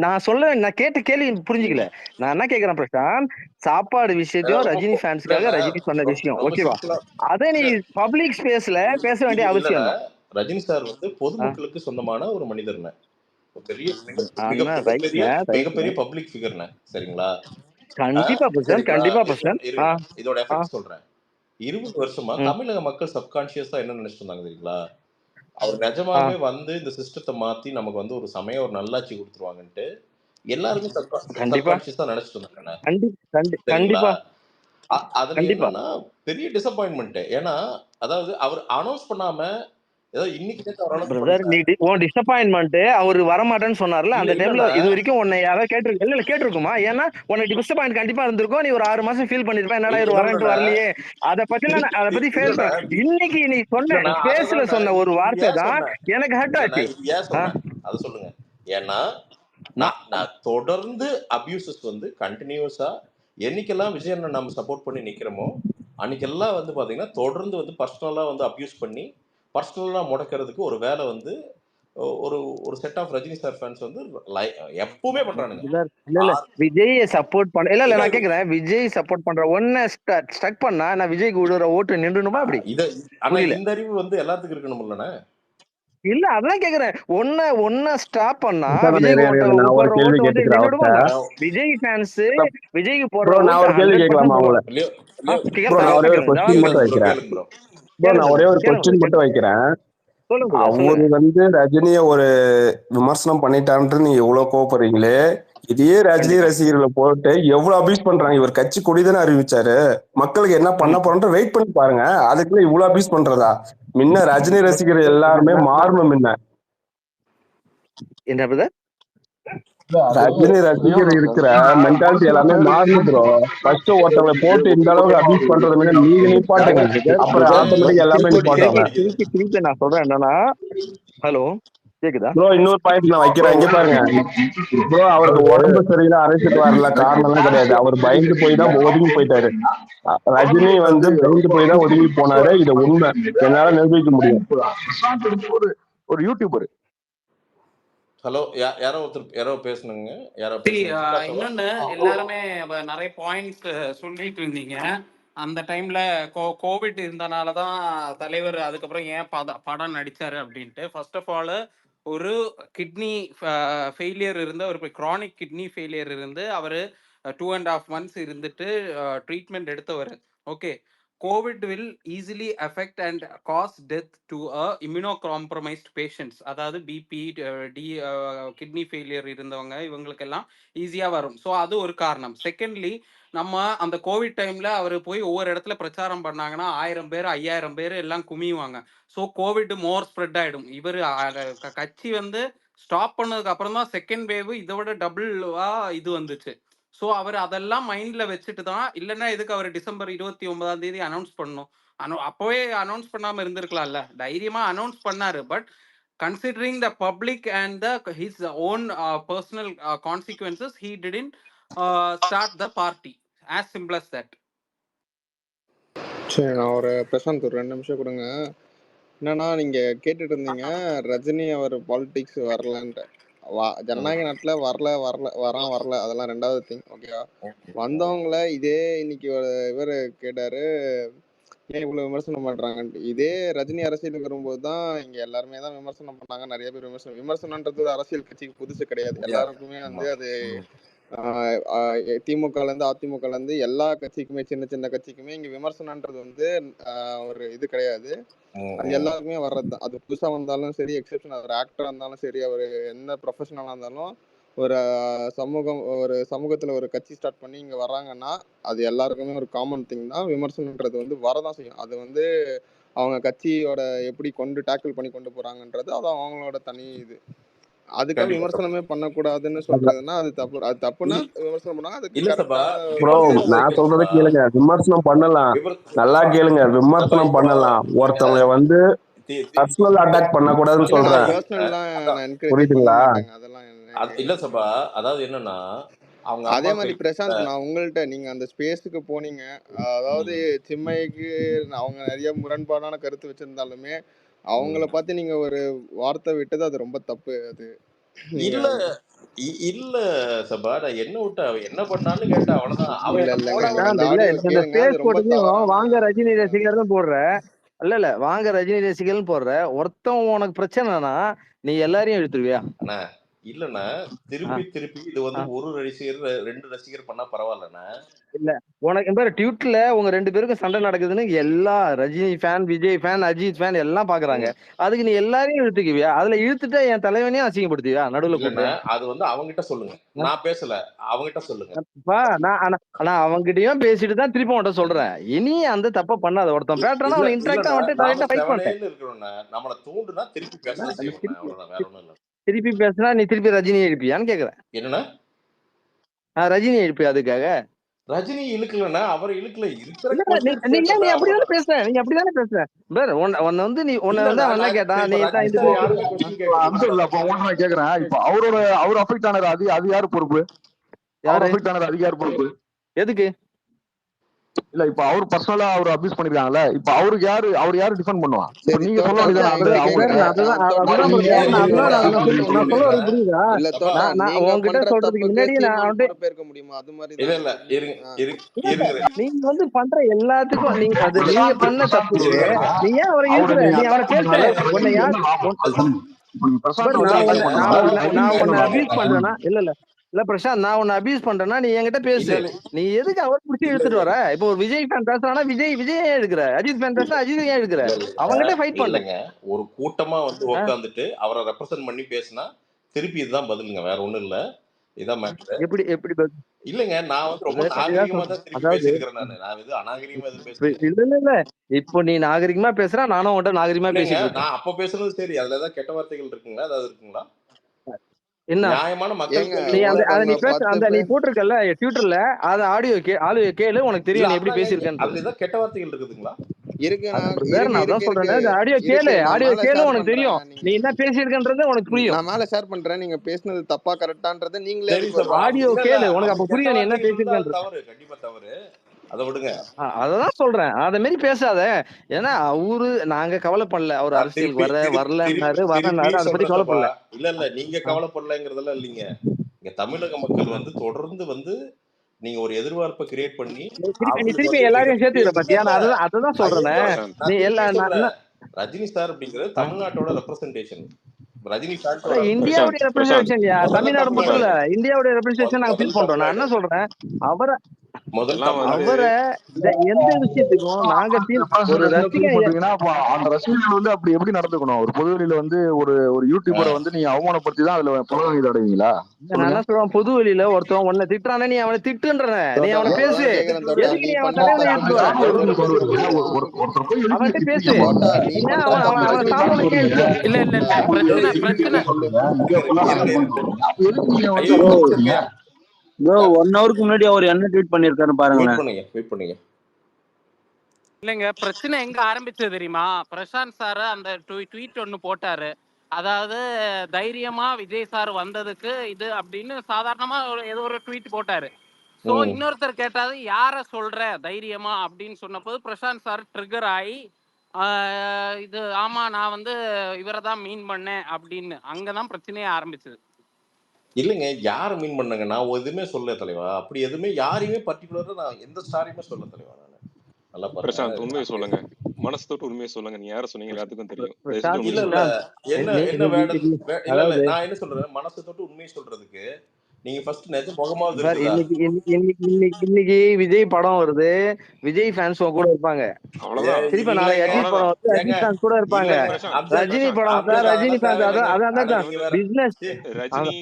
நான் கேட்ட கேள்வி புரிஞ்சுக்கல. நான் என்ன கேக்குறேன் பிரசாந்த், சாப்பாடு விஷயத்தையும் ரஜினி ஃபேன்ஸ்க்காக இல்லண்ணே, ரஜினி சொன்ன விஷயம் ரொம்ப ஓகேவா? சிம்பிளா அத நீ இல்ல பப்ளிக் ஸ்பேஸ்ல பேச இது வேண்டிய இல்லண்ணே. அவசியம் தான். ரஜினி சார் வந்து பொதுமக்களுக்கு சொந்தமான ஒரு மனிதர்ண்ணே. பெரிய அண்ணா மிகப்பெரிய ரைட்ண்ணே. பப்ளிக் ஃபிகர்ண்ணே. சரிங்களா? கண்டிப்பா பிரசாந்த், சரிங்களா? கண்டிப்பா பிரசாந்த். இருங்க, இதோட ஆ, எஃபெக்ட் சொல்றேன். 20 வருஷமா ம், தமிழக மக்கள் சப்கான்சியஸா என்ன நினைச்சிட்டு இருந்தாங்க தெரியுங்களா? அவர் ஆ, நிஜமாவே வந்து இந்த சிஸ்டத்தை மாத்தி நமக்கு வந்து ஒரு சமயம் ஒரு நல்லாட்சி கொடுத்துருவாங்கன்ட்டு எல்லாருமே கண்டிப்பா, சப்கான்சியஸா நினைச்சிட்டு இருந்தாங்க. சரிங்களா? கண்டிப்பா, அதுல கண்டிப்பா என்னன்னா பெரிய டிசப்பாயின்மெண்ட். ஏன்னா அதாவது அவர் அனௌன்ஸ் பண்ணாம ஏதோ இன்னைக்கு நேத்து அவர் அனௌன்ஸ் பிரதர். பண்ணல. நீ உன் டிசப்பாயின்மெண்ட் அவரு வரமாட்டேன்னு சொன்னார்ல, அந்த டைம்ல இல்லண்ணா. இது வரைக்கும் உன்னை யாராவது கேட்டிருக்குமா? ஏன்னா உனக்கு டிசப்பாயின்ட் கண்டிப்பா இருந்திருக்கும். நீ ஒரு 6 மாசம் ஃபீல் பண்ணிருப்ப, என்னடா இவர் வரேன்ட்டு இல்லண்ணா. வரலையே. அதை பத்தி ஃபேஸ் இல்லண்ணா. இன்னைக்கு நீ சொன்ன இல்லண்ணா. ஸ்பேஸ்ல அததான் சொன்ன ஒரு இது வார்த்தை ஏன் தான் சொன்னேன். எனக்கு ஹர்ட் இல்லண்ணா, ஆச்சு. இது ஏன் சொன்னேன் அதை சொல்லுங்க. ஏன்னா நான் நான் தொடர்ந்து அபியூசஸ் வந்து கண்டினியூஸா என்னைக்கெல்லாம் விஜயனை நம்ம சப்போர்ட் பண்ணி நிக்கிறோமோ அன்னைக்கெல்லாம் வந்து பாத்தீங்கன்னா தொடர்ந்து வந்து பர்சனலா வந்து அபியூஸ் பண்ணி பர்சனலா முடக்கிறதுக்கு ஒரு வேலை வந்து ஒரு ஒரு set of Rajini sir fans வந்து எப்பவுமே பண்றானுங்க. இல்ல விஜய் சப்போர்ட் பண்ண இல்ல இல்ல நான் கேக்குறேன், விஜய் சப்போர்ட் பண்ற ஒன்ன ஸ்டக் பண்ணா நான் விஜய்க்கு விடுற ஓட்டு நின்றுணுமா அப்படி? இத ஆனா புரியல. இந்த அறிவு வந்து எல்லாத்துக்கும் இருக்கணும் இல்லண்ணே. இல்ல அதான் கேக்குறேன். ஒன்ன ஸ்டாப் பண்ணா பிரசாந்த் விஜய்க்கு இரு, இரு, நான் ஒரு போடுற கேள்வி ஓட்டு வந்து கேட்டுக்கிறேன் அவர்கிட்ட. நின்னுடுமா? விஜய் ஃபேன்ஸ் விஜய்க்கு போடுற ப்ரோ நான் ஓட்டு ஒரு கேள்வி 100% கேட்கலாமா ப்ரோ. உங்களை? லியோ லியோ ப்ரோ நான் ஒரே ஒரு கேளுங்க கொஸ்டின் மட்டும் லியோதாஸ் ப்ரோ வைக்கிறேன். கேளுங்க ப்ரோ. ப்ரோ நான் ஒரே ஒரு கேளுங்க கொஸ்டின் மட்டும் வைக்கிறேன். சொல்லுங்க brother, அவரு சொல்லுங்க. வந்து ரஜினிய ஒரு விமர்சனம் பண்ணிட்டான்ட்டு நீங்க எவ்வளவு கோவப்படுறீங்களே, இதே ரஜினி கண்டிப்பா. ரசிகர்களை போட்டு எவ்வளவு அபியூஸ் பண்றாங்க. இவர் கட்சி கொடிதானே அறிவிச்சாரு, மக்களுக்கு என்ன பண்ண போறோம்னு வெயிட் பண்ணி பாருங்க. அதுக்குள்ள இவ்வளவு அபியூஸ் பண்றதா? முன்ன ரஜினி ரசிகர் எல்லாருமே மாறணும். முன்ன என்ன பிரதர்? ரஜினி ரசிகர் இருக்கிற மென்டாலிட்டி எல்லாமே மாறணும் ப்ரோ. ஃபர்ஸ்ட் ஒருத்தவங்களை போட்டு இந்த அளவுக்கு அபியூஸ் பண்றத முன்ன நீங்க நிப்பாட்டுங்க, அப்புறம் ஆட்டோமேட்டிக் எல்லாமே நிப்பாட்டுவாங்க. திருப்பி நான் சொல்றேன் என்னன்னா, ஹலோ கேக்குதா ப்ரோ இன்னொரு பாயிண்ட் நான் வைக்கிறேன், இங்க பாருங்க ப்ரோ. அவருக்கு உடம்பு சரியில்லை, அரசியல் வரல, காரணம் எல்லாம் கிடையாது. அவர் பயந்து போய் தான் ஒதுங்கி போயிட்டாரு. ரஜினி வந்து பயந்து போய் தான் ஒதுங்கி போனாரு. இது உண்மை, என்னால நிரூபிக்க முடியும். ஒரு யூடியூபர். ஹலோ யாரோ ஒருத்தர் யாரோ பேசணுங்க. யாரோ சரி, பேசுங்க. இன்னொன்னு எல்லாருமே நிறைய பாயிண்ட்ஸ் சொல்லிட்டு இருந்தீங்க. அந்த டைம்ல கோவிட் இருந்தனாலதான் தலைவர் அதுக்கப்புறம் ஏன் படம் நடிச்சாரு அப்படின்ட்டு. ஃபர்ஸ்ட் ஆஃப் ஆல் ஒரு கிட்னி ஃபெயிலியர் இருந்து, ஒரு கிரானிக் கிட்னி ஃபெயிலியர் இருந்து அவர் 2.5 months இருந்துட்டு ட்ரீட்மெண்ட் எடுத்தவர். Okay, covid will easily affect and cause death to immunocompromised patients. அதாவது பிபி, கிட்னி ஃபெயிலியர் இருந்தவங்க இவங்களுக்கெல்லாம் ஈஸியாக வரும். ஸோ அது ஒரு காரணம். செகண்ட்லி, நம்ம அந்த கோவிட் டைம்ல அவர் போய் ஒவ்வொரு இடத்துல பிரச்சாரம் பண்ணாங்கன்னா 1000 பேர் 5000 பேர் எல்லாம் குமியுவாங்க. ஸோ கோவிட் மோர் ஸ்ப்ரெட் ஆயிடும். இவர் கட்சி வந்து ஸ்டாப் பண்ணதுக்கு அப்புறம் தான் செகண்ட் வேவ் இதை விட டபுள்வா இது வந்துச்சு. ஸோ அவர் அதெல்லாம் மைண்ட்ல வச்சுட்டு தான், இல்லைன்னா எதுக்கு அவர் டிசம்பர் 29 அனௌன்ஸ் பண்ணணும்? அப்போவே அனௌன்ஸ் பண்ணாம இருந்திருக்கலாம்ல, தைரியமா அனௌன்ஸ் பண்ணாரு. But considering the public and his own personal consequences, he didn't start the party. As simple as that. சரி, நான் ஒரு பிரசாந்த் ஒரு 2 நிமிஷம் கொடுங்க. என்னன்னா, நீங்க கேட்டுட்டு இருந்தீங்க ரஜினி அவர் பாலிடிக்ஸ் வரலன்ட்டு. ஜனநாயக நாட்டுல வரல அதெல்லாம் 2வது திங். ஓகேவா? வந்தவங்கள இதே இன்னைக்கு இவர் கேட்டாரு, ஏன் இவ்வளவு விமர்சனம் பண்றாங்கன்ட்டு. இதே ரஜினி அரசியலுக்கு வரும்போது தான் இங்க எல்லாருமே தான் விமர்சனம் பண்ணாங்க. நிறைய பேர் விமர்சனம்ன்றது ஒரு அரசியல் கட்சிக்கு புதுசு கிடையாது. எல்லாருக்குமே வந்து அது திமுகல இருந்து அதிமுகல இருந்து எல்லா கட்சிக்குமே, சின்ன சின்ன கட்சிக்குமே இங்க விமர்சனம்ன்றது வந்து ஒரு இது கிடையாது. அது எல்லாருக்குமே வர்றதுதான். அது புதுசா வந்தாலும் சரி, எக்ஸெப்ஷன் அவர் ஆக்டரா இருந்தாலும் சரி, அவர் என்ன ப்ரொஃபஷனலா இருந்தாலும், ஒரு சமூகத்துல ஒரு கட்சி ஸ்டார்ட் பண்ணி இங்க வர்றாங்கன்னா அது எல்லாருக்குமே ஒரு காமன் திங் தான். விமர்சனம்ன்றது வந்து வரதான் செய்யும். அது வந்து அவங்க கட்சியோட எப்படி டேக்கிள் பண்ணி கொண்டு போறாங்கன்றது அது அவங்களோட தனி இது. அதுக்காக விமர்சனமே பண்ணக்கூடாதுன்னு சொல்றதுன்னா அது தப்பு. அது தப்புன்னா விமர்சனம் பண்ணா அதுக்கு ப்ரோ நான் சொல்றதை கேளுங்க. விமர்சனம் பண்ணலாம், நல்லா கேளுங்க. விமர்சனம் பண்ணலாம், ஒருத்தவங்க வந்து பர்சனல் அட்டாக் பண்ணக்கூடாதுன்னு சொல்றேன். புரியுதுங்களா? இல்ல சபா, அதாவது என்னன்னா அவங்க அதே மாதிரி பிரசாந்த், நான் உங்கள்கிட்ட நீங்க அந்த ஸ்பேஸுக்கு போனீங்க, அதாவது சிம்மைக்கு அவங்க நிறைய முரண்பாடான கருத்து வச்சிருந்தாலுமே அவங்கள பார்த்து நீங்க ஒரு வார்த்தை விட்டது அது ரொம்ப தப்பு. அது இல்ல சபா, நான் என்ன விட்ட என்ன பண்ணான்னு கேட்டா அவ்வளவுதான். வாங்க ரஜினி ரசிகர்னு போடுற, இல்ல வாங்க ரஜினி ரசிகர்னு போடுற, ஒருத்தன் உனக்கு பிரச்சனைனா நீ எல்லாரையும் இழுத்துருவியா? அண்ணா இல்லண்ணா, திருப்பி இது வந்து ஒரு ரசிகர் 2 ரசிகர் பண்ணா பரவாயில்லண்ணா. இல்ல உனக்கு பேரு ட்விட்டர்ல உங்க 2 பேருக்கும் சண்டை நடக்குதுன்னு எல்லா Rajini fan, Vijay fan, Ajith fan எல்லாம் பாக்குறாங்க. அதுக்கு நீ எல்லாரையும் இழுத்துக்குவியா? அதுல இழுத்துட்டா என் தலைவனையும் அசிங்கப்படுத்துவியா நடுவுல போட்டு? அது வந்து அவங்கிட்ட சொல்லுங்க, நான் பேசல, அவங்கிட்ட சொல்லுங்க. நான் அவங்கிட்டயும் பேசிட்டு தான் திருப்பி உன்கிட்ட சொல்றேன். இனி அந்த தப்ப பண்ணாத. ஒருத்தன் பேட்டர்னா அவனை இன்டராக்டா வந்து டைரக்டா ஃபைட் பண்ணு. நம்மள தூண்டுனா திருப்பி பேச செய்யணும், அவ்வளவுதான், வேற ஒண்ணும் இல்ல. திருப்பி பேசினா நீ திருப்பி ரஜினி எழுப்பியான்னு கேக்குறேன். என்னன்னா ரஜினி எழுப்பியா? அதுக்காக ரஜினி இழுக்கலன்னா அவர் இழுக்கல. நீ அப்படிதானே பேசுற, நீங்க அப்படிதானே பேசுற. உன்ன வந்து நீ உன்ன வந்து அவன் என்ன கேட்டான், நீ கேக்குறேன். இப்ப அவர் அஃபெக்ட் ஆனது அது யாரு பொறுப்பு? யாரு அஃபெக்ட் ஆனது அது யாரு பொறுப்பு? எதுக்கு இல்ல இப்ப அவர் பர்சனலா அவர் அபியூஸ் பண்ணிருக்காங்கல்ல, இப்ப அவர் யாரு டிஃபெண்ட் பண்ணுவான்? இப்ப சரி நீங்க சொல்ல தோட்டா வேண்டியதானே நான் அந்த இங்க அவங்க கேக்குறேன். அதுதான் தோட்டா நீங்க பிரதர். நீங்க நான் சொல்றது புரியுதா? இல்ல தோட்டா நான் நீங்க உங்ககிட்ட பண்ற சொல்றதுக்கு தப்புக்கு முன்னாடியே நான் சீமான் வந்து பொறுப்பேற்க முடியுமா? அது மாதிரி இல்ல தானே இல்ல இருங்க இல்ல இருங்க நீங்க வந்து பண்ற எல்லாத்துக்கும் நீங்க அது நீங்க பண்ண தப்புக்கு இருங்க நீ ஏன் அவரை அவரை இழுக்கிற? நீங்க நீ அவனை அட்டாக் பேச பண்ணனால உன்னை யார் என்ன லாபம்? அது சொல்லுங்க. இப்ப நீங்க பிரசாந்த் வந்து நான் அட்டாக் உன்னை பண்ணனால நான் என்ன அபியூஸ் லாபம்? பண்றேன்னா இல்ல பிரசாந்த், நான் உன்னை அபியூஸ் பண்றேன்னா நீ என்கிட்ட இல்ல பேசு. இல்ல நீ எதுக்கு அவர் பிடிச்சி இல்ல இழுத்துட்டு வர? இப்போ ஒரு விஜய் ஃபேன் பேசுறானா விஜய் ஏன் எடுக்கிற? அஜித் ஃபேன் பேசுனா அஜித் ஏன் எடுக்கிற? அவங்ககிட்ட ஃபைட் பண்ணு. இல்லைங்க. ஒரு கூட்டமா வந்து உட்காந்துட்டு அவரை ரெப்ரசென்ட் பண்ணி பேசினா திருப்பி இதுதான் பதிலுங்க, வேற ஒண்ணும் இல்ல. இதான் மேட்ரு. எப்படி எப்படி பதில்? இல்லைங்க, நான் வந்து ரொம்ப அதுதான் நாகரிகமா சொல்றேன். தான் திருப்பி அதாவது பேசியிருக்கிறேன். நான் எதுவும் அநாகரிகமா எதுவும் பேசலையே. இல்ல இப்போ நீ நாகரிகமா பேசுற, நானும் உன்கிட்ட நாகரிகமா இல்லைங்க, பேசிட்டு இருக்கேன். நான் அப்ப பேசுனது சரி. அதுல ஏதாவது கெட்ட வார்த்தைகள் இருக்குங்களா? ஏதாவது இருக்குங்களா? என்ன நியாயமான மக்கள் ஏங்க நீ கேள்வி. அந்த அதை ஒருத்தவங்க நீ பேச 10 அந்த நீ பேர் போட்டிருக்கல ட்விட்டர்ல, அது ஆடியோ கேளு, உனக்கு இல்ல தெரியும் நீ எப்படி அதுதாங்க, பேசியிருக்கேன்றது. அதுல ஏதாவது கெட்ட வார்த்தைகள் இருக்குதுங்களா? இருக்கு பிரதர், நான் அதான் சொல்றேன், அந்த ஆடியோ கேளு, நான் மேல ஷேர் உனக்கு பண்றேன். தெரியும் நீ என்ன பேசியிருக்கன்றது உனக்கு புரியும். நான் மேல ஷேர் பண்றேன். நீங்க பேசுனது தப்பா கரெக்டான்றதை நீங்களே சரி எனக்கு ஒரு சப்பா. ஆடியோ இல்ல இல்ல, கேளு, உனக்கு அப்படி அப்ப கெட்ட புரியும் நீ என்ன வார்த்தைகள் இருந்தா அது பேசியிருக்கன்றது. தவறு, கண்டிப்பா தவறு. அதை விடுங்க. அததான் சொல்றேன், அத மாரி பேசாத. ஏன்னா அவரு நாங்க கவலைப்படல, அவர் நான் திருப்பி அரசியலுக்கு வரலன்னாரு, திருப்பி அதை பத்தி சொல்றேன் சப்பா. கவலைப்படல. இல்ல நீங்க கவலைப்படலைங்கிறதெல்லாம் இல்லைங்க. இங்க தமிழக மக்கள் வந்து தொடர்ந்து வந்து நீங்க ஒரு எதிர்பார்ப்பை கிரியேட் பண்ணி நீ அவங்களுக்கு திருப்பி வந்து எல்லாரையும் சேர்த்துக்கிற இல்ல பாத்தியா? இல்ல, நான் அததான் நான் சொல்றேனே. இருங்க, பிரசாந்த் நீ நான் எல்லா திருப்பியே நான் சொல்றேன். நான் ரஜினி சார் அப்படிங்கிறது தமிழ்நாட்டோட ரெப்ரசன்டேஷன். ரஜினி சார்க்கு ஒரு அதான் இந்தியாவுடைய பிரசாந்த் பிரசாந்த் ரெப்ரஸன்டேஷன், முதல்ல தமிழ்நாடு இப்ப மட்டும் தமிழ்நாடு, இல்ல, இந்தியாவுடைய ரெப்ரஸன்டேஷன் நாங்க ஃபீல் முதல் பண்றோம். நான் தமிழ்நாடு, என்ன சொல்றேன், அவரை முதல் எல்லாம் வந்து தமிழ்நாடு. அவரை எந்த விஷயத்துக்கும் நாங்க ஒரு ஃபீல் ரசிகன். பண்றீங்கன்னா அப்ப அந்த ரசிகர்கள் வந்து அப்படி எப்படி நடந்துக்கணும்? ஒரு பொதுவெளியில வந்து ஒரு யூடியூபரை வந்து நீங்க அவமானப்படுத்தி தான் அதுல புலனாய்வு அடைவீங்களா? நான் சொல்லுங்க. என்ன சொல்றேன், பொது வழியில ஒருத்தன் உன்னை திட்டுறானே, நீ அவனை திட்டுன்றன, நீ தோட்டா அவனை நான் பேசு. அதான் கேக்குறேன் தோட்டா. எதுக்கு நீ நீ அவன் பண்ற தலைவனை தப்புக்கு இழுத்துட்டு வர? சீமான் எதுக்கு பொறுப்பு சொல்றீங்க? எடுத்துக்கணும். ஒருத்தர் போய் அவன்கிட்ட இப்ப பேசு. தோட்டா நீ நீ ஏன் பண்ற அவனை தப்புக்கு சாவு ஒண்ணு கேள்வி கேளு. இல்ல இல்ல இல்ல பிரச்சனை பிரச்சனை இந்தியா ஃபுல்லா இருங்க நடக்கும்னு சொல்றீங்க. அப்ப எதுக்கு நீங்க வந்து ஐயோ, ப்ரோ சொல்றீங்க? ப்ரோ 1 ஹவருக்கு முன்னாடி அவர் என்ன ட்வீட் பண்ணிருக்காரு வெயிட் பாருங்களேன். பண்ணுங்க. இல்லைங்க, பிரச்சனை எங்க ஆரம்பிச்சது தெரியுமா? பிரசாந்த் சார் அந்த ட்வீட் ஒன்னு போட்டாரு. அதாவது தைரியமா விஜய் சார் வந்ததுக்கு இது அப்படின்னு சாதாரணமா ஏதோ ஒரு ட்வீட் போட்டாரு. சோ இன்னொருத்தர் கேட்டாரு, யார சொல்ற தைரியமா அப்படின்னு சொன்னபோது பிரசாந்த் சார் ட்ரிகர் ஆகி இது ஆமா நான் வந்து இவரை தான் மீன் பண்ணேன் அப்படின்னு. அங்கதான் பிரச்சனையே ஆரம்பிச்சது. இல்லைங்க, யாரை மீன் பண்ணங்க? நான் எதுவுமே சொல்ல தலைவா. அப்படி எதுவுமே யாரையுமே பர்டிகுலரா நான் எந்த ஸ்டாரையுமே சொல்ல தலைவா. நான் நல்லா பிரசாந்த் பாருங்க. உண்மையை சொல்லுங்க, மனசு தொட்டு உண்மையை சொல்லுங்க. நீங்க யார சொன்னீங்க எல்லாத்துக்கும் தெரியும். தயவு செஞ்சு பிரசாந்த் இல்ல உண்மையை இல்ல, சொல்லுங்க. என்ன வேடன் இல்ல அதாவது நான் என்ன சொல்றேன், மனசை தொட்டு உண்மையை சொல்றதுக்கு நீங்க ஃபர்ஸ்ட் நிஜ முகமாவது சார், இருக்குதா? இன்னைக்கு விஜய் படம் வருது, விஜய் ஃபேன்ஸ் கூட இருப்பாங்க. அவ்வளவுதான் திருப்பி நாளைக்கு இல்லைங்க, அஜித் படம் வந்து ஏங்க அஜித் ஃபேன்ஸ் கூட இருப்பாங்க. இல்லைங்க, பிரசாந்த் அப்செட் ரஜினி பிரசாந்த் படம் வந்தா அப்செட் ரஜினி அதெல்லாம் ஃபேன்ஸ், தேவையில்லைங்க. அதான் நீங்க வேற பிசினஸ். ரஜினி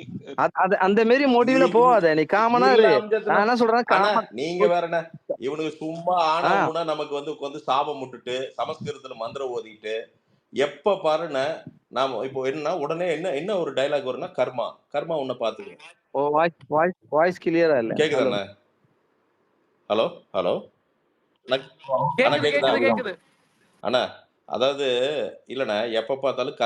அந்த மாரி மோட்டிவ்ல போவாத, நீ காமனா இல்ல இரு. அம்ஜத்ண்ணா. நான் என்ன சொல்றேன், ஆனா காமன். நீங்க வேறண்ணா, இவனுக்கு சும்மா ஆனா ஆஹ் ஊனா நமக்கு வந்து சாபம் விட்டுட்டு சமஸ்கிருதத்துல மந்திரம் ஓதிட்டு எப்ப பாருண்ண. நாம இப்போ என்ன உடனே என்ன ஒரு டைலாக் வரும்னா, கர்மா உன்னை பாத்துக்கணும். வாய்ஸ் கிளியரா இல்ல. ஹலோ கேக்குதாண்ணா? ஹலோ ஹலோ அண்ணா கேக்குது கேக்குதா கேக்குது கேக்குது. அண்ணா? அதாவது இல்லைண்ணா, எப்ப பார்த்தாலும்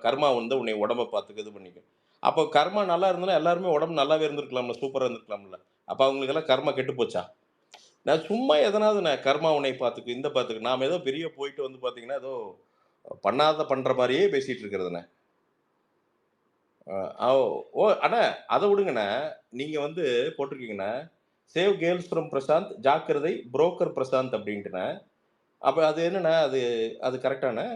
கர்மா வந்து உன்னை உடம்ப பார்த்துக்க இது பண்ணிக்க. அப்போ கர்மா நல்லா இருந்தாலும் எல்லாருமே உடம்பு நல்லாவே இருந்திருக்கலாம்ல, சூப்பரா இருந்திருக்கலாம்ல. அப்ப அவங்களுக்கு எல்லாம் கர்மா கெட்டு போச்சா? நான் சும்மா எதனாவது நான் கர்மா உன்னை பார்த்துக்கு இந்த பார்த்துக்கு நாம ஏதோ பெரிய போயிட்டு வந்து பாத்தீங்கன்னா ஏதோ பண்ற மாதிரியே பேசிட்டு இருக்கிறதுண்ணே. ஓ அண்ணா, அதை விடுங்கண்ணே. நீங்க வந்து போட்டிருக்கீங்கண்ணா, சேவ் கேர்ள்ஸ் ஃப்ரம் பிரசாந்த், ஜாக்கிரதை புரோக்கர் பிரசாந்த் அப்படின்ட்டுண்ணே. அப்ப அது என்னண்ணா, அது கரெக்டாண்ணே?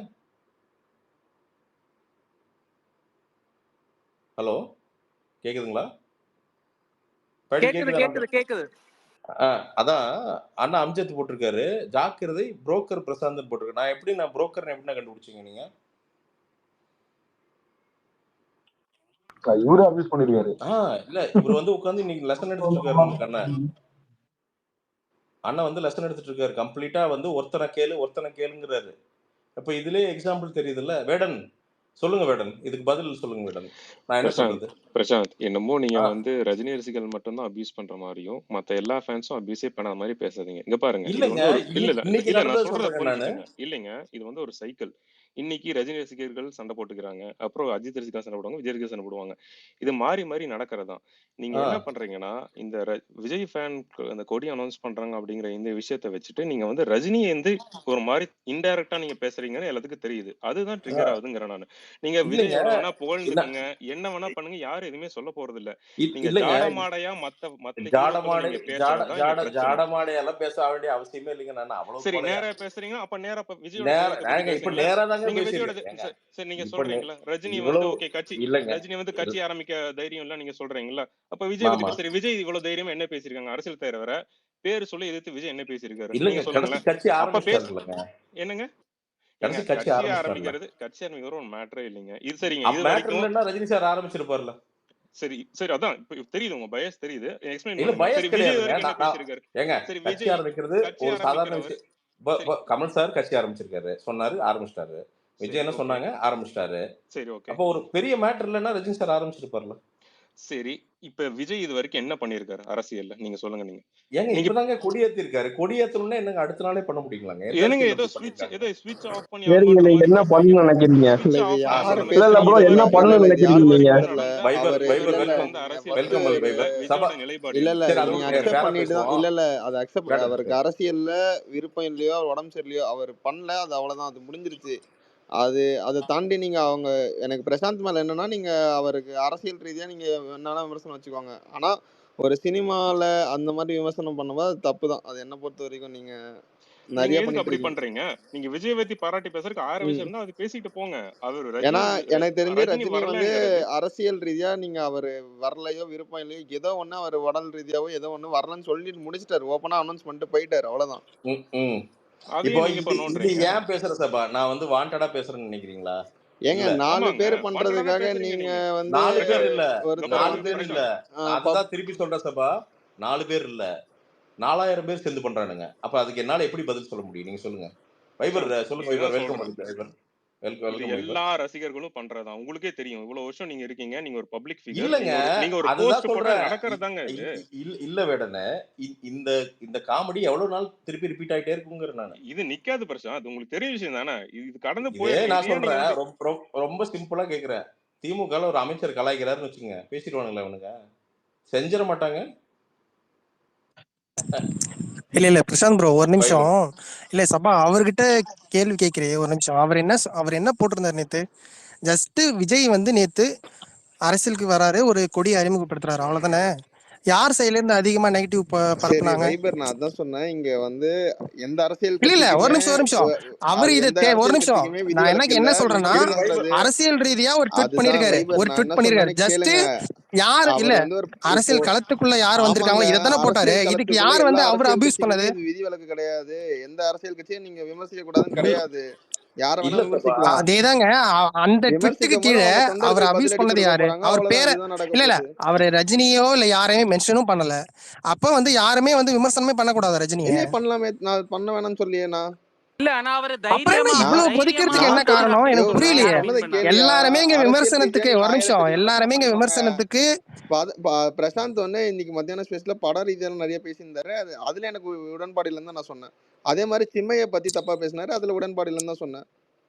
ஹலோ, கேக்குதுங்களா? கேக்குது கேக்குதா? கேக்குது கேக்குது. அதான் அண்ணா அம்ஜத் போட்டிருக்காரு, ஜாக்கிரதை புரோக்கர் பிரசாந்த் போட்டிருக்காரு. நான் எப்படி புரோக்கர் எப்படின்னா கண்டுபிடிச்சீங்க நீங்க? இவரு அபியூஸ் பண்ணிருக்காரு. இல்ல இவர் வந்து உட்கார்ந்து இன்னைக்கு லெசன் எடுத்துட்டு இருக்காரு நமக்கு. அண்ணா வந்து லெசன் எடுத்துட்டு இருக்காரு கம்ப்ளீட்டா வந்து ஒருத்தனை கேளுங்கிறாரு. அப்ப இதுலயே எக்ஸாம்பிள் தெரியுதுல்ல. வேடன் சொல்லுங்க வேடன், இதுக்கு பதில் சொல்லுங்க வேடன். நான் என்ன பிரசாந்த் சொல்றது? பிரசாந்த் என்னமோ நீங்க ஆ. வந்து ரஜினி ரசிகர்கள் மட்டும்தான் அபியூஸ் பண்ற மாதிரியும் மத்த எல்லா ஃபேன்ஸும் அபியூஸே பண்ணாத மாதிரி பேசாதீங்க. இங்க பாருங்க, இது இல்லைங்க, வந்து ஒரு இல்ல இல்ல இன்னைக்கு இல்ல நான் நடந்ததை சொல்றத சொல்றேங்க நானு. புரிஞ்சுக்கங்க. இல்லைங்க, இது வந்து ஒரு சைக்கிள். இன்னைக்கு ரஜினி ரசிகர்கள் சண்டை போட்டுக்கிறாங்க, அப்புறம் அஜித் ரசிகர்கள் சண்டை போடுவாங்க, விஜய் ரசிகர்கள் சண்டை போடுவாங்க. இது மாறி மாறி நடக்கிறதா. நீங்க ஆ. என்ன பண்றீங்கன்னா, இந்த விஜய் ஃபேன் அந்த கொடி அனௌன்ஸ் பண்றாங்க அப்படிங்கிற இந்த விஷயத்தை வச்சுட்டு நீங்க வந்து ரஜினியை வந்து ஒரு மாதிரி இன்டைரக்டா நீங்க பேசுறீங்கன்னு எல்லாத்துக்கும் தெரியுது. அதுதான் ட்ரிகர் ஆகுதுங்கிறேன் நான். நீங்க விஜய் இல்லைங்க, எவ்வளவு வேணா என்ன புகழ்ந்துக்கங்க, என்ன வேணா பண்ணுங்க, யாரும் எதுவுமே சொல்ல போறது இல்ல. நீங்க இல்லைங்க, ஜாடமாடையா மத்த மத்த ஹீரோக்களை ஜாடமாடை நீங்க பேசுறதுதான் இங்க பிரச்சனை. ஜாடமாடையெல்லாம் பேச வேண்டிய அவசியமே இல்லைங்க. நான் அவ்வளவு சரி, கொலையா நேரா பேசுறீங்கன்னா அப்ப நேரா விஜயோட நேர செயலத்தை பத்தி இப்ப பேசுறீங்களா? நேரா தாங்க நீங்க விஜயோட பேசியிருக்கேன். ஏங்க, சரி நீங்க இப்ப சொல்றீங்களா ரஜினி வந்து இவ்வளவு ஓகே இல்லைங்க. ரஜினி வந்து கட்சி ஆரம்பிக்க தைரியம் இல்ல நீங்க சொல்றீங்களா? அப்ப விஜய் ஆமா. பத்தி சரி, விஜய் இவ்வளவு தைரியமா என்ன பேசியிருக்காங்க? அரசியல் தலைவரை பேரு சொல்லி எதிர்த்து விஜய் என்ன பேசியிருக்காரு நீங்க இல்லைங்க, கடைசி சொல்லுங்களேன். கட்சி அப்ப பேச ஆரம்பிச்சிட்டாருலங்க. என்னங்க ஏங்க கடைசி கட்சி ஆரம்பிச்சிட்டாருல. கட்சி ஆரம்பிக்கிறது ஒரு மேட்டரே இல்லைங்க. இது சரிங்க, இது மேட்டர் வரைக்கும் இல்லைன்னா ரஜினி சார் ஆரம்பிச்சிருப்பாருல. சரி சரி அதான் இப்ப தெரியுது, உங்க பயஸ் தெரியுது, எக்ஸ்பிளைன் இல்ல பண்ணுங்க. பயஸ் சரி, விஜய் கிடையாதுங்க. வரைக்கும் என்ன பேசியிருக்காரு? ஏங்க, சரி, கட்சி விஜய் ஆரம்பிக்கிறது கட்சி ஒரு சாதாரண ஆரம்பிக்கிறவர் விஷயம். சரி கமல் சார் கட்சி ஆரம்பிச்சிருக்காரு, சொன்னாரு, ஆரம்பிச்சிட்டாரு. சரி விஜய் என்ன ஓகே சொன்னாங்க, ஆரம்பிச்சிட்டாரு. சரி ஓகே அப்போ ஒரு பெரிய மேட்டர் இல்லைன்னா ரஜினி சார் ஆரம்பிச்சிருப்பாருல. சரி. இப்ப விஜய் இது வரைக்கும் என்ன பண்ணிருக்காரு அரசியல்ல? நீங்க சொல்லுங்க. நீங்க ஏங்க நீங்க இப்பதாங்க கொடியேத்தி இருக்காரு. கொடியேத்தணும்னா என்னங்க அடுத்த நாளே பண்ண முடியுங்களாங்க? எந்த என்னங்க அரசியல் ஏதோ அப்படி பண்ணிருக்காங்க? ஏதோ ஸ்விட்ச் ஆஃப் பண்ணி ஆஃப் சரிங்க, பண்ற நீங்க மாதிரி என்ன பேசுறீங்க. பண்ணணும்னு நினைக்கிறீங்க? ஸ்விட்ச் இது ஆஃப் யாரு பண்ற மாதிரி இல்ல இல்ல ப்ரோ, பேசுறீங்க. என்ன இது பண்ணணும்னு இது யாரு நினைக்கிறீங்க நீங்க? வரைக்கும் பேசுனது இல்ல. நடந்த பைபர் அவரு பைபர் இல்ல இது இல்ல வந்து நீங்க அரசியல் ஃபர்ஸ்ட் வெல்கம் அரசியல்ல பைபர் சபா. விஜயோட நிலைப்பாடு இல்ல என்ன? இல்ல சரி, அது நீங்க ஃபேரா அக்செப்ட் பண்ணிட்டு தான் பேசுவோம். இல்ல இல்ல அது அக்செப்ட் வேடன் அவருக்கு அரசியல்ல விருப்பம் இல்லையோ உடம்பு சரியில்லையோ அவர் பண்ணல, அது அவ்வளவுதான், அது முடிஞ்சிருச்சு. அதை தாண்டி நீங்க அவங்க எனக்கு பிரசாந்த் மேல என்னன்னா நீங்க அவருக்கு அரசியல் ரீதியா நீங்க என்னன்னா விமர்சனம் வச்சுக்கோங்க. ஆனா ஒரு சினிமால அந்த மாதிரி விமர்சனம் பண்ணும்போது அது தப்பு தான். அது என்ன பொறுத்த வரைக்கும் நீங்க நீங்க நிறைய எதுக்கு பண்ணிட்டு அப்படி இருக்கீங்க. பண்றீங்க? நீங்க விஜய் பத்தி பாராட்டி பேசுறதுக்கு 1000 விஷயம் இருந்தா அது பேசிட்டு போங்க. அவர் ஏன்னா எனக்கு தெரிஞ்சு ரஜினி ரஜினி வந்து வரலங்கிறது அரசியல் ரீதியா நீங்க அவரு வரலையோ விருப்பம் இல்லையோ ஏதோ ஒண்ணு அவர் உடல் ரீதியாவோ ஏதோ ஒண்ணு வரலன்னு சொல்லிட்டு முடிச்சிட்டாரு. ஓப்பனா அனௌன்ஸ் பண்ணிட்டு போயிட்டாரு, அவ்வளவுதான். ம், ம். இப்போ அதையும் நீங்க இப்ப இது நோண்டுறீங்க. ஏன் பேசுற சபா? நான் வந்து வாண்டடா பேசுறேன்னு நினைக்கிறீங்களா? ஏங்க இல்ல, 4 ஆமாங்க, பேர் வாண்டடா தான் பண்றதுக்காக பேசுறீங்க நீங்க நீங்க. வந்து 4 பேர் இல்ல, ஒரு இங்க பாருங்க 4 பேர் இல்ல. பிரசாந்த், நான் அதுதான் திருப்பி சொல்றேன் சபா. 4 பேர் இல்ல, 4000 பேர் சேர்ந்து பண்றானுங்க. அப்ப அதுக்கு என்னால எப்படி பதில் சொல்ல முடியும்? நீங்க சொல்லுங்க. வைபர் பிரசாந்த் சொல்லுங்க. வைபர் இதுதான் வெல்கம் சொல்றேன். வைபர் இது வெல்கம் வைபர். எல்லா ரசிகர்களும் பண்றதுதான். உங்களுக்கே தெரியும், இவ்வளவு வருஷம் நீங்க இருக்கீங்க, நீங்க ஒரு பப்ளிக் ஃபிகர், இல்லங்க, நீங்க ஒரு அதுதான் போஸ்ட் போட்டா சொல்றேன். நடக்கிறதாங்க இது. இல்ல வேடனே, இந்த இந்த காமெடி எவ்வளவு நாள் திருப்பி ரிப்பீட் ஆயிட்டே இருக்குங்கிற நானு. இது நிக்காது பிரசாந்த், அது உங்களுக்கு தெரியும் விஷயம் தானே. இது கடந்து இதே போயிருங்க. நான் இது ஏன் நீங்க சொல்றேன், வந்து ரொம்ப சிம்பிளா கேக்குறேன். திமுகல ஒரு அமைச்சர் கலாய்க்கிறாருன்னு வச்சுங்க, பேசிடுவானுங்களா அவனுங்க? செஞ்சிட மாட்டாங்க. இல்ல இல்ல பிரசாந்த் ப்ரோ, ஒரு நிமிஷம். வைபர் இல்ல சபா, அவர்கிட்ட கேள்வி கேட்கிறேன், ஒரு நிமிஷம். அவர் என்ன போட்டிருந்தாரு நேத்து? ஜஸ்ட் விஜய் வந்து நேத்து அரசியலுக்கு வராரு, ஒரு கொடி அறிமுகப்படுத்துறாரு, அவ்வளவுதானே? யார் சைடுல இருந்து அதிகமா நெகட்டிவ் சரி பரப்புனாங்க? வைபர், நான் அதான் சொன்னேன். இங்க வந்து எந்த அரசியல் இல்ல இல்ல, ஒரு கட்சிக்குமே நிமிஷம். அவர் இது எந்த ஒரு அரசியல் நிமிஷம், கட்சிக்குமே நான் விதிவிலக்கு என்ன இல்ல. சொல்றேன்னா, இருங்க வைபர். விமர்சனம்ன்றது அரசியல் ரீதியா ஒரு ட்வீட் அதுதான் பண்ணிருக்காரு, வைபர். ஒரு நான் ட்வீட் என்ன பண்ணிருக்காரு. சொன்னேன்னு ஜஸ்ட் கேளுங்க. யார் இல்ல, அவர் வந்து ஒரு இப்போ அரசியல் களத்துக்குள்ள யார் ஆமாங்க, வந்திருக்காங்களோ இதைத்தானே போட்டாரு. அரசியல் இதுக்கு களத்துக்குள்ள யார் எல்லா வந்து அவர் அரசியல் அபியூஸ் கட்சிக்குமே பண்ணது? இது விதிவிலக்கு கிடையாது. எந்த அரசியல் கட்சியும் நீங்க விமர்சிக்க கூடாதுன்னு இல்ல கிடையாது. யார இல்ல வேணா சபா. விமர்சிக்கலாம். அதேதாங்க. அந்த ட்விட்டுக்கு விமர்சிக்கும் போது கீழே அவங்க அவர் தொண்டர்கள் அபியூஸ் பதிலடி பண்ணது கொடுக்க யாரு? போறாங்க, அவர் அவ்வளவுதான். பேரை அதுதான் நடக்க இல்ல போகுது. அவர் ரஜினியோ இல்ல யாரையுமே மென்ஷனும் பண்ணல. அப்ப வந்து யாருமே வந்து விமர்சனமே பண்ணக்கூடாது ரஜினிய. இல்லையே, பண்ணலாமே. நான் பண்ண வேணாம்னு சொல்லியே நான். இல்ல ஆனா அவரு அப்புறம் என்ன தைரியமா இவ்வளவு நான் கொதிக்கிறதுக்கு என்ன நான் தொகுதி காரணம்? யோ எனக்கு நான் புரியலையே. சொன்னதை அப்படின்னு பண்ணாரு. கேளியா? எல்லாருமே இங்க அரசியல் ரீதியா விமர்சனத்துக்கு, நீங்க ஒரு 1000 நிமிஷம், பேர் எல்லாருமே விமர்சனம் இங்க பண்ணுவாங்க. விமர்சனத்துக்கு. பிரசாந்த் வந்து இன்னைக்கு மத்தியான ஸ்பேஸ்ல பட ரீதியால நிறைய பேசியிருந்தாரு. அதுல எனக்கு உடன்பாடு இல்லைன்னு தான் நான் சொன்னேன். அதே மாதிரி சிம்மையை பத்தி தப்பா பேசினாரு, அதுல உடன்பாடு இல்லைன்னு தான் சொன்னேன்.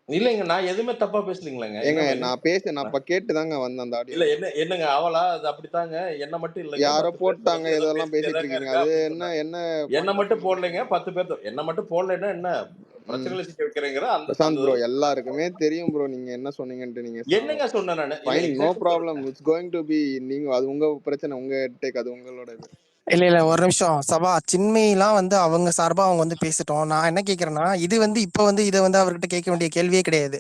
இல்லைங்க, நான் எதுவுமே தப்பா பேசலீங்களேங்க. ஏங்க என்ன நான் இப்ப கேட்டுதாங்க வந்தேன் அந்த இல்ல ஆடியோ. என்னங்க அவளா? அது அப்படித்தாங்க. என்ன மட்டும் இல்லைங்க, யாரோ 10 பேர் போட்டாங்க, தொடர்ந்து ஏதோ இதெல்லாம் பேசிட்டே பேசிட்டு தாங்க இருக்கீங்க. இருக்கா அது அப்படின்னு என்ன சொன்னாங்க. என்ன என்ன பாயிண்ட் ஆஃப் மட்டும் வியூல போடலைங்க, பேசுறீங்க? 10 பேர் என்ன மட்டும் போடலைன்னா என்ன ம் பிரச்சனைகளை சிக்க வைக்கிறேங்கிற அந்த பிரசாந்த் ப்ரோ, அந்த எல்லாருக்குமே தெரியும் ப்ரோ நீங்க என்ன சொன்னீங்கன்ட்டு. நீங்க என்னங்க சொன்னேன் நானு? இல்ல ஃபைன், நோ எக்ஸாக்ட்லி ப்ராப்ளம். சொல்றேன். It's going to be. நீங்க அது உங்க பிரச்சனை, உங்க டேக், அது உங்களோட இது. இல்ல இல்ல, ஒரு நிமிஷம் சபா. சின்மையெல்லாம் வந்து அவங்க சார்பா அவங்க வந்து பேசிட்டோம். நான் என்ன கேக்குறேன்னா, இது வந்து இப்ப வந்து இதை வந்து அவர்கிட்ட கேட்க வேண்டிய கேள்வியே கிடையாது.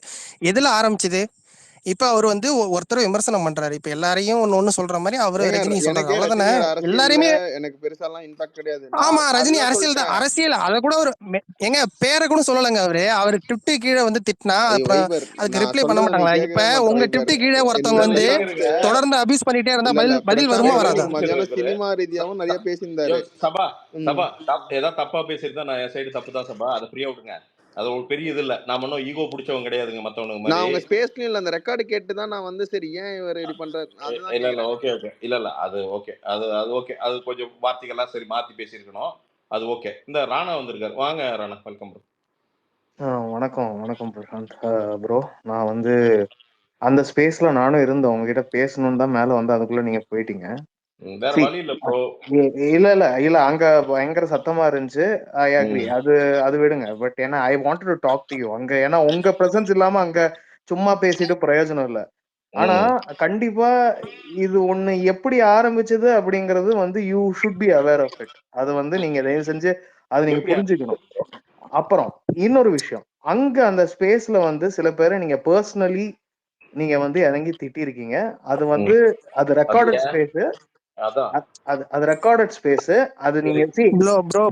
எதுல ஆரம்பிச்சது? இப்ப அவர் வந்து ஒருத்தர் விமர்சனம் பண்றாரு. இப்ப எல்லாரையும் ஒண்ணு சொல்ற மாதிரி அவரு ஏங்க ரஜினி சொல்றாரு, எனக்கே அவ்வளவுதானே? ரஜினியோட அரசியல்ல எல்லாரையுமே. எனக்கு பெருசாலாம் இம்பாக்ட் கிடையாது. ஆமா, நான் ரஜினி அதுதான் அரசியல் தான், சொல்லிட்டேன். அரசியல். அத கூட ஒரு எங்க பேரை கூட சொல்லலைங்க அவரு ட்விட்டு கீழே வந்து திட்டினா அப்புறம் வைபர், அதுக்கு நான் ரிப்ளை பண்ண சொல்றதை நீ மாட்டாங்களா? இப்ப கேட்கவே மாட்ட உங்க வைபர். ட்விட்டு கீழே ஒருத்தவங்க இல்ல வந்து இருங்க தொடர்ந்து அபியூஸ் பண்ணிட்டே இருந்தா இல்ல பதில் வருமா பிரசாந்த் வந்து வராதா? இன்னைக்கு மத்தியானம் சினிமா ரீதியாவும் நிறைய பேசியிருந்தாரு. சபா ம் சபா ஏதாவது தப்பா பேசியிருந்தா நான் என் சைடு தப்பு தான் சபா, அதை ஃப்ரீயா விடுங்க. அது ஒரு பெரிய இது இல்ல. நாம இன்னும் ஈகோ பிடிச்சவங்க கிடையாதுங்க மத்தவனுக்கு நான் மாதிரி. உங்க ஸ்பேஸ்லயும் இல்ல, அந்த ரெக்கார்டு கேட்டு தான் நான் வந்து சரி ஏன் இவர் இப்படி பண்றாரு அதுதான் இல்ல கேக்குறேன். ஓகே இல்ல அது ஓகே, அது ஓகே, அது கொஞ்சம் வார்த்தைகள்லாம் சரி மாத்தி பேசியிருக்கணும், அது ஓகே. இந்த ராணா வந்திருக்காரு, வாங்க ராணா, வெல்கம் ப்ரோ. வணக்கம் பிரசாந்த் ப்ரோ. நான் வந்து அந்த ஸ்பேஸ்ல நானும் இருந்தேன், உங்ககிட்ட பேசணும்னு தான் மேல வந்து அதுக்குள்ள நீங்க போயிட்டீங்க. வேற See, வழி இல்ல ப்ரோ. இல்ல அங்க பயங்கர சத்தமா இருந்துச்சு. ஐ அக்ரி, அது விடுங்க. பட் ஏன்னா I wanted to talk to you அங்க, ஏன்னா உங்க பிரசன்ஸ் இல்லாம அங்க சும்மா பேசிட்டு பிரயோஜனம் இல்ல. ஆனா கண்டிப்பா இது ஒண்ணு எப்படி ஆரம்பிச்சது அப்படிங்கறது வந்து you should be aware of it. அது வந்து நீங்க தயவு செஞ்சு அதை நீங்க எப்படி புரிஞ்சுக்கணும். அப்புறம் இன்னொரு விஷயம், அங்க அந்த ஸ்பேஸ்ல வந்து சில பேரை நீங்க பர்சனலி நீங்க வந்து இறங்கி திட்டிருக்கீங்க. அது வந்து அது ரெக்கார்டட் ஸ்பேஸ், அதான் அது ரெக்கார்டட் ஸ்பேஸ். அது நீங்க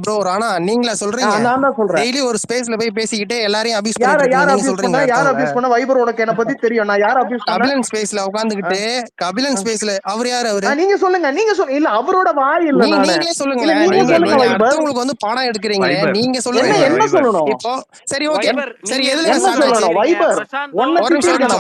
ப்ரோ ராணா நீங்களா சொல்றீங்க? நான் தான் சொல்றேன். டெய்லி ஒரு ஸ்பேஸ்ல போய் பேசிக்கிட்டே எல்லாரையும் அபியூஸ் யார பண்ணிட்டு யார இருக்கீங்க. நீங்க அபியூஸ் பண்ண, சொல்றீங்க யார அபியூஸ் பண்ண? வைபர் உனக்கு என்ன பத்தி தெரியும். நான் யார அபியூஸ் பண்ண? கபிலன் ஸ்பேஸ்ல உட்கார்ந்துகிட்டு கபிலன் ஸ்பேஸ்ல அவர் யாரு? அவரு நீங்க சொல்லுங்க இல்ல அவரோட வாய் இல்ல. நானு நீங்களே சொல்லுங்களேன். நீங்க சொல்லுங்க வைபர். அடுத்தவங்களுக்கு வந்து பணம் எடுக்கிறீங்களே, நீங்க சொல்லுங்க. என்ன சொல்லணும் இப்போ சரி ஓகே, சரி எதுல என்ன சொல்லணும் வைபர்? ஒன்ன திட்டிருக்கேன்,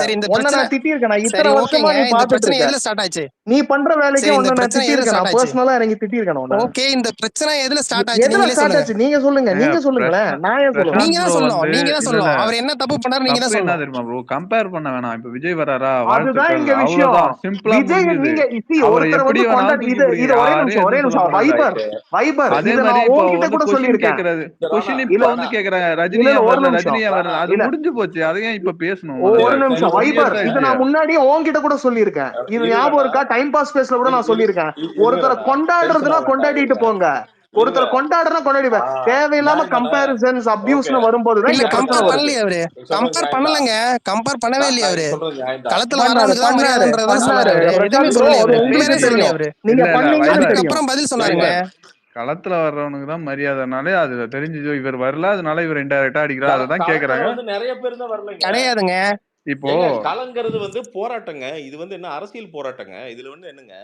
சரி இந்த ஒன்ன நான் திட்டிருக்கேன். இத்தனை வருஷமா நீ இந்த பாத்துட்டு பிரச்சனை இருக்க, எதுல ஸ்டார்ட் ஆச்சு? நீ பண்ற வேலைக்கு ஒன்ன நான் திட்டிருக்கேன், நான் பர்சனலா இறங்கி திட்டிருக்கேன். ஓகே, இந்த பிரச்சனை எதுல ஸ்டார்ட் ஆச்சு? எதுல ஸ்டார்ட் ஆச்சு? நீங்க சொல்லுங்களேன். நான் ஏன் சொல்லணும்? நீங்க தான் சொல்லணும். அவர் என்ன தப்பு பண்ணாரு நீங்க தான் சொல்லணும். தெரியுமா ப்ரோ, கம்பேர் பண்ண வேணாம். இப்ப விஜய் வராரா, அதுதான் இங்க விஷயம். விஜய் நீங்க ஒருத்தர் வந்து கொண்டாடி இது ஒரே நிமிஷம் வைபர் அதே இத மாதிரி நான் உன்கிட்ட கூட சொல்லிருக்கேன். क्वेश्चन இப்ப வந்து கேக்குறாங்க, ரஜினியா வரல, ரஜினியா வரல, அது முடிஞ்சு போச்சு. அதை ஏன் இப்ப பேசணும்? ஒரு நிமிஷம் வைபர், இது நான் முன்னாடியே உன்கிட்ட கூட சொல்லிருக்கேன். இது ஞாபகம் இருக்கா? டைம் பாஸ் ஸ்பேஸ்ல கூட நான் சொல்லிருக்கேன். ஒருத்தரை கொண்டாடுறதுனா கொண்டாடிட்டு போங்க, ஒருத்தர் கொண்டாடுறா கொண்டாடிப்ப. தேவையில்லாம கம்பேரிசன்ஸ் அபியூஸ்னு வரும்போது இல்ல கம்பேர் பண்ணலையே அவரு. கம்பேர் பண்ணலங்க, கம்பேர் பண்ணவே இல்லையே அவரு. களத்துல வரவங்களுக்கு தான் மரியாதைன்றத சொன்னாரு. எதுவுமே சொல்லல, பேரே சொல்லல அவரு. நீங்க பண்ணீங்கன்னு அதுக்கு அப்புறம் பதில் சொன்னாருங்க. களத்துல வர்றவனுக்கு தான் மரியாதைனாலே அது தெரிஞ்சு இவர் வரல, அதனால இவர் இன்டைரக்டா அடிக்கிறார். அதான் கேக்குறாங்க. நிறைய பேர் தான் வரல கிடையாதுங்க. இப்போ களங்கிறது வந்து போராட்டங்க, இது வந்து என்ன அரசியல் போராட்டங்க. இதுல வந்து என்னங்க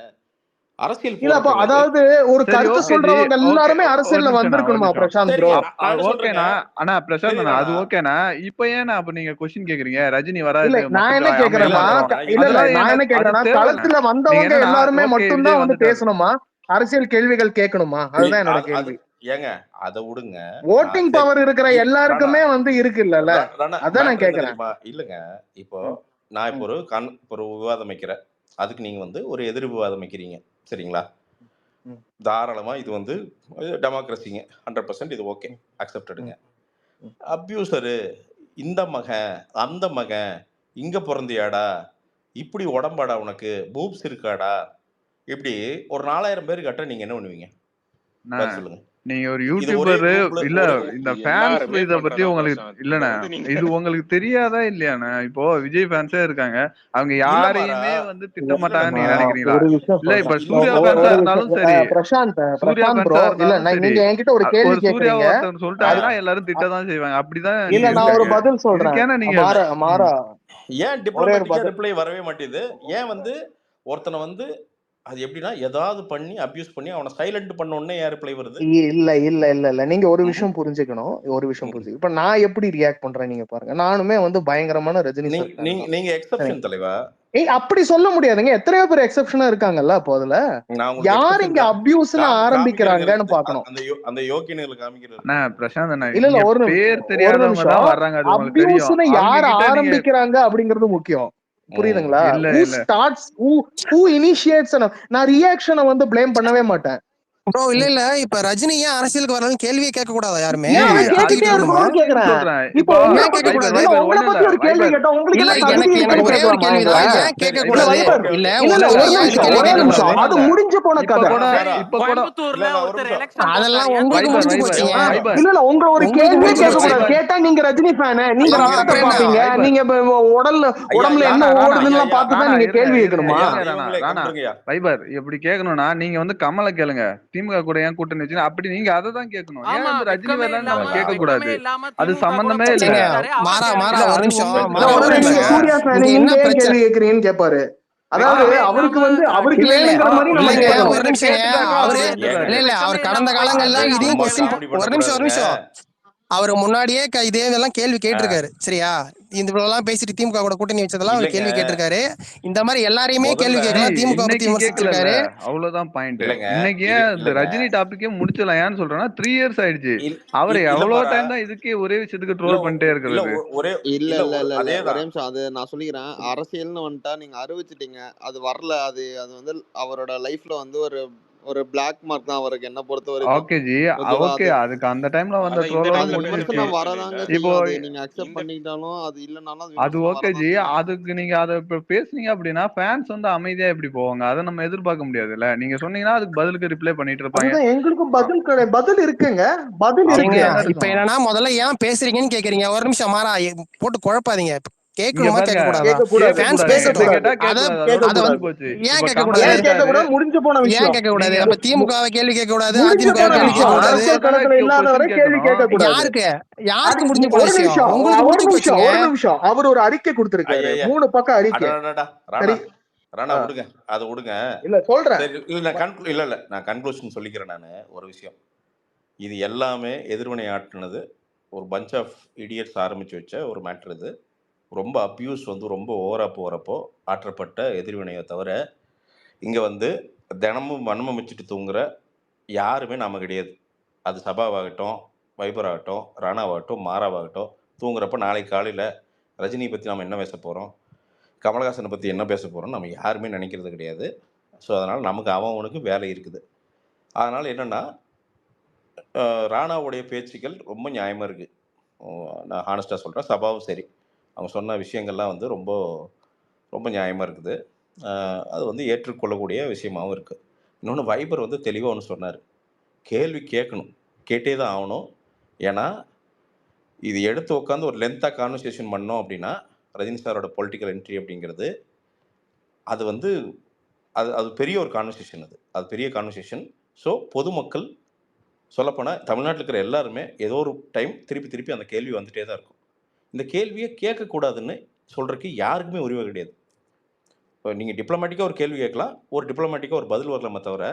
அரசியல் இல்லப்பா, அதாவது ஒரு கருத்து சொல்றவங்க எல்லாருமே அரசியல்ல வந்திருக்கணுமா பிரசாந்த் ப்ரோ? ஓகேனா ஆனா பிரசாந்த் அது ஓகேனா, இப்போ ஏன்னா அப்ப நீங்க क्वेश्चन கேக்குறீங்க ரஜினி வராது? இல்ல நான் என்ன கேக்குறேன்னா, நான் என்ன கேக்குறேன்னா, களத்துல வந்தவங்க எல்லாருமே மட்டும் தான் வந்து பேசணுமா? அரசியல் கேள்விகள் கேட்கணுமா? அதுதான் என்னோட கேள்வி. ஏங்க அத விடுங்க, ஓட்டிங் பவர் இருக்கிற எல்லாருக்குமே வந்து இருக்கு இல்லல, அதான் நான் கேக்குறேன். இல்லங்க இப்போ நான் இப்போ ஒரு விவாதம் வைக்கிறேன், அதுக்கு நீங்க வந்து ஒரு எதிர் விவாதம் வைக்கிறீங்க, சரிங்களா? தாராளமா இது வந்து டெமோக்ரஸிங்க, 100% இது ஓகே, அக்செப்டடுங்க. அபியூசரு இந்த மகன் அந்த மகன், இங்க பிறந்தியாடா, இப்படி உடம்பாடா, உனக்கு பூப்ஸ் இருக்காடா, இப்படி ஒரு 4000 பேர் கட்ட நீங்க என்ன பண்ணுவீங்க சொல்லுங்க? நீங்க ஒரு யூடியூபர் இல்ல, இந்த ஃபேன்ஸ் இத பத்தி உங்களுக்கு இல்லண்ணா, இது உங்களுக்கு தெரியாதா இல்லையாண்ணா? இப்போ விஜய் ஃபேன்ஸே இருக்காங்க, அவங்க யாரையுமே வந்து திட்ட மாட்டாங்கன்னு நீங்க நினைக்கிறீங்களா? இல்ல இப்ப சூர்யா ஃபேன்ஸா இருந்தாலும் சரி, பிரசாந்த் சூர்யா ப்ரோ, ஃபேன்ஸா இல்ல இருந்தாலும் நீங்க என்கிட்ட ஒரு கேள்வி சூர்யா கேக்குறீங்க, ஒருத்தர் சொல்லிட்டாங்கன்னா எல்லாரும் திட்டதான் செய்வாங்க. அப்படிதான் இல்ல நான் ஒரு பதில் சொல்றேன். இதுக்கேனா நீங்க மாறா ஏன் டிப்ளமேட்டிக்கா ரிப்ளை வரவே மாட்டேங்குது? ஏன் வந்து ஒருத்தனை வந்து அது எப்படின்னா ஏதாவது பண்ணி அபியூஸ் பண்ணி அவனை சைலண்ட் பண்ண உடனே யார் ரிப்ளை வருது? இல்ல நீங்க ஒரு விஷயம் புரிஞ்சுக்கணும், இப்ப நான் எப்படி ரியாக்ட் பண்றேன் நீங்க பாருங்க. நானுமே வந்து பயங்கரமான ரஜினி சார். நீங்க எக்ஸெப்ஷன் தலைவா, அப்படி சொல்ல முடியாதுங்க. எத்தனையோ பேர் எக்ஸெப்ஷனா இருக்காங்கல்ல. அப்போ அதுல யார் இங்க அபியூஸ்னு ஆரம்பிக்கிறாங்கன்னு பாக்கணும். அந்த யோகியனுக்கு காமிக்கிறது. பிரசாந்த் இல்ல ஒரு பேர் தெரியாதவங்க தான் வர்றாங்க, அது உங்களுக்கு தெரியும். அபியூஸ்னு யார் ஆரம்பிக்கிறாங்க அப்படிங்கிறது முக்கியம், புரியுதுங்களா? who initiates, நான் ரியாக்ஷனை வந்து ப்ளேம் பண்ணவே மாட்டேன் ப்ரோ. இல்ல இப்ப ரஜினி ஏன் அரசியலுக்கு வரணும் கேள்வியே கேட்க கூடாதா? யாருமே கேட்டுட்டே இருக்கணும்னு கேக்குறேன். இப்போ உங்களை பத்தி ஒரு கேள்வி கேட்டா உங்களுக்கு என்ன தகுதி இருக்குன்னு கேட்கலாமா? ஏன் கேட்க கூடாது? ஒரே நிமிஷம், அது முடிஞ்சு போன கதை. அதெல்லாம் உங்களுக்கு முடிஞ்சு போச்சுங்க. இல்ல உங்க ஒரு கேள்வி கேட்க கூடாது. கேட்டா நீங்க ரஜினி ஃபேன், நீங்க ரத்தத்தை பாப்பீங்க, நீங்க உடம்புல என்ன ஓடுதுன்னு பார்த்து தான் நீங்க கேள்வி கேட்கணுமா? வைபர் எப்படி கேட்கணும்னா, நீங்க வந்து கமலை கேளுங்க, திமுக கூட ஏன் கூட்டணி வச்சு, அப்படி நீங்க அதை தான் கேட்கணும். ஏன் வந்து ரஜினி வரலன்னு நம்ம கேட்க கூடாது, அது சம்பந்தமே இல்ல. மாறா ஒரு நிமிஷம், சூர்யா ஃபேன் நீங்க ஏன் கேள்வி கேக்குறீங்கன்னு கேட்பாரு. அதாவது அவருக்கு வந்து அவருக்கு வேணுங்கிற மாதிரி நம்ம கேட்கணும். ஒரு நிமிஷம், அவரு இல்ல அவர் கடந்த காலங்கள்ல இதையும் क्वेश्चन, ஒரு நிமிஷம் அவர் முன்னாடியே இதே இதெல்லாம் கேள்வி கேட்டிருக்காரு சரியா. இந்த இவ்வளவுலாம் பேசிட்டு திமுக கூட கூட்டணி வச்சதெல்லாம் அவர் இல்லைங்க கேள்வி கேட்டிருக்காரு. இந்த மாதிரி எல்லாரையுமே கேள்வி முதல்ல கேட்கலாம். திமுக பத்தி இன்னைக்கு கேட்கல, விமர்சிச்சிருக்காரு. அவ்வளவுதான் பாயிண்ட். இல்லைங்க இன்னைக்கு ஏன் இந்த இல்லைங்க ரஜினி டாபிக்கே முடிச்சலாம். ஏன்னு சொல்றேன்னா 3 இயர்ஸ் ஆயிடுச்சு. அவர் இல்ல எவ்வளவு பாரா டைம் தான் இதுக்கே ஒரே விஷயத்துக்கு இல்ல ட்ரோல் பண்ணிட்டே இல்ல இருக்கிறது. ஒரே இல்ல இல்ல இல்ல இல்ல இல்ல ஒரே அதேதான் நிமிஷம். அது நான் சொல்லிக்கிறேன். அரசியல்னு வந்துட்டா நீங்க அறிவிச்சிட்டீங்க, அது வரல. அது அது வந்து அவரோட லைஃப்ல வந்து ஒரு ஒரு பிளாக் மார்க் தான் அவருக்கு, என்ன பொறுத்த வரைக்கும். ஓகே ஜி, ஓகேவா? ஓகே. அது அதுக்கு அந்த டைம்ல வந்த அதான் இந்த ட்ரோலோட டைம்ல அது பேசுற முடிஞ்சிச்சு. விமர்சனம் பாயிண்ட் இல்ல. வரதாங்க இப்போ செய்யும். அது நீங்க அக்செப்ட் இந்த பண்ணிக்கிட்டாலும் அது இல்லைனாலும் அது அது விமர்சனம் ஓகே வரதான் ஜி. செய்யும். அதுக்கு நீங்க அதை இப்ப பேசுனீங்க அப்படின்னா ஃபேன்ஸ் வந்து அமைதியா எப்படி போவாங்க? அதை நம்ம எதிர்பார்க்க முடியாதுல்ல. நீங்க சொன்னீங்கன்னா அதுக்கு பதிலுக்கு ரிப்ளை பண்ணிட்டு இருப்பாங்க. அதுதான் எங்களுக்கும் அ- பதில் கிடையாது. பதில் இருக்குங்க, பதில் சரிங்க. இருக்கு. அப்படிதானே இப்ப இருக்கும். என்னன்னா முதல்ல ஏன் பேசுறீங்கன்னு கேக்குறீங்க. ஒரு நிமிஷம் மாறா போட்டு குழப்பாதீங்க. இங்க கேட்கணுமா பாருங்க, கேட்க கூடாதா? கேட்க கூடாது, ஃபேன்ஸ் கேட்கக்கூடாது. கேட்க எப்படி பேசட்டும். கூடாது, கேட்டா அத கேட்கக்கூடாது. கேட்க அதோட அத முடிஞ்சு வந்து கூடாது. போச்சு. ஏன் இப்ப கேட்க கமல் கூடாது? ஏன் கேட்க வந்துட்டாரு. கூடாது? முடிஞ்சு போன ஏன் விஷயம். கேட்க கூடாது? நீங்க அப்ப திமுகவை கேள்வி கேட்க கூடாது, முடிஞ்சு அதிமுகவை போன கேள்வி கேட்க விஷயம். கூடாது. அரசியல் களத்துல இல்லாதவரை கேள்வி கேட்க கேட்கணும். கூடாது. யாருக்கு அது யாருக்கு முடிஞ்சு போன ஒரு விஷயம்? நிமிஷம், உங்களுக்கு ஒரு முடிஞ்சு நிமிஷம், போச்சுங்க. ஒரு நிமிஷம். அவர் ஒரு அறிக்கை கொடுத்திருக்காரு, ஐயா 3 பக்கம் அறிக்கை. அடடா சரி, ராணா விடுங்க, அதை விடுங்க. இல்ல சொல்றேன். சரி இல்ல நான் இல்ல நான் கன்க்ளூஷன் சொல்லிக்கிறேன். நான் ஒரு விஷயம், இது எல்லாமே எதிர்வினை ஆற்றினது ஒரு பஞ்ச் ஆஃப் இடியட்ஸ் ஆரம்பிச்சு வச்ச ஒரு மேட்ரு. இது ரொம்ப அப்யூஸ் வந்து ரொம்ப ஓவரா போகிறப்போ ஆற்றப்பட்ட எதிர்வினையை தவிர இங்கே வந்து தினமும் வன்மம் வச்சுட்டு தூங்குற யாருமே நாம கிடையாது. அது சபாவாகட்டும், வைபர் ஆகட்டும், ராணாவாகட்டும், மாறாவாகட்டும், தூங்குறப்ப நாளைக்கு காலையில் ரஜினியை பற்றி நம்ம என்ன பேச போகிறோம், கமலஹாசனை பற்றி என்ன பேச போகிறோம் நம்ம யாருமே நினைக்கிறது கிடையாது. ஸோ அதனால் நமக்கு அவனுக்கு வேலை இருக்குது. அதனால் என்னென்னா ராணாவுடைய பேச்சுக்கள் ரொம்ப நியாயமாக இருக்குது. நான் ஹானஸ்ட்டாக சொல்கிறேன், சபாவும் சரி, அவங்க சொன்ன விஷயங்கள்லாம் வந்து ரொம்ப ரொம்ப நியாயமாக இருக்குது. அது வந்து ஏற்றுக்கொள்ளக்கூடிய விஷயமாகவும் இருக்குது. இன்னொன்று வைபர் வந்து தெளிவாக ஒன்று சொன்னார், கேள்வி கேட்கணும், கேட்டே தான் ஆகணும். ஏன்னா இது எடுத்து உட்காந்து ஒரு லென்த்தாக கான்வர்சேஷன் பண்ணோம் அப்படின்னா ரஜினி சாரோட பொலிட்டிக்கல் என்ட்ரி அப்படிங்கிறது அது வந்து அது அது பெரிய ஒரு கான்வர்சேஷன். அது பெரிய கான்வர்சேஷன். ஸோ பொதுமக்கள் சொல்லப்போனால் தமிழ்நாட்டில் இருக்கிற எல்லாருமே ஏதோ ஒரு டைம் திருப்பி அந்த கேள்வி வந்துட்டே தான் இருக்கும். இந்த கேள்வியை கேட்கக்கூடாதுன்னு சொல்கிறதுக்கு யாருக்குமே உரிமை கிடையாது. இப்போ நீங்கள் டிப்ளமேட்டிக்காக ஒரு கேள்வி கேட்கலாம், ஒரு டிப்ளமேட்டிக்காக ஒரு பதில் வரலாமே தவிர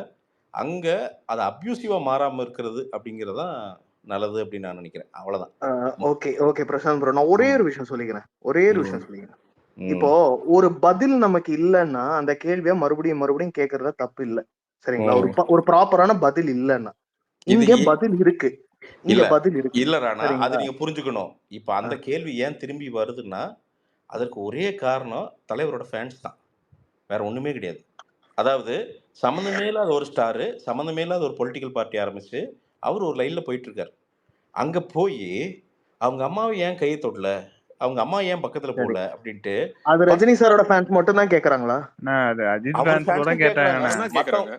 அங்கே அது அப்யூசிவாக மாறாமல் இருக்கிறது அப்படிங்கிறது தான் நல்லது அப்படின்னு நான் நினைக்கிறேன். அவ்வளோதான். ஓகே ஓகே பிரசாந்த் ப்ரோ, நான் ஒரே ஒரு விஷயம் சொல்லிக்கிறேன். இப்போ ஒரு பதில் நமக்கு இல்லைன்னா அந்த கேள்வியை மறுபடியும் கேட்கறத தப்பு இல்லை, சரிங்களா? ஒரு ப்ராப்பரான பதில் இல்லைன்னா இங்க பதில் இருக்கு, இங்க பதில் இருக்கு. இல்ல ராணா, அது நீங்க புரிஞ்சுக்கணும். இப்ப அந்த கேள்வி ஏன் திரும்பி வருதுன்னா அதற்கு ஒரே காரணம் தலைவரோட ஃபேன்ஸ் தான், வேற ஒண்ணுமே கிடையாது. அதாவது சம்மந்தமே இல்லாத ஒரு ஸ்டாரு, சம்மந்தமே இல்லாத ஒரு பொலிட்டிக்கல் பார்ட்டி ஆரம்பிச்சு அவர் ஒரு லைன்ல போயிட்டு இருக்காரு. அங்க போய் அவங்க அம்மாவை ஏன் கையை தொடல, அவங்க அம்மா ஏன் பக்கத்துல போகல அப்படின்ட்டு அது ரஜினி சாரோட ஃபேன்ஸ் மட்டும் தான் கேக்குறாங்களா? அது அஜித் ஃபேன்ஸ் கூட கேட்டாங்க.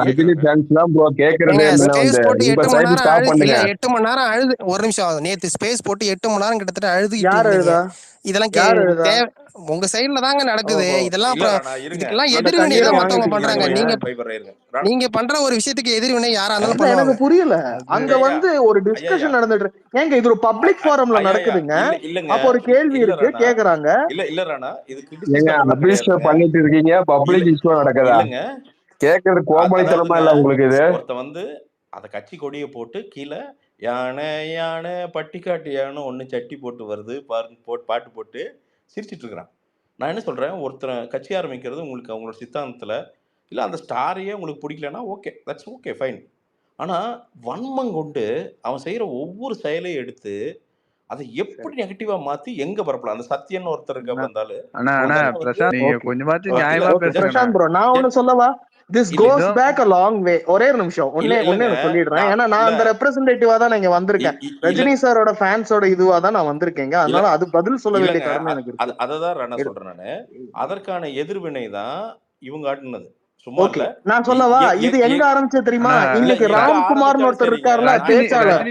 ரஜினி ஃபேன்ஸ் தான் ப்ரோ கேக்குறதே. ஸ்பேஸ் போட்டு 8 மணி நேரம் அழுது, இல்ல 8 மணி நேரம் அழுது. ஒரு நிமிஷம், நேத்து ஸ்பேஸ் போட்டு 8 மணி நேரம் கிட்டத்தட்ட அழுதுகிட்டு இருந்தீங்க. இதெல்லாம் உங்க சைடுல தாங்க நடக்குது இதெல்லாம். அப்புறம் இதுக்கெல்லாம் எதிர்வினை தான் மத்தவங்க பண்றாங்க. நீங்க பண்ற ஒரு விஷயத்துக்கு எதிர்வினை யாரா இருந்தாலும் பண்ணுவாங்க. எனக்கு புரியல. அங்க வந்து ஒரு டிஸ்கஷன் நடந்துட்டு ஏங்க, இது ஒரு பப்ளிக் ஃபாரம்ல நடக்குதுங்க. அப்ப ஒரு கேள்வி இருக்கு, கேக்குறாங்க. இல்ல ராணா, இது கிரிட்டிசைஸ் பண்ணிட்டு இருக்கீங்க, பப்ளிக் இஷ்யூ நடக்குதா? கேக்குறது கோமாளித்தனமா இல்ல உங்களுக்கு? இது ஒருத்த வந்து அத கட்சி கொடியை போட்டு கீழே யானை யானை பட்டிக்காட்டு யானை ஒன்று சட்டி போட்டு வருது பாருங்க, பாட்டு போட்டு சிரிச்சிட்டு இருக்கிறான். நான் என்ன சொல்றேன், ஒருத்தரை கட்சி ஆரம்பிக்கிறது உங்களுக்கு அவங்களோட சித்தாந்தத்துல இல்லை அந்த ஸ்டாரையே உங்களுக்கு பிடிக்கலன்னா ஓகே, தட்ஸ் ஓகே, ஃபைன். ஆனால் வன்மம் கொண்டு அவன் செய்கிற ஒவ்வொரு செயலையும் எடுத்து அதை எப்படி நெகட்டிவா மாத்தி எங்க பரப்பலாம்? அந்த சத்தியன்னு ஒருத்தருக்கு வந்தாலும் பிரசாந்த் ப்ரோ, நான் ஒண்ணு சொல்லவா? This goes back a long way. ஒரே நிமிஷம் ஒன்னே சொல்லிடுறேன். ஏன்னா நான் அந்த ரெப்ரசன்டேட்டிவா தான் நான் இங்க வந்திருக்கேன். ரஜினி சாரோட ஃபேன்ஸோட இதுவா தான் நான் வந்திருக்கேங்க. அதனால அது பதில் சொல்ல வேண்டிய கடமை எனக்கு இருக்கு. அததான் நான் சொல்றேன். நானு அதற்கான எதிர்வினை தான் இவங்க ஆடினது. ஓகே, நான் சொல்லவா? இது எங்க ஆரம்பிச்சது தெரியுமா? இன்னைக்கு ராம்குமார்னு ஒருத்தர் இருக்காருல, பேச்சாளர்,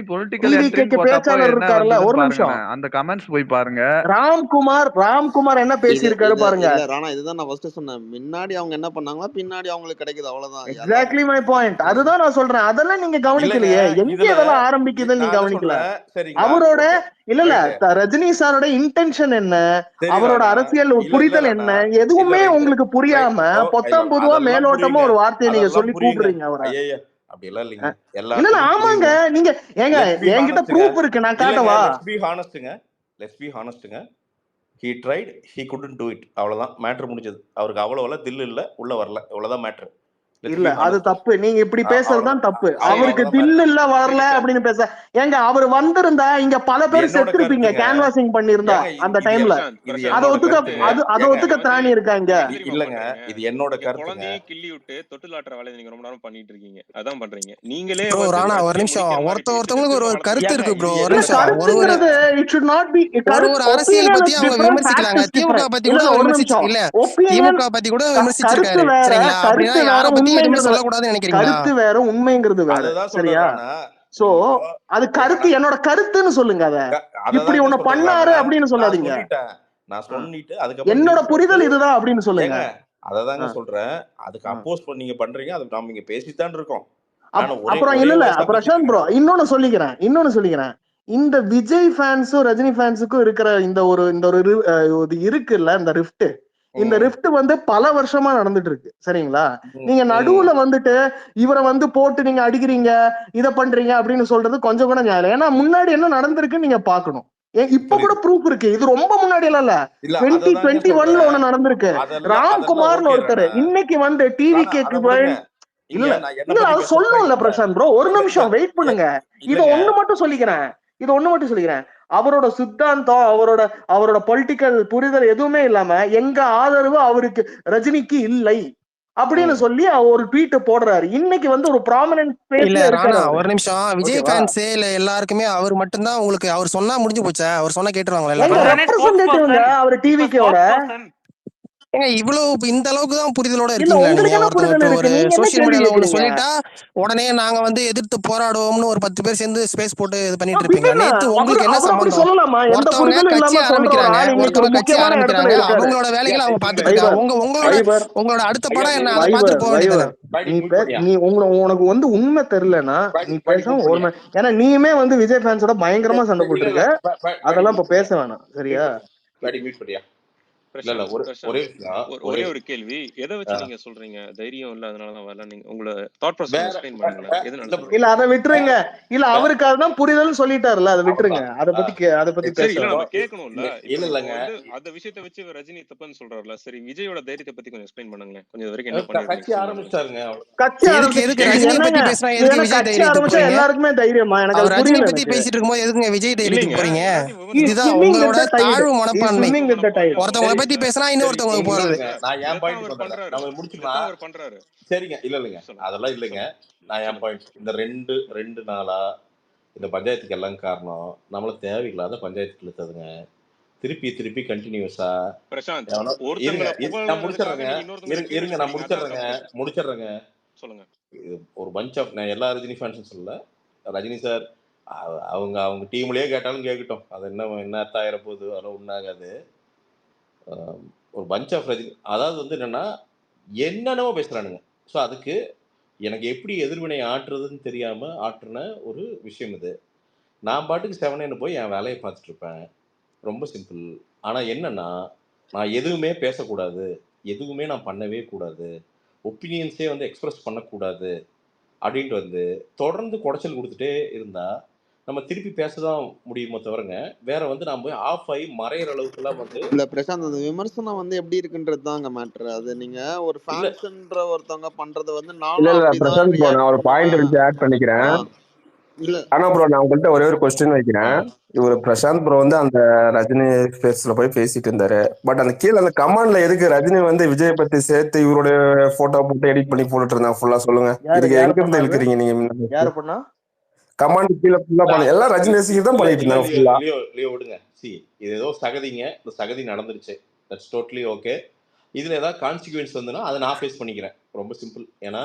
பேச்சாளர் இருக்காருல்ல. ஒரு நிமிஷம், அந்த கமெண்ட்ஸ் போய் பாருங்க. ராம்குமார் என்ன பேசியிருக்காரு பாருங்க. ராணா, இதுதான் நான் ஃபர்ஸ்ட் சொன்னேன். முன்னாடி அவங்க என்ன பண்ணாங்களோ பின்னாடி அவங்களுக்கு கிடைக்குது, அவ்வளவுதான். Exactly my point. அதுதான் நான் சொல்றேன். அதெல்லாம் நீங்க கவனிக்கலையே. எங்க இதெல்லாம் ஆரம்பிக்குதுன்னு நீங்க கவனிக்கல. அவரோட இல்ல ரஜினி சாரோட இன்டென்ஷன் என்ன, அவரோட அரசியல் புரிதல் என்ன, எதுவுமே உங்களுக்கு புரியாம பொத்தாம் பொதுவா மேலோட்டமா ஒரு வார்த்தையை நீங்க சொல்லி கூப்பிடுறீங்க அவரை. அப்படி எல்லாம் இல்லைங்க. இல்ல எல்லாத்துக்கும் ஆமாங்க. புரியுங்க. நீங்க ஏங்க லெட்ஸ் பி என்கிட்ட ஹானஸ்ட்ங்க. ப்ரூஃப் இருக்கு, நான் இல்லங்க, காட்டவா? லெட்ஸ் பி ஹானஸ்ட்ங்க. He tried, he couldn't do it. அவ்வளவுதான் மேட்டர் முடிஞ்சது. அவருக்கு அவ்வளவு தில் இல்ல, உள்ள வரல, இவ்வளவுதான் மேட்டர். லெட்ஸ் இல்ல பி அது ஹானஸ்ட். தப்பு. நீங்க இப்படி பேசுறதுதான் தப்பு. அவருக்கு அவ்வளவுதான் தில் மேட்டர். இல்ல வரல சரி சார் அப்படின்னு பேச ஏங்க அவர் வந்திருந்தா இங்க பல பேர் என்னோட செத்துருப்பீங்க கருத்துங்க. கேன்வாசிங் பண்ணிருந்தா ஏங்க அந்த இது டைம்ல. பிரசாந்த் இது பிரசாந்த் அதை என்னோட ஒத்துக்க கருத்துங்க. அதை ஏங்க ஒத்துக்க நீங்க திராணி இருக்காங்க. என்ன தெரியுமா இல்லங்க, பண்றீங்க? இது என்னோட நீங்க கருத்துங்க. குழந்தையும் கிள்ளி விட்டு தொட்டில் ஆட்டுற வேலையை நீங்க ரொம்ப நேரம் பண்ணிட்டு இருக்கீங்க. அதான் பண்றீங்க. நீங்களே ப்ரோ வந்து ராணா ஒரு ரஜினியை நிமிஷம், முடிக்கிற மாதிரி பேசிட்டு ஒருத்தவங்களுக்கு ஒரு திரும்ப ஒரு கருத்து வளர்த்துட்டு ஏங்க இருக்கு ப்ரோ. இது ஒரு இல்ல நிமிஷம், என்னோட ஒரு கருத்துங்கிறது இட் should not be ஒரு அரசியல் opinion பத்தி is அவங்க different, fact விமர்சிக்கிறாங்க. is DMK different. பத்தி இல்ல கூட இல்ல ஒரு விமர்சிச்சு நிமிஷம். இல்ல, ஒப்பீனியன் திமுக பத்தி கூட கருத்து விமர்சிச்சிருக்காரு வேற, சரிங்களா? அப்படின்னா கருத்து வேற, யார பத்தி எதுவுமே உண்மைங்கிறது சொல்லக்கூடாதுன்னு நினைக்கிறீங்களா? கருத்து வேற, உண்மைங்கிறது வேற. அதுதான் சரியா? சொல்றானா. சோ நீங்க இப்போ அது கருத்து, என்னன்னா என்னோட கருத்துன்னு சொல்லுங்க. அத இப்படி அததாங்க ஒண்ணு பண்ணாரு சொல்றானா. அப்படின்னு நான் சொல்லாதீங்க. சொல்லிட்டேன். நான் ஆ. சொல்லிட்டு அதுக்கப்புறம் என்னோட நீங்க வந்து புரிதல் இதுதான் அப்படின்னு சொல்லுங்க. ஏங்க அததாங்க ஆ, சொல்றேன். அதுக்கு ஆ. அப்போஸ் நீங்க பண்றீங்க. அது நாம இங்க பேசித்தான் இருக்கோம். அப்- நான் ஒரே அப்புறம் ஒரே இல்ல ஒரு சப்ஜெக்ட் பிரசாந்த் ப்ரோ இன்னொன்னு சொல்லிக்கிறேன். இந்த விஜய் ஃபேன்ஸும் ரஜினி ஃபேன்ஸுக்கும் இருக்கிற இந்த ஒரு இது இருக்குல்ல, இந்த ரிஃப்ட். இந்த ரிஃப்ட் வந்து பல வருஷமா நடந்துட்டு இருக்கு. சரிங்களா? நீங்க நடுவுல வந்துட்டு இவரை வந்து போட்டு நீங்க அடிக்கிறீங்க, இத பண்றீங்க அப்படின்னு சொல்றது கொஞ்சம் கூட நியாயம். ஏன்னா முன்னாடி என்ன நடந்திருக்குன்னு நீங்க பாக்கணும். இப்ப கூட புரியுது. ப்ரூஃப் இருக்கு. இது ரொம்ப முன்னாடி எல்லாம் இல்ல, இல்ல அததாங்க 2021ல சொல்றேன். ஒண்ணு நடந்திருக்கு. அதெல்லாம் ராம்குமார்னு ஓகே ஒருத்தர் ராணா. இன்னைக்கு வந்து டிவி ராணா அதை கேக்கு விடுங்க. இங்க இல்ல நான் என்ன இல்ல பத்தி அது பேச சொல்லணும்ல இல்ல பிரசாந்த் ப்ரோ. ஒரு இல்ல நிமிஷம் வெயிட் பண்ணுங்க. இது இல்லங்க. ஒண்ணு மட்டும் சொல்லிக்கிறேன். அவரோட சித்தாந்தம், அவரோட பொலிட்டிக்கல் புரிதல் எதுவுமே இல்லாம எங்க ஆதரவு அவருக்கு ரஜினிக்கு இல்லை அப்படின்னு சொல்லி ஒரு ட்வீட் போடுறாரு. இன்னைக்கு வந்து ஒரு ப்ராமினன்ட் இல்ல ஸ்பேஸ்ல இருக்காரு ராணா அவரு. ஒரு நிமிஷம், விஜய் ஓகேவா? ஃபேன்ஸ் இல்ல எல்லாருக்குமே அவர் மட்டும்தான் உங்களுக்கு அவர் சொன்னா முடிஞ்சு போச்சா? அவர் சொன்னா கேட்டுருவாங்களா எங்க எல்லாரும்? ரெப்ரசன்டேட்டிவ்ங்க அவர் டிவிக்கோட. ஏங்க இவ்வளவு இந்த அளவுக்கு தான் புரிதலோட இல்ல இருக்கீங்களா நீங்க? உங்களுக்கு என்ன ஒருத்தவங்க புரிதல் இப்போ ஒரு இருக்கு? நீங்க என்ன சோசியல் கேள்வி மீடியால ஒண்ணு கேக்குறீங்க? சொல்லிட்டா உடனே நாங்க வந்து எதிர்த்து போராடுவோம்னு ஒரு 10 பேர் சேர்ந்து ஸ்பேஸ் போட்டு இது பண்ணிட்டு பின்ன இருப்பீங்களா? நேத்து உங்களுக்கு என்ன அவர் அப்படி சம்பந்தம்? சொல்லலாமா? எந்த ஒருத்தவங்க புரிதலும் கட்சி இல்லாம சொல்ற ஒரு ஆரம்பிக்கிறாங்க, ஆள் இன்னைக்கு ஒரு ஒருத்தவங்க கட்சி முக்கியமான இடத்துல ஆரம்பிக்கிறாங்க, இருக்காரு. அவங்களோட வேலைகளை அவங்க பாத்துட்டு வைவர் இருக்காங்க. உங்களோட வைவர் உங்களோட அடுத்த படம் என்ன? அதை வைவர் பார்த்துட்டு போக வேண்டியதானே? வைவர் நீ உனக்கு வந்து உண்மை தெரியலன்னா நீ பேசாம ஒரு ஏன்னா நீயுமே வந்து விஜய் ஃபேன்ஸோட பயங்கரமா சண்டை போட்டுருக்க. அதெல்லாம் இப்ப பேச வேணாம். சரியா? இல்ல இல்ல ஒரே ஒரே ஒரு கேள்வி. எதை வச்சு நீங்க சொல்றீங்க தைரியம் இல்ல அதனாலதான் வரல? நீங்க உங்களோட தாட் ப்ராசஸ் எக்ஸ்பிளைன் பண்ணுங்க. எதனால சொல்றீங்க? இல்ல அதை விட்டுருங்க. இல்ல அவருக்கு அதுதான் புரிதல் சொல்லிட்டாருல, அதை விட்டுருங்க. அதை பத்தி பேச சரி இல்ல நம்ம வேணாம். கேட்கணும்ல. இல்ல இப்போ இல்லங்க. வந்து அந்த விஷயத்தை வச்சு ரஜினி தப்புன்னு சொல்றாருல. சரி விஜயோட தைரியத்தை பத்தி கொஞ்சம் எக்ஸ்பிளைன் பண்ணுங்களேன். கொஞ்சம் வரைக்கும் என்ன கட்சி பண்ணிருக்கீங்க? ஆரம்பிச்சாருங்க. கட்சி எதுக்கு ஆரம்பிச்சு ரஜினியை என்னங்க பத்தி பேசினா இது? எதுக்கு என்ன விஜய் கட்சி தைரியத்துக்கு ஆரம்பிச்சா போறீங்க? எல்லாருக்குமே தைரியமா? எனக்கு அவர் அது ரஜினி புரியல. பத்தி எனக்கு பேசிட்டு இருக்கும்போது எதுக்குங்க விஜய் தைரியத்துக்கு இல்லைங்க போறீங்க? எல்லாத்தையும் இதுதான் swimming with உங்களோட the tide. தாழ்வு He is மனப்பான்மை. swimming with the tide. ஒருத்தவங்களை பத்தி பேசினா இன்னொருத்தவங்களுக்கு போறது. நான் என் இதைத்தான் பாயிண்ட் அவர் பண்றேன். பண்றாரு. நம்ம முடிச்சுக்கலாம். அவர் பண்றாரு. சரிங்க. இல்ல இல்லைங்க, அதெல்லாம் இல்லைங்க. நான் என் பாயிண்ட். இந்த ரெண்டு நாளா இந்த பஞ்சாயத்துக்கு எல்லாம் காரணம் நம்மள தேவையில்லாத பஞ்சாயத்துக்கு இழுத்ததுங்க. திருப்பி கண்டினியூஸா பிரசாந்த் நான் முடிச்சிடுறேங்க. இருங்க நான் முடிச்சிடுறேங்க. சொல்லுங்க. ஒரு பஞ்ச் ஆஃப் நான் எல்லா ரஜினி ஃபேன்ஸும் சொல்லல. ரஜினி சார் அவங்க டீம்லயே கேட்டாலும் கேட்கட்டும். அது என்ன அர்த்தாயிர போகுது, அதெல்லாம் ஒன்றாகாது. ஒரு பஞ்ச் ஆஃப் ரஜினி அதாவது வந்து என்னன்னா என்னென்னவோ பேசுறானுங்க. ஸோ அதுக்கு எனக்கு எப்படி எதிர்வினை ஆற்றுறதுன்னு தெரியாம ஆற்றுன ஒரு விஷயம் இது. நான் பாட்டுக்கு செவனேன்னு போய் என் வேலையை பார்த்துட்டு இருப்பேன். ரொம்ப சிம்பிள். ஆனா என்னன்னா நான் எதுவுமே பேசக்கூடாது, எதுவுமே நான் பண்ணவே கூடாது, ஒப்பீனியன்ஸே வந்து எக்ஸ்பிரஸ் பண்ணக்கூடாது அப்படின்ட்டு வந்து தொடர்ந்து குடைச்சல் கொடுத்துட்டே இருந்தா நம்ம திருப்பி பேசதான் முடியுமோ தவிரங்க, வேற வந்து நான் போய் ஆஃப் ஆகி மறையிற அளவுக்குலாம் வந்து இல்ல பிரசாந்த், அந்த விமர்சனம் வந்து எப்படி இருக்குன்றது தாங்க மேட்ரு. அது நீங்க ஒரு ஃபேன்ஸ்ன்ற ஒருத்தவங்க பண்றது வந்து இல்ல நானும் இல்ல அப்படிதான் பிரசாந்த் ப்ரோ, நான் ரியாக்ட் ஒரு பாயிண்ட் பண்ணுவேன். வச்சு ஆட் பண்ணிக்கிறேன். இல்ல ஆனா ப்ரோ, நான் உங்கள்கிட்ட ஒரே ஒரு கொஸ்டின் வைக்கிறேன். இவர் பிரசாந்த் ப்ரோ வந்து அந்த ரஜினி ஃபேஸ்ல போய் பேசிட்டு இருந்தாரு. பட் அந்த கீழே அந்த கமெண்ட்ல எதுக்கு ரஜினி வந்து விஜய் பத்தி சேர்த்து இவருடைய போட்டோ போட்டு எடிட் பண்ணி போட்டுட்டு இருந்தாங்க ஃபுல்லா? சொல்லுங்க, இதுக்கு எங்க இருந்து இழுக்கிறீங்க நீங்க? யாரு பண்ணா கமாண்ட் கீழே ஃபுல்லா பண்ணி எல்லாம் ரஜினி ரசிகர் தான் பண்ணிட்டு இருந்தாங்க ஃபுல்லா. லியோ விடுங்க. இது ஏதோ சகதிங்க, இந்த சகதி நடந்துருச்சு. That's totally okay. இதுல ஏதாவது கான்சிக்வன்ஸ் வந்துன்னா அதை நான் ஃபேஸ் பண்ணிக்கிறேன். ரொம்ப சிம்பிள். ஏன்னா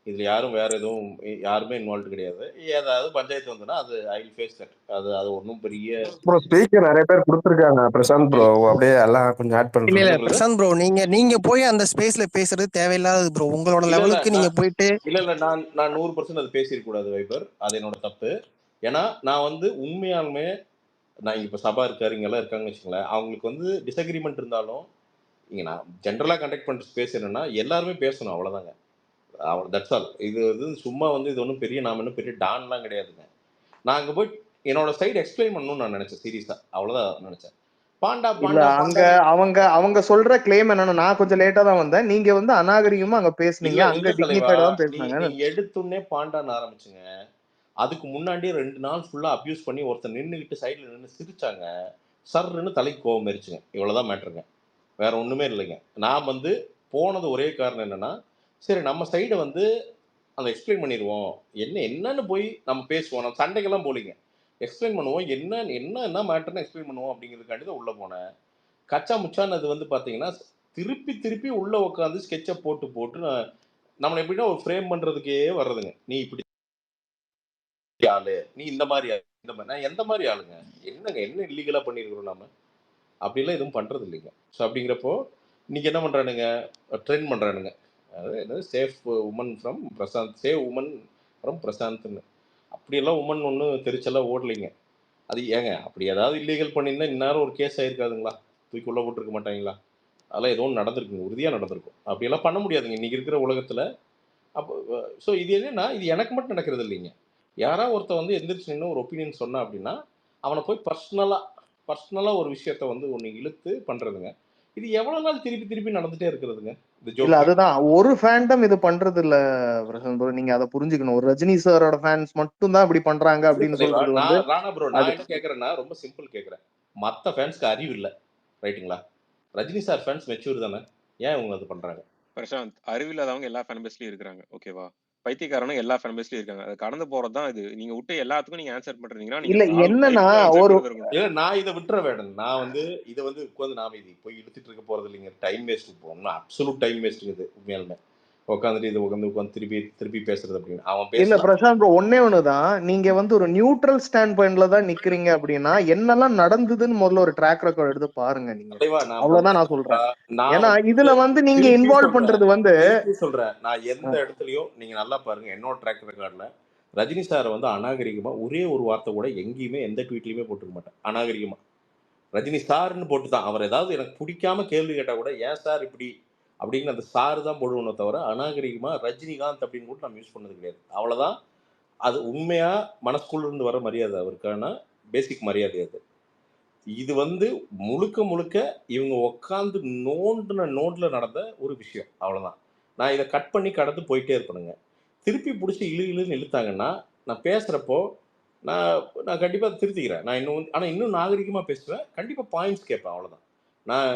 இதுல யாரும் வேற எதுவும் யாருமே இன்வால்வ் கிடையாது. ஏதாவது பஞ்சாயத்து வந்துன்னா அது ஐ வில் ஃபேஸ் தட். அது ஒன்றும் பெரிய ப்ரோ ஸ்பீக்கர் நிறைய பேர் கொடுத்துருக்காங்க. பிரசாந்த் ப்ரோ அப்படியே எல்லாம் கொஞ்சம் ஆட் இல்ல பண்ணுங்க. பிரசாந்த் ப்ரோ, நீங்க போய் அந்த ஸ்பேஸ்ல பேசுறது தேவையில்லாதது ப்ரோ. உங்களோட லெவலுக்கு நீங்க போயிட்டு இல்ல நான் 100% அது பேசியிருக்க கூடாது வைபர். அது என்னோட தப்பு. ஏன்னா நான் வந்து உண்மையாலுமே நான் இப்போ சபா இருக்காரு, இங்கெல்லாம் இருக்காங்கன்னு வச்சுங்களேன், அவங்களுக்கு வந்து டிஸ்அக்ரிமெண்ட் இருந்தாலும் இங்கே நான் ஜென்ரலாக கண்டக்ட் பண்ணுற ஸ்பேஸ் என்னன்னா எல்லாருமே பேசணும், அவ்வளோதாங்க. That's all. இது வந்து சும்மா வந்து இது ஒன்றும் பெரிய நாம இன்னும் பெரிய டான்லாம் கிடையாதுங்க. நான் அங்கே போய் என்னோட சைடு எக்ஸ்பிளைன் பண்ணணும்னு நான் நினைச்சேன் சீரியஸா. அவ்வளோதான் நினைச்சேன். பாண்டா இல்ல பாண்டா அங்க பாண்டா அவங்க சொல்ற கிளைம் என்னன்னா, நான் கொஞ்சம் லேட்டா தான் வந்தேன், நீங்க வந்து அநாகரிகமா அங்க பேசுனீங்க, இல்ல அங்க இல்ல தலைவா, டிக்னிஃபைடா தான் நீ பேசுனாங்க. நீ எடுத்துன்னே பாண்டான்னு ஆரம்பிச்சுங்க. அதுக்கு முன்னாடியே 2 நாள் ஃபுல்லா அபியூஸ் பண்ணி ஒருத்தர் நின்றுக்கிட்டு சைடில் நின்று சிரிச்சாங்க. சர்ன்னு தலைக்கு கோவம் மாரிச்சுங்க. இவ்வளோதான் மேட்ருங்க. வேற ஒன்றுமே இல்லைங்க. நான் வந்து போனது ஒரே காரணம் என்னன்னா, சரி நம்ம சைடை வந்து அதை எக்ஸ்பிளைன் பண்ணிடுவோம். என்னன்னு போய் நம்ம பேசுவோம். நம்ம சண்டைக்கெல்லாம் போலிங்க. எக்ஸ்பிளைன் பண்ணுவோம். என்ன மேட்டர்னு எக்ஸ்பிளைன் பண்ணுவோம் அப்படிங்கிறதுக்காண்டி தான் உள்ளே போனேன். கச்சா முச்சான்னு அது வந்து பார்த்தீங்கன்னா, திருப்பி திருப்பி உள்ளே உட்காந்து ஸ்கெட்சை போட்டு போட்டு நம்மளை எப்படின்னா ஒரு ஃப்ரேம் பண்ணுறதுக்கே வர்றதுங்க. நீ இப்படி ஆளு, நீ இந்த மாதிரி ஆளு, இந்த மாதிரி. நான் எந்த மாதிரி ஆளுங்க? என்னங்க என்ன இல்லீகலாக பண்ணியிருக்கிறோம் நாம? அப்படிலாம் எதுவும் பண்ணுறது இல்லைங்க. ஸோ அப்படிங்கிறப்போ இன்னைக்கு என்ன பண்ணுறானுங்க, ட்ரெண்ட் பண்ணுறானுங்க. அதாவது என்னது safe women from Prashanth, save women from பிரசாந்த்னு. அப்படியெல்லாம் உமன் ஒன்றும் தெரிச்செல்லாம் ஓடலைங்க. அது ஏங்க அப்படி ஏதாவது இல்லீகல் பண்ணியிருந்தா இந்நேரம் ஒரு கேஸ் ஆயிருக்காதுங்களா? தூக்கி உள்ள போட்டிருக்க மாட்டாங்களா? அதெல்லாம் ஏதோ ஒன்று நடந்திருக்குங்க, உறுதியாக நடந்திருக்கும். அப்படியெல்லாம் பண்ண முடியாதுங்க இன்னைக்கு இருக்கிற உலகத்தில். அப்போ ஸோ இது என்னன்னா, இது எனக்கு மட்டும் நடக்கிறது இல்லைங்க. யாராவது ஒருத்தன் வந்து எந்திரிச்சு நின்று ஒரு ஒப்பீனியன் சொன்னா அப்படின்னா, அவனை போய் பர்சனலாக ஒரு விஷயத்த வந்து ஒன்று இழுத்து பண்ணுறதுங்க. இது எவ்வளோ நாள் திருப்பி திருப்பி நடந்துகிட்டே இருக்கிறதுங்க இந்த இல்ல ஜோக்கு? அதுதான் ஒரு ஃபேண்டம் இது பண்றது இல்ல பிரசாந்த் ப்ரோ, நீங்க அதை புரிஞ்சுக்கணும். ஒரு ரஜினி சாரோட ஃபேன்ஸ் மட்டும் தான் இப்படி பண்றாங்க இல்ல அப்படின்னு தலைவா, சொல்றது வந்து ராணா ப்ரோ, அது நான் என்ன கேட்குறேன்னா ரொம்ப சிம்பிள் கேட்குறேன். மற்ற ஃபேன்ஸ்க்கு அறிவு இல்லை, ரைட்டுங்களா? ரஜினி சார் ஃபேன்ஸ் மெச்சூர் தானே, ஏன் இவங்க அது பண்ணுறாங்க? பிரசாந்த், அறிவில்லாதவங்க எல்லா ஃபேன் பேஸ்லயும் இருக்கிறாங்க, ஓகேவா? பைத்தியக்காரனும் எல்லா ஃபேன் பேஸ்லயும் இருக்காங்க. அது கடந்து போறதுதான் இது. நீங்க விட்டு எல்லாத்துக்கும் நீங்க ஆன்சர் பண்றீங்கன்னா நீங்க இல்ல என்னன்னா லைஃப்ல என்ஜாய் ஒரு பண்றது இருக்கும். இல்லை நான் இதை விட்டுற வேணும். நான் வந்து இதை வந்து உட்காந்து நாம இது போய் இழுத்துட்டு இருக்க போறது இல்லைங்க. டைம் வேஸ்ட் போகணும், அப்சல்யூட் டைம் வேஸ்ட்டுங்க இது உண்மையாலுமே. உட்காந்துட்டு இது உட்காந்து திருப்பி திருப்பி பேசுறது அப்படின்னு அவன் இல்ல பேசுனா. பிரசாந்த் ப்ரோ, ஒன்னே ஒண்ணுதான், நீங்க வந்து ஒரு நியூட்ரல் ஸ்டாண்ட் பாயிண்ட்ல தான் நிக்கிறீங்க அப்படின்னா என்னெல்லாம் நடந்ததுன்னு முதல்ல ஒரு ட்ராக் ரெக்கார்ட் எடுத்து பாருங்க நீங்க. தலைவா, நான் அவ்வளவுதான் நான் சொல்றேன். நான் ஏன்னா வந்து இதுல வந்து நீங்க திருப்பி இன்வால்வ் சொல்றேன், பண்றது வந்து நான் எந்த இடத்துலயும் நீங்க நல்லா பாருங்க என்னோட ட்ராக் ரெக்கார்ட்ல ரஜினி சாரை வந்து அநாகரிகமா ஒரே ஒரு வார்த்தை கூட எங்கேயுமே எந்த ட்வீட்லயுமே போட்டுக்க மாட்டேன். அநாகரிகமா ரஜினி சார்னு போட்டு தான். அவர் ஏதாவது எனக்கு பிடிக்காம கேள்வி கேட்டா கூட ஏன் சார் இப்படி அப்படின்னு அந்த சாரு தான் போடுவோனே தவிர அநாகரிகமா ரஜினிகாந்த் அப்படின்னு கூட நம்ம யூஸ் பண்ணது கிடையாது. அவ்வளவுதான். அது உண்மையா மனசுக்குள்ள இருந்து வர மரியாதை, அவருக்கான பேசிக் மரியாதை அது. இது வந்து முழுக்க முழுக்க இவங்க உட்காந்து நோண்டில் நடந்த ஒரு விஷயம், அவ்வளோதான். நான் இதை கட் பண்ணி கடந்து போயிட்டே இருப்பேனுங்க. திருப்பி பிடிச்சி இழுன்னு இழுத்தாங்கன்னா நான் பேசுகிறப்போ நான் நான் கண்டிப்பாக திருத்திக்கிறேன். நான் இன்னும் நாகரிகமாக பேசுவேன். கண்டிப்பாக பாயிண்ட்ஸ் கேட்பேன், அவ்வளோதான். நான்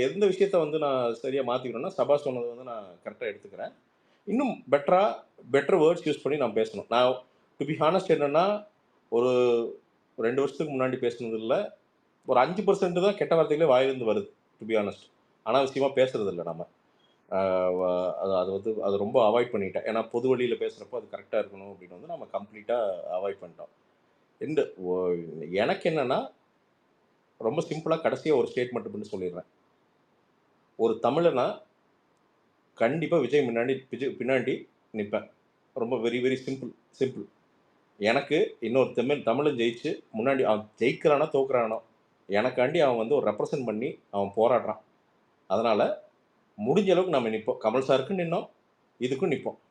எந்த விஷயத்த வந்து நான் சரியாக மாற்றிக்கிறேன்னா சபா சொன்னது வந்து நான் கரெக்டாக எடுத்துக்கிறேன். இன்னும் பெட்டர் வேர்ட்ஸ் யூஸ் பண்ணி நான் பேசணும். நான் டு பி ஹானஸ்ட் என்னென்னா ஒரு 2 வருஷத்துக்கு முன்னாடி பேசுனது இல்லை, ஒரு 5% தான் கெட்ட வார்த்தைகளே வாயிலிருந்து வருது டு பி ஆனஸ்ட். அனாவசியமாக பேசுறது இல்லை நம்ம. அது வந்து அது ரொம்ப அவாய்ட் பண்ணிட்டேன். ஏன்னா பொது வழியில் பேசுகிறப்போ அது கரெக்டாக இருக்கணும் அப்படின்னு வந்து நம்ம கம்ப்ளீட்டாக அவாய்ட் பண்ணிட்டோம். எனக்கு என்னன்னா ரொம்ப சிம்பிளாக கடைசியாக ஒரு ஸ்டேட்மெண்ட் பண்ணி சொல்லிடுறேன். ஒரு தமிழனா கண்டிப்பாக விஜய் பின்னாடி நிற்பேன். ரொம்ப வெரி வெரி சிம்பிள். எனக்கு இன்னொரு தமிழன் ஜெயிச்சு முன்னாடி அவன் ஜெயிக்கிறானோ தோக்குறானோ எனக்காண்டி அவன் வந்து ஒரு ரெப்ரசன்ட் பண்ணி அவன் போராடுறான். அதனால் முடிஞ்ச அளவுக்கு நம்ம நிற்போம். கமல் சாருக்கும் நின்னோம், இதுக்கும் நிற்போம்.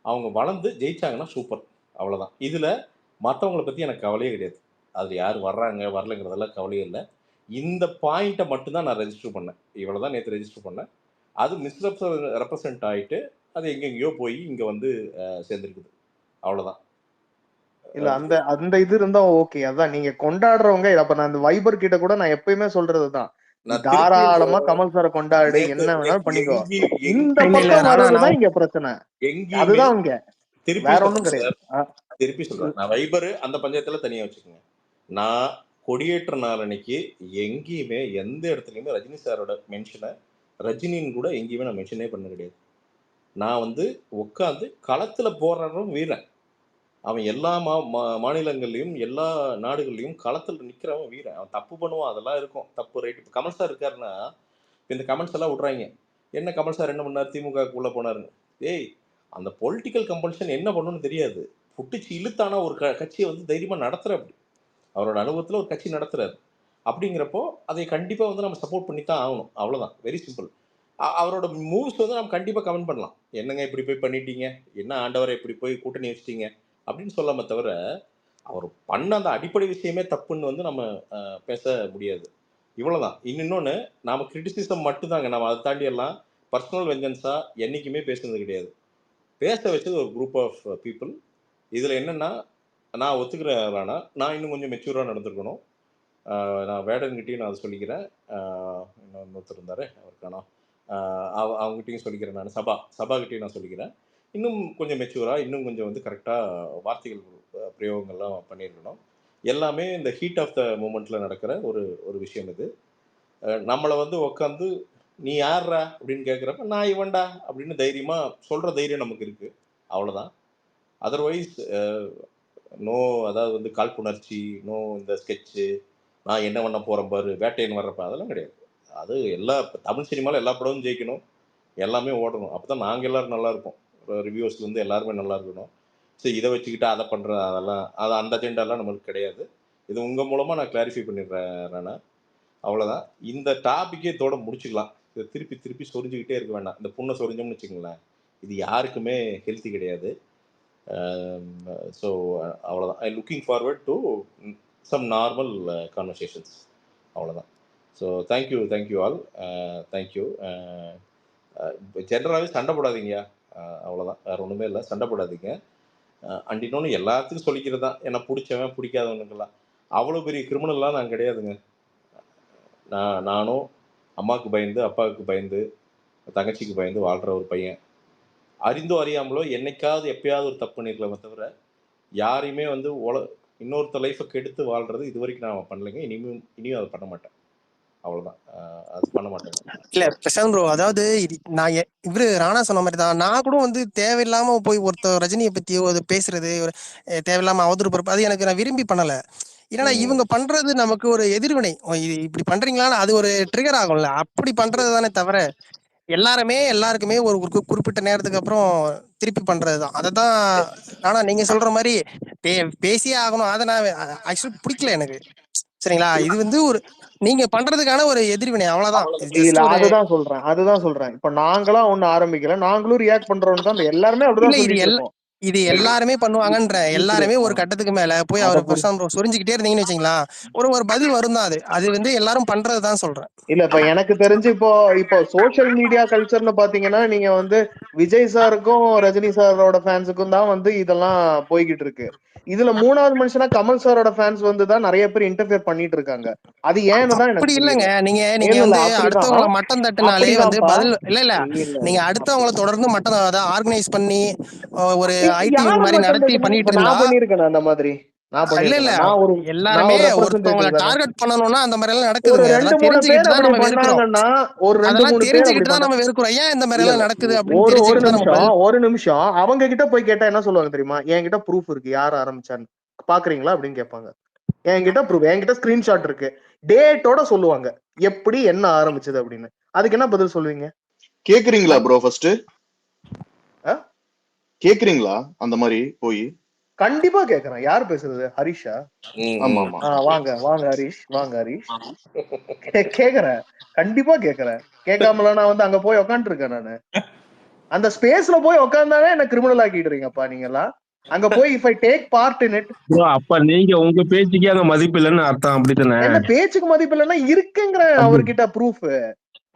அவங்க வளர்ந்து ஜெயிச்சாங்கன்னா சூப்பர், அவ்வளோதான். இதில் மற்றவங்களை பற்றி எனக்கு கவலையே கிடையாது. அதில் யார் வர்றாங்க வரலைங்கிறதெல்லாம் கவலையே இல்லை. இந்த பாயிண்ட்டை மட்டும்தான் நான் ரெஜிஸ்டர் பண்ணேன். இவ்வளோ தான் நேற்று ரெஜிஸ்டர் பண்ணேன். அது ரெப்ரசன்ட் ஆகிட்டு அது எங்கெங்கேயோ போய் இங்கே வந்து சேர்ந்துருக்குது, அவ்வளோதான். இல்ல அந்த இது இருந்தா ஓகே. அதான் நீங்க கொண்டாடுறவங்க. அப்ப நான் அந்த வைபர் கிட்ட கூட நான் எப்பயுமே சொல்றதுதான், தாராளமா கமல் சாரை கொண்டாடு, என்ன வேணாலும் பண்ணிக்கோ. இந்த பக்கம் வர்றதுதான் இங்க பிரச்சனை. அதுதான் இங்க வேற ஒண்ணும் கிடையாது. திருப்பி சொல்றேன், நான் வைபர் அந்த பஞ்சாயத்துல தனியா வச்சுக்கோங்க. நான் கொடியேற்ற நாள் அன்னைக்கு எங்கேயுமே எந்த இடத்துலையுமே ரஜினி சாரோட மென்ஷனை ரஜினின்னு கூட எங்கேயுமே நான் மென்ஷனே பண்ண கிடையாது. நான் வந்து உட்காந்து களத்தில் போராடுறோம் வீரன். அவன் எல்லா மாநிலங்கள்லையும் எல்லா நாடுகள்லையும் களத்தில் நிற்கிறவன் வீரன். அவன் தப்பு பண்ணுவான், அதெல்லாம் இருக்கும், தப்பு ரைட். இப்போ கமல் சார் இருக்காருன்னா இந்த கமெண்ட்ஸ் எல்லாம் விட்றாங்க, என்ன கமல் சார் என்ன பண்ணார், திமுகக்குள்ளே போனாருன்னு. ஏய், அந்த பொலிட்டிக்கல் கம்பல்ஷன் என்ன பண்ணணும்னு தெரியாது, புட்டிச்சு இழுத்தானா ஒரு கட்சியை வந்து தைரியமாக நடத்துகிற, அப்படி அவரோட அனுபவத்தில் ஒரு கட்சி நடத்துறாரு. அப்படிங்கிறப்போ அதை கண்டிப்பாக வந்து நம்ம சப்போர்ட் பண்ணி தான் ஆகணும், அவ்வளோதான். Very simple. அவரோட மூவ்ஸ் வந்து நம்ம கண்டிப்பாக கமெண்ட் பண்ணலாம். என்னங்க இப்படி போய் பண்ணிட்டீங்க, என்ன ஆண்டவரை இப்படி போய் கூட்டணி வச்சிட்டீங்க அப்படின்னு சொல்லாம தவிர, அவர் பண்ண அந்த அடிப்படை விஷயமே தப்புன்னு வந்து நம்ம பேச முடியாது. இவ்வளோதான். இன்னொன்று, நாம் கிரிட்டிசிசம் மட்டும்தாங்க. நம்ம அதை தாண்டி எல்லாம் பர்சனல் வெஞ்சன்ஸாக என்றைக்குமே பேசுனது கிடையாது. பேச வச்சது ஒரு குரூப் ஆஃப் பீப்புள். இதில் என்னென்னா, நான் ஒத்துக்கிறேன் ராணா, நான் இன்னும் கொஞ்சம் மெச்சூராக நடந்திருக்கணும். நான் வேடன்கிட்டையும் நான் அதை சொல்லிக்கிறேன். இன்னொருத்தர் இருந்தார், அவருக்கான அவங்ககிட்டையும் சொல்லிக்கிறேன். நான் சபாகிட்டையும் நான் சொல்லிக்கிறேன். இன்னும் கொஞ்சம் மெச்சூராக, இன்னும் கொஞ்சம் வந்து கரெக்டாக வார்த்தைகள் பிரயோகங்கள்லாம் பண்ணியிருக்கணும். எல்லாமே இந்த ஹீட் ஆஃப் த மூமெண்ட்டில் நடக்கிற ஒரு விஷயம் இது. நம்மளை வந்து உட்காந்து நீ யார்ரா அப்படின்னு கேட்குறப்ப நான் இவன்டா அப்படின்னு தைரியமாக சொல்கிற தைரியம் நமக்கு இருக்குது. அவ்வளோதான். அதர்வைஸ் நோ, அதாவது வந்து காழ்ப்புணர்ச்சி, நோ இந்த ஸ்கெட்சு, நான் என்ன பண்ண போகிறேன் பாரு, வேட்டையன் வர்றப்ப, அதெல்லாம் கிடையாது. அது எல்லா தமிழ் சினிமாவில் எல்லா படமும் ஜெயிக்கணும், எல்லாமே ஓடணும். அப்போ தான் நாங்கள் எல்லோரும் நல்லா இருப்போம். ரிவ்யூஸ்லேருந்து எல்லாருமே நல்லா இருக்கணும். சரி, இதை வச்சுக்கிட்டு அதை பண்ணுறேன், அதெல்லாம் அந்த அஜெண்டாலாம் நம்மளுக்கு கிடையாது. இது உங்கள் மூலமாக நான் கிளாரிஃபை பண்ணிடுறேன் ராணா. அவ்வளோதான். இந்த டாப்பிக்கே இதோட முடிச்சுக்கலாம். இதை திருப்பி திருப்பி சொரிஞ்சுக்கிட்டே இருக்க வேண்டாம். இந்த புண்ணை சொரிஞ்சோம்னு வச்சுங்களேன், இது யாருக்குமே ஹெல்த்தி கிடையாது. ஸோ அவ்வளோதான். I looking forward to some normal conversations. அவ்வளோதான். So thank you all. தேங்க்யூ. ஜென்ரலாகவே சண்டை போடாதீங்க, அவ்வளோதான். வேறு ஒன்றுமே இல்லை, சண்டை போடாதீங்க. அண்ட் இன்னொன்று எல்லாத்துக்கும் சொல்லிக்கிறது தான், ஏன்னா பிடிச்சவன் பிடிக்காதவனுக்கெல்லாம் அவ்வளோ பெரிய கிரிமினல்லாம் நான் கிடையாதுங்க. நானும் அம்மாவுக்கு பயந்து, அப்பாவுக்கு பயந்து, தங்கச்சிக்கு பயந்து வாழ்கிற ஒரு பையன். அறிந்தோ அறியாமலோ என்னைக்காவது எப்பயாவது ஒரு தப்பு பண்ணிருக்கலாமே தவிர, யாரையுமே வந்து இன்னொருத்த லைஃப்பை கெடுத்து வாழ்றது இது வரைக்கும் நான் பண்ணலைங்க. இனியும் அதை பண்ண மாட்டேன். அவ்வளோதான். அது பண்ண மாட்டேன். இல்ல பிரசாந்த் ப்ரோ, அதாவது நான் இவரு ராணா சொன்ன மாதிரி தான், நான் கூட வந்து தேவையில்லாம போய் ஒருத்தர் ரஜினியை பத்தி பேசுறது, தேவையில்லாம அவதூறு பரப்பு, அது எனக்கு நான் விரும்பி பண்ணல. ஏன்னா இவங்க பண்றது நமக்கு ஒரு எதிர்வினை. இப்படி பண்றீங்களான்னு அது ஒரு ட்ரிகர் ஆகும்ல, அப்படி பண்றது தானே தவிர எல்லாருக்குமே ஒரு குறிப்பிட்ட நேரத்துக்கு அப்புறம் திருப்பி பண்றதுதான். அததான். ஆனா நீங்க சொல்ற மாதிரி பேசியே ஆகணும், அதை நான் ஆக்சுவலி பிடிக்கல எனக்கு. சரிங்களா? இது வந்து ஒரு நீங்க பண்றதுக்கான ஒரு எதிர்வினை, அவ்வளவுதான். அதுதான் சொல்றேன். இப்ப நாங்களா ஒண்ணு ஆரம்பிக்கல, நாங்களும் ரியாக்ட் பண்றோம்னு தான் எல்லாருமே அப்படிதான் சொல்லிட்டு இருக்கோம். இது எல்லாருமே பண்ணுவாங்கன்ற, எல்லாருமே ஒரு கட்டத்துக்கு மேல போய் அவர் பிரசாந்த் சொரிஞ்சுக்கிட்டே இருந்தீங்கன்னு வச்சுங்களா, ஒரு பதில் வரும் தான். அது வந்து எல்லாரும் பண்றதுதான் சொல்றேன். இல்ல, இப்ப எனக்கு தெரிஞ்சு இப்போ சோசியல் மீடியா கல்ச்சர்னு பாத்தீங்கன்னா, நீங்க வந்து விஜய் சாருக்கும் ரஜினி சாரோட ஃபேன்ஸுக்கும் தான் வந்து இதெல்லாம் போய்கிட்டு இருக்கு. இதுல மூணாவது மனுஷனா கமல் சாரோட ஃபேன்ஸ் வந்து தான் நிறைய பேர் இன்டர்ஃபியர் பண்ணிட்டு இருக்காங்க. அது ஏன்னு தான் அப்படி இல்லங்க. நீங்க வந்து அடுத்தவங்கள மட்டம் தட்டினாலே வந்து பதில் இல்ல. நீங்க அடுத்தவங்கள தொடர்ந்து மட்டம் ஆர்கனைஸ் பண்ணி ஒரு ஐடி மாதிரி நடத்தி பண்ணிட்டு இருந்தா, நான் பண்ணிருக்கேன் அந்த மாதிரி. இல்ல எல்லாருமே ஒருத்தவங்கள டார்கெட் பண்ணனும்னா அந்த மாதிரி எல்லாம் நடக்குது. அதெல்லாம் தெரிஞ்சுக்கிட்டு தான் நம்ம வெறுக்கிறோம். ஏன் இந்த மாதிரி எல்லாம் நடக்குது அப்படின்னு தெரிஞ்சுக்கிட்டு ஒரு நிமிஷம் அவங்க கிட்ட போய் கேட்டா என்ன சொல்லுவாங்க தெரியுமா? என்கிட்ட ப்ரூஃப் இருக்கு, யார் ஆரம்பிச்சான்னு பாக்குறீங்களா அப்படின்னு கேட்பாங்க. என்கிட்ட ப்ரூஃப், என்கிட்ட ஸ்கிரீன்ஷாட் இருக்கு, டேட்டோட சொல்லுவாங்க எப்படி என்ன ஆரம்பிச்சது அப்படின்னு. அதுக்கு என்ன பதில் சொல்லுவீங்க? கேக்குறீங்களா ப்ரோ? ஃபர்ஸ்ட் கேக்குறீங்களா? அந்த மாதிரி போய் கண்டிப்பா கேக்குறேன். யார் பேசுறது? ஹரிஷா? வாங்க ஹரிஷ், வாங்க ஹரிஷ். கேக்குறேன், கண்டிப்பா கேக்குறேன். கேட்காமல நான் வந்து அங்க போய் உக்காந்துட்டு இருக்கேன். நானு அந்த ஸ்பேஸ்ல போய் உக்காந்தாவே என்ன கிரிமினல் ஆக்கிடுறீங்கப்பா நீங்க எல்லாம். அங்க போய் if I take part in it, அப்ப நீங்க உங்க பேச்சுக்கு அங்க மதிப்பு இல்லைன்னு அர்த்தம், அப்படித்தானே? என்ன பேச்சுக்கு மதிப்பு இல்லைன்னா இருக்குங்கிற அவர்கிட்ட ப்ரூஃப்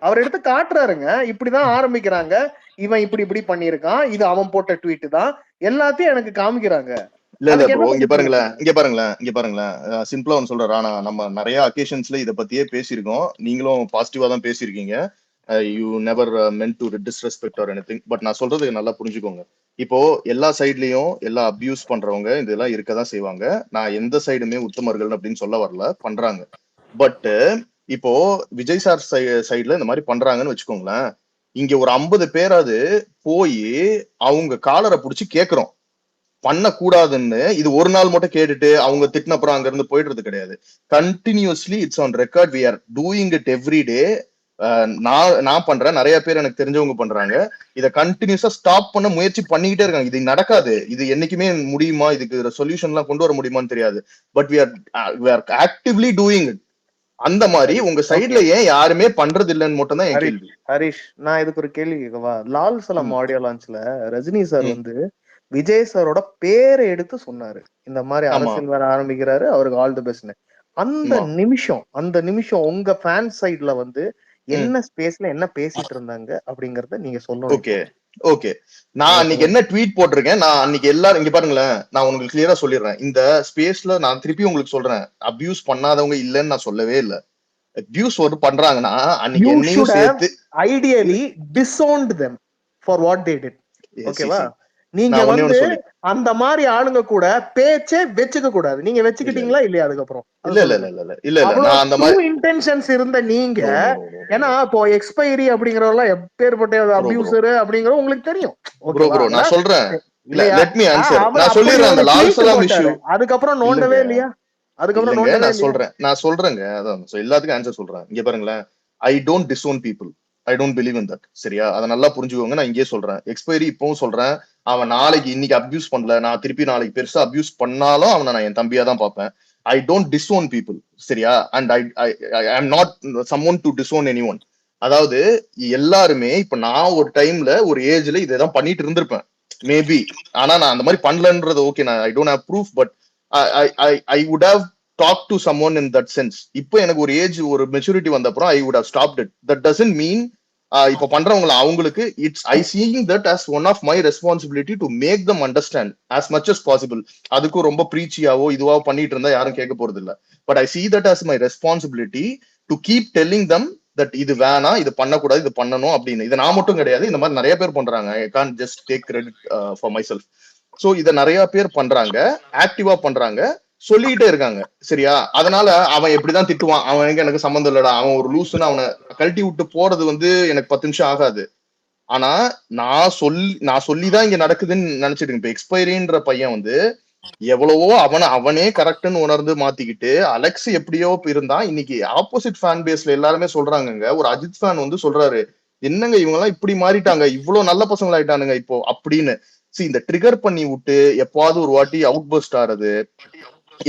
அவர் எடுத்து காட்டுறாருங்க. இப்படிதான் ஆரம்பிக்கிறாங்க, இவன் இப்படி பண்ணிருக்கான், இது அவன் போட்ட ட்வீட் தான், எல்லாத்தையும் எனக்கு காமிக்கிறாங்க. இல்ல ப்ரோ, இங்க பாருங்களேன். சிம்பிளா ஒன்னு சொல்றேன் ராணா, நம்ம நிறைய அக்கேஷன்ஸ்ல இத பத்தியே பேசியிருக்கோம். நீங்களும் பாசிட்டிவா தான் பேசியிருக்கீங்க. You never meant to disrespect or anything. But நான் சொல்றது நல்லா புரிஞ்சுக்கோங்க. இப்போ எல்லா சைட்லயும் எல்லா அபியூஸ் பண்றவங்க இதெல்லாம் இருக்கதான் செய்வாங்க. நான் எந்த சைடுமே உத்தமர்கள் அப்படின்னு சொல்ல வரல, பண்றாங்க. பட் இப்போ விஜய் சார் சைட்ல இந்த மாதிரி பண்றாங்கன்னு வச்சுக்கோங்களேன், இங்க ஒரு 50 பேராது போய் அவங்க காலரை புடிச்சு கேக்குறோம் பண்ணக்கூடாதுன்னு. இது ஒரு நாள் மட்டும் கேட்டுட்டு அவங்க திட்டினப்புறம் அங்க இருந்து போயிடுறது கிடையாது. Continuously it's on record. We are doing it every day. நான் பண்றேன், நிறைய பேர் எனக்கு தெரிஞ்சவங்க பண்றாங்க. இதை கண்டினியூஸா ஸ்டாப் பண்ண முயற்சி பண்ணிக்கிட்டே இருக்காங்க. இது நடக்காது, இது என்னைக்குமே முடியுமா, இதுக்கு சொல்யூஷன் எல்லாம் கொண்டு வர முடியுமான்னு தெரியாது. But we are actively doing it. அந்த மாதிரி உங்க ஓகே சைடுல ஏன் யாருமே பண்றது இல்லைன்னு மட்டும் தான் என் ஹரிஷ் கேள்வி. ஹரிஷ் நான் இதுக்கு ஒரு கேள்வி கேட்கவா? லால் சலாம் ம், ஆடியோ லான்ச்ல ரஜினி சார் ம். வந்து விஜய் சாரோட பேரை எடுத்து சொன்னாரு, இந்த மாதிரி ஆமா அரசியல் வர ஆரம்பிக்கிறாரு, அவருக்கு ஆல் தி பெஸ்ட்னு. அந்த ஆமா அந்த நிமிஷம் உங்க ஃபேன் சைட்ல வந்து ம் என்ன ஸ்பேஸ்ல என்ன பேசிட்டு இருந்தாங்க அப்படிங்கறத நீங்க சொல்லணும் ஓகே இப்போ. ஓகே. நான் நீங்க அன்னைக்கு சொல்லுங்க. என்ன ட்வீட் போட்டிருக்கேன், நான் அன்னைக்கு எல்லாரும் இங்க பாருங்களேன், நான் உங்களுக்கு கிளியரா சொல்லிடுறேன். இந்த ஸ்பேஸ்ல நான் திருப்பி உங்களுக்கு சொல்றேன், அபியூஸ் பண்ணாதவங்க இல்லைன்னு நான் சொல்லவே இல்லை. அபியூஸ் ஒரு பண்றாங்கன்னா அன்னைக்கு You என்னையும் should have சேர்த்து ideally disowned them for what they did. ஓகேவா? நீங்க நான் ஒன்னே வந்து ஒண்ணு சொல்லி அந்த மாதிரி ஆளுங்க கூட பேச்சே வச்சுக்க கூடாது. நீங்க இல்ல வச்சுக்கிட்டீங்களா இல்லையா? அதுக்கப்புறம் அது இல்ல இல்ல சொல்லுங்க. இல்ல இல்ல இல்ல இல்ல அவ்வளவு நான் அந்த ட்ரூ மாதிரி இன்டென்ஷன்ஸ் இருந்த நீங்க, நோ நோ நோ நோ ஏன்னா இப்போ எக்ஸ்பைரி அப்படிங்கறதெல்லாம் எப்பேற்பட்ட ப்ரோ ப்ரோ அபியூசர் அப்படிங்கறது உங்களுக்கு தெரியும். ப்ரோ ஓகேவா? ப்ரோ நான் அதெல்லாம் சொல்றேன். இல்ல இல்லையா? Let me answer. அவர் நான் அப்படி சொல்லிடுறேன். ஒரு அந்த லால் ட்வீட் சலாம் போட்டாரு, இஷ்யூ அதுக்கப்புறம் இல்லைங்க நோண்டவே இல்லையா? அதுக்கப்புறம் இல்லைங்க நோண்டவே நான் இல்லையா? சொல்றேங்க. அதான் எல்லாத்துக்கும் ஆன்சர் சொல்றேன். இங்க பாருங்களேன், ஐ don't disown people, I don't believe in that. சரியா? அதை நல்லா புரிஞ்சுக்கோங்க. நான் இங்கே சொல்றேன், எக்ஸ்பைரி இப்பவும் சொல்றேன். அவன் நாளைக்கு இன்னைக்கு அபியூஸ் பண்ணல, நான் திருப்பி நாளைக்கு பெருசா அபியூஸ் பண்ணாலும் அவனை நான் என் தம்பியா தான் பார்ப்பேன். I don't disown people. சரியா? And I am not someone to disown anyone. அதாவது எல்லாருமே இப்ப நான் ஒரு டைம்ல ஒரு ஏஜ்ல இதான் பண்ணிட்டு இருந்திருப்பேன் மேபி. ஆனா நான் அந்த மாதிரி பண்ணலன்றது ஓகே, நான் I don't have proof, but I would have talk to someone in that sense. இப்போ எனக்கு ஒரு ஏஜ் ஒரு மெச்சூரிட்டி வந்த அப்புறம் I would have stopped it. That doesn't mean இப்போ பண்றவங்கள அவங்களுக்கு it's I seeing that as one of my responsibility to make them understand as much as possible. அதுக்கும் ரொம்ப ப்ரீச்சியாவோ இதுவோ பண்ணிட்டு இருந்தா யாரும் கேட்க போறது இல்ல. But I see that as my responsibility to keep telling them that இது வேணாம், இது பண்ணக்கூடாது, இது பண்ணணும் அப்படின்னு. இது நான் மட்டும் கிடையாது, இந்த மாதிரி நிறைய பேர் பண்றாங்க. ஐ can't just take credit for my self. So இதை நிறைய பேர் பண்றாங்க, ஆக்டிவா பண்றாங்க, சொல்லிக்கிட்டே இருக்காங்க. சரியா? அதனால அவன் எப்படிதான் திட்டுவான், அவன் எனக்கு சம்மந்தம் இல்லடா, அவன் ஒரு லூசுன்னு அவனை கழட்டி விட்டு போறது வந்து எனக்கு 10 நிமிஷம் ஆகாது. ஆனா நான் சொல்லிதான் இங்க நடக்குதுன்னு நினைச்சிட்டு. இப்ப எக்ஸ்பைரின்ற பையன் வந்து எவ்வளவோ அவனே கரெக்ட்னு உணர்ந்து மாத்திக்கிட்டு, அலெக்ஸ் எப்படியோ இருந்தான். இன்னைக்கு ஆப்போசிட் ஃபேன் பேஸ்ல எல்லாருமே சொல்றாங்க. ஒரு அஜித் ஃபேன் வந்து சொல்றாரு, என்னங்க இவங்க எல்லாம் இப்படி மாறிட்டாங்க, இவ்வளவு நல்ல பசங்களா ஆயிட்டானுங்க இப்போ அப்படின்னு. இந்த ட்ரிகர் பண்ணி விட்டு எப்பாவது ஒரு வாட்டி அவுட் பர்ஸ்ட் ஆறது,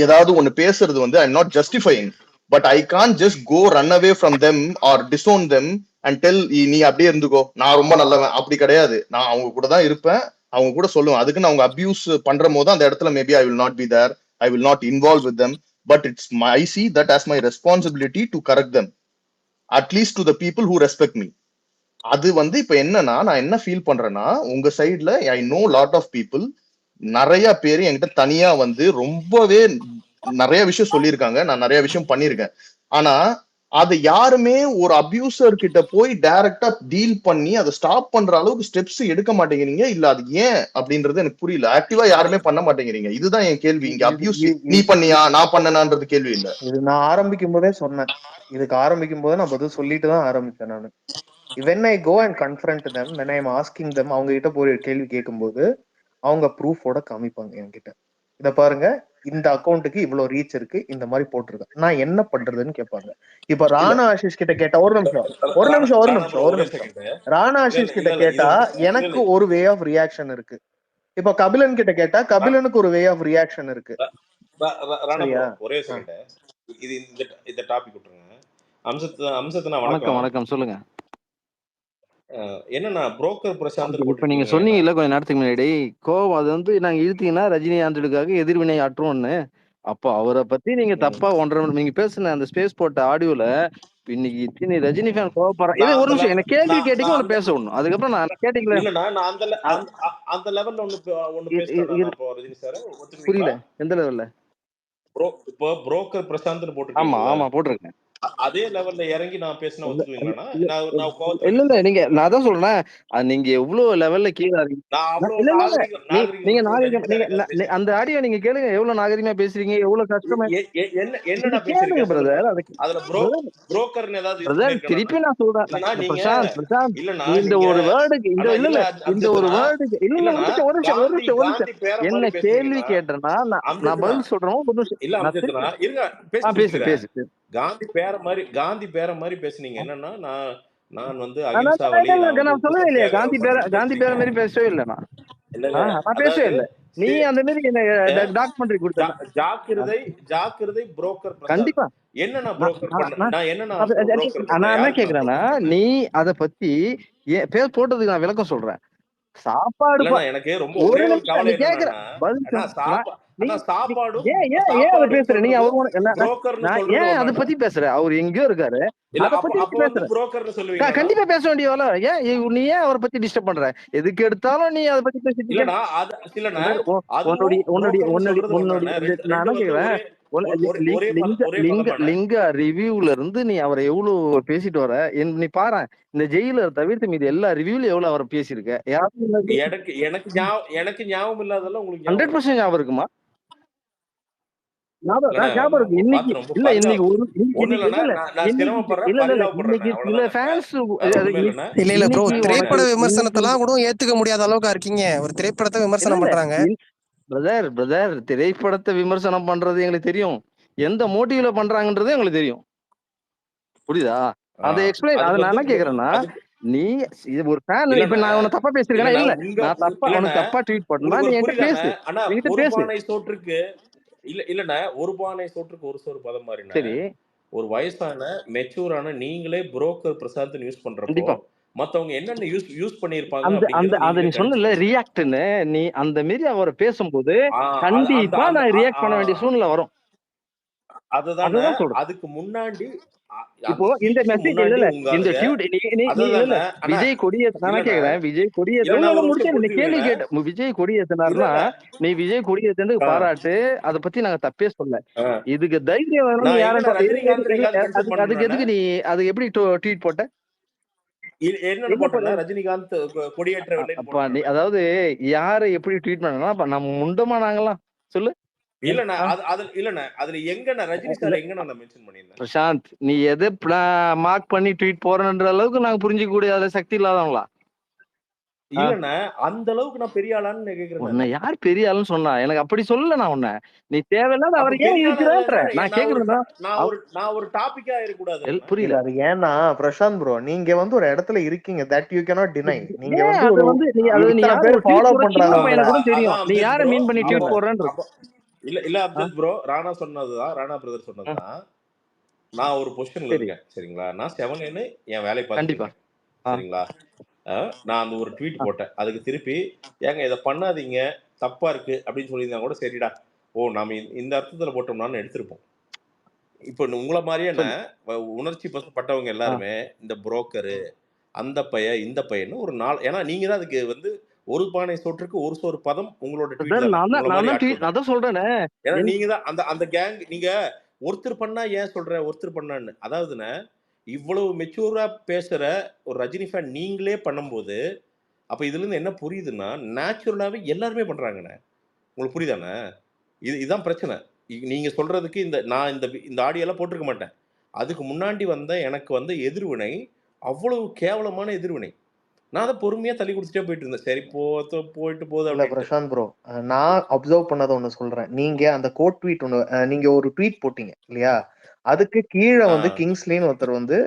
ஏதாவது ஒண்ணு பேசுறது வந்து I am not justifying, but I can't just go run away from them or disown them and tell நீ அப்படியே இருந்துக்கோ, நான் ரொம்ப நல்லவன். அப்படி கிடையாது. நான் அவங்க கூட தான் இருப்பேன், அவங்க கூட சொல்லுவேன். அதுக்குன்னு அவங்க அபியூஸ் பண்ற போது அந்த இடத்துல maybe I will not be there, I will not involve with them, but it's I see that as my responsibility to correct them, at least to the people who respect me. அது வந்து இப்ப என்னன்னா, நான் என்ன feel பண்றேன்னா, உங்க சைட்ல I know lot of people, நிறைய பேர் என்கிட்ட தனியா வந்து ரொம்பவே நிறைய விஷயம் சொல்லியிருக்காங்க, நான் நிறைய விஷயம் பண்ணியிருக்கேன். ஆனா அது யாருமே ஒரு அபியூசர் கிட்ட போய் டைரக்டா டீல் பண்ணி அதை ஸ்டாப் பண்ற அளவுக்கு ஸ்டெப்ஸ் எடுக்க மாட்டேங்கிறீங்க. இல்ல அது ஏன் அப்படின்றது எனக்கு புரியல. ஆக்டிவா யாருமே பண்ண மாட்டேங்கிறீங்க. இதுதான் என் கேள்வி. இங்க அபியூஸ் நீ பண்ணியா நான் பண்ணனான்றது கேள்வி இல்ல. இது நான் ஆரம்பிக்கும் போதே சொன்னேன். இதுக்கு ஆரம்பிக்கும் போதே நான் பதில் சொல்லிட்டு தான் ஆரம்பிச்சேன் நானு. when I go and confront them, when I am asking them, அவங்க கிட்ட போய் கேள்வி கேட்கும்போது அவங்க ப்ரூஃபோட காமிப்பாங்க என்கிட்ட. இத பாருங்க, இந்த அக்கௌண்ட்டுக்கு இவ்வளவு ரீச் இருக்கு, இந்த மாதிரி போட்டிருக்கேன், நான் என்ன பண்றதுன்னு கேட்பாங்க. இப்ப ராணா ஆஷிஷ் கிட்ட கேட்டா, ஒரு நிமிஷம் ராணா ஆஷிஷ் கிட்ட கேட்டா எனக்கு ஒரு வே ஆஃப் ரியாக்ஷன் இருக்கு. இப்ப கபிலன் கிட்ட கேட்டா கபிலனுக்கு ஒரு வே ஆஃப் ரியாக்ஷன் இருக்கு. ஒரே செகண்ட், இது இந்த டாபிக் விட்டுருங்க. அம்சத்துனா வணக்கம் சொல்லுங்க. என்னன்னா புரோக்கர் பிரசாந்த் இப்ப நீங்க சொன்னீங்கல்ல கொஞ்ச நேரத்துக்கு முன்னாடி, கோவம் அது வந்து நாங்க இழுத்தீங்கன்னா ரஜினிகாந்துக்காக எதிர்வினை ஆற்றுவோம்னு. அப்போ அவரை பத்தி நீங்க தப்பா நீங்க பேசுன அந்த ஸ்பேஸ் போட்ட ஆடியோல இன்னைக்கு இத்தனை ரஜினி ஃபேன் கோவப்படுறான். இது ஒரு நிமிஷம், என்ன கேள்வி கேட்டீங்க, உங்களை பேச விடணும். அதுக்கப்புறம் நான் கேட்டீங்களா அந்த லெவல்ல ஒன்னு பேசுறேன். புரியல எந்த லெவல்ல? இப்போ புரோக்கர் பிரசாந்த் போட்டுருக்கீங்க. ஆமா போட்டிருக்கேன். அதே லெவல்ல இறங்கி நான் பேசினா ஒத்துக்குவீங்களா? இல்ல நீங்க நான் தான் சொல்றேன், நீங்க எவ்வளவு லெவல்ல கீழே நீங்க அந்த ஆடியோ நீங்க கேளுங்க, எவ்வளவு நாகரிகமா பேசுறீங்க, எவ்வளவு கஷ்டமா கேளுங்க பிரதர். திருப்பி நான் சொல்றேன், பிரசாந்த் இந்த ஒரு வேர்டுக்கு இந்த ஒரு வேர்டுக்கு என்ன கேள்வி கேட்டேன்னா நான் பதில் சொல்றேன். பேசு. காந்தி பேர மாதிரி பேசுனீங்க. என்னன்னா நான் வந்து நான் சொல்லவே இல்லையா? காந்தி பேர மாதிரி பேசவே இல்லை. நான் பேசவே இல்லை. நீ அந்த மாதிரி டாக்குமெண்ட்ரி கொடுத்த ஜாக்கிரதை புரோக்கர் பிரசாத். கண்டிப்பா என்ன புரோக்கர் பண்ண நான் என்ன புரோக்கர் நான் என்ன பண்ண கேக்குறேன்னா நீ அத பத்தி பேர் போட்டதுக்கு நான் விளக்கம் சொல்றேன். சாப்பாடு எனக்கு ரொம்ப ஒரே ஒரு கவலை சாப்பாடு பேசுற நீ ஏன் அதை பத்தி பேசுற? அவர் எங்கேயோ இருக்காரு, கண்டிப்பா பேச வேண்டியவள ஏன் நீ ஏன் அவரை பத்தி டிஸ்டர்ப் பண்ற? எதுக்கு எடுத்தாலும் நீ அதை பத்தி பேசிட்டு நான் கேக்குறேன். லிங்க ரிவ்யூல இருந்து நீ அவரை எவ்வளவு பேசிட்டு வர நீ பாரு. இந்த ஜெயிலர் தவிர்த்து மீது எல்லா ரிவ்யூல எவ்வளவு அவரை பேசியிருக்க? எனக்கு ஞாபகம் இல்லாதெல்லாம் உங்களுக்கு 100% ஞாபகம் இருக்குமா? ஞாபகம் இருக்கு. இன்னைக்கு திரைப்பட விமர்சனத்தெல்லாம் கூட ஏத்துக்க முடியாத அளவுக்கு இருக்கீங்க. ஒரு திரைப்படத்தை விமர்சனம் பண்றாங்க. பிரதர் திரைப்படத்தை விமர்சனம் பண்றது எங்களுக்கு தெரியும், எந்த மோட்டிவ்ல பண்றாங்கன்றது எங்களுக்கு தெரியும். புரியுதா? அதை எக்ஸ்பிளைன். அதை நான் என்ன கேக்குறேன்னா, நீ ஒரு ஃபேன், இப்ப நான் உன்னை தப்பா பேசிருக்கேனா? இல்ல நான் தப்பா ட்வீட் பண்ணா நீ என்கிட்ட பேசு, என்கிட்ட பேசு. சோற்றுக்கு இல்லண்ணா, ஒரு பானை சோற்றுக்கு ஒரு சோறு பதம் மாதிரி. சரி, ஒரு வயசான மெச்சூரான நீங்களே புரோக்கர் பிரசாத் யூஸ் பண்றப்போ மத்தவங்க என்னென்ன யூஸ் பண்ணிருப்பாங்க அந்த நீ சொன்னல ரியாக்ட்னு, நீ அந்த மாதிரி அவரை பேசும்போது கண்டிப்பா நான் ரியாக்ட் பண்ண வேண்டிய சூழ்நிலை வரும். அதுதான் சொல்றேன். அதுக்கு முன்னாடி இப்போ இந்த மெசேஜ் இல்ல இந்த ட்வீட் விஜய் கொடியே நான் கேக்குறேன். விஜய் கொடியே முடிச்சு கேள்வி கேட்ட விஜய் கொடியேத்தினார்னா நீ விஜய் கொடியேத்து பாராட்டு, அதை பத்தி நாங்க தப்பே சொல்ல. இதுக்கு தைரியம் வேணும் யாரும். அதுக்கு எதுக்கு நீ அது எப்படி ட்வீட் போட்ட? ரஜினிகாந்த் கொடியேற்ற அதாவது யாரை எப்படி ட்வீட் பண்ணா நம்ம முண்டமா நாங்களாம் சொல்லு. பிரசாந்த், நீ எதை மார்க் பண்ணி ட்வீட் போறன்ற அளவுக்கு நாங்க புரிஞ்சுக்க கூடிய சக்தி இல்லாதவங்களா? இல்லண்ணா, அந்த அளவுக்கு நான் பெரிய ஆளான்னு கேக்குறேன். உன்னை யார் பெரிய ஆளுன்னு சொன்னா? எனக்கு அப்படி சொல்லல. நான் உன்னை நீ தேவையில்லாத அவர் ஏன் இருக்கிறான்ற நான் கேக்குறேன்னா, நான் ஒரு டாபிக்கா இருக்கக்கூடாது. புரியல. அது ஏன்னா பிரசாந்த் ப்ரோ, நீங்க வந்து ஒரு இடத்துல இருக்கீங்க, that you cannot deny. நீங்க வந்து நீ யாரை ஃபாலோ பண்றாங்க எனக்கு கூட தெரியும். நீ யாரை மீன் பண்ணி ட்வீட் போறன்ற. இல்ல அப்துல் ப்ரோ, ராணா சொன்னதுதான், ராணா பிரதர் சொன்னதுதான். நான் ஒரு பொசிஷன்ல இருக்கேன், சரிங்களா? நான் 7 என் வேலையை பார்த்துருக்கேன், சரிங்களா? நான் அந்த ஒரு ட்வீட் போட்டேன், அதுக்கு திருப்பி ஏங்க இதை பண்ணாதீங்க தப்பா இருக்கு அப்படின்னு சொல்லியிருந்தா கூட சரிடா, ஓ நாம இந்த அர்த்தத்துல போட்டோம்னான்னு எடுத்திருப்போம். இப்போ உங்களை மாதிரியான உணர்ச்சி பட்டவங்க எல்லாருமே இந்த புரோக்கரு, அந்த பையன் இந்த பையன்னு ஒரு நாள், ஏன்னா நீங்க தான் அதுக்கு வந்து ஒரு பானை சோற்றுக்கு ஒரு சோறு பதம் உங்களோட சொல்றேன். நீங்க தான் அந்த கேங். நீங்க ஒருத்தர் பண்ணா ஏன் சொல்ற ஒருத்தர் பண்ணான்னு, அதாவதுன்னா இவ்வளவு மெச்சூரா பேசுற ஒரு ரஜினி ஃபேன் நீங்களே பண்ணும்போது அப்ப இதுல இருந்து என்ன புரியுதுன்னா, நேச்சுரலாவே எல்லாருமே பண்றாங்கண்ணே. உங்களுக்கு புரியுதாண்ணே? இதுதான் பிரச்சனை. நீங்க சொல்றதுக்கு நான் இந்த ஆடியோலாம் போட்டிருக்க மாட்டேன். அதுக்கு முன்னாடி வந்த எனக்கு வந்து எதிர்வினை அவ்வளவு கேவலமான எதிர்வினை. நான் அதை பொறுமையா தள்ளி குடிச்சிட்டே போயிட்டு இருந்தேன். சரி போயிட்டு போகுது. இல்ல பிரசாந்த் ப்ரோ, நான் அப்சர்வ் பண்ணதை ஒண்ணு சொல்றேன். நீங்க அந்த கோட் ட்வீட் ஒண்ணு நீங்க ஒரு ட்வீட் போட்டீங்க இல்லையா, அதுக்கு கீழே வந்து கிங்ஸ்லின்னு ஒருத்தர் வந்து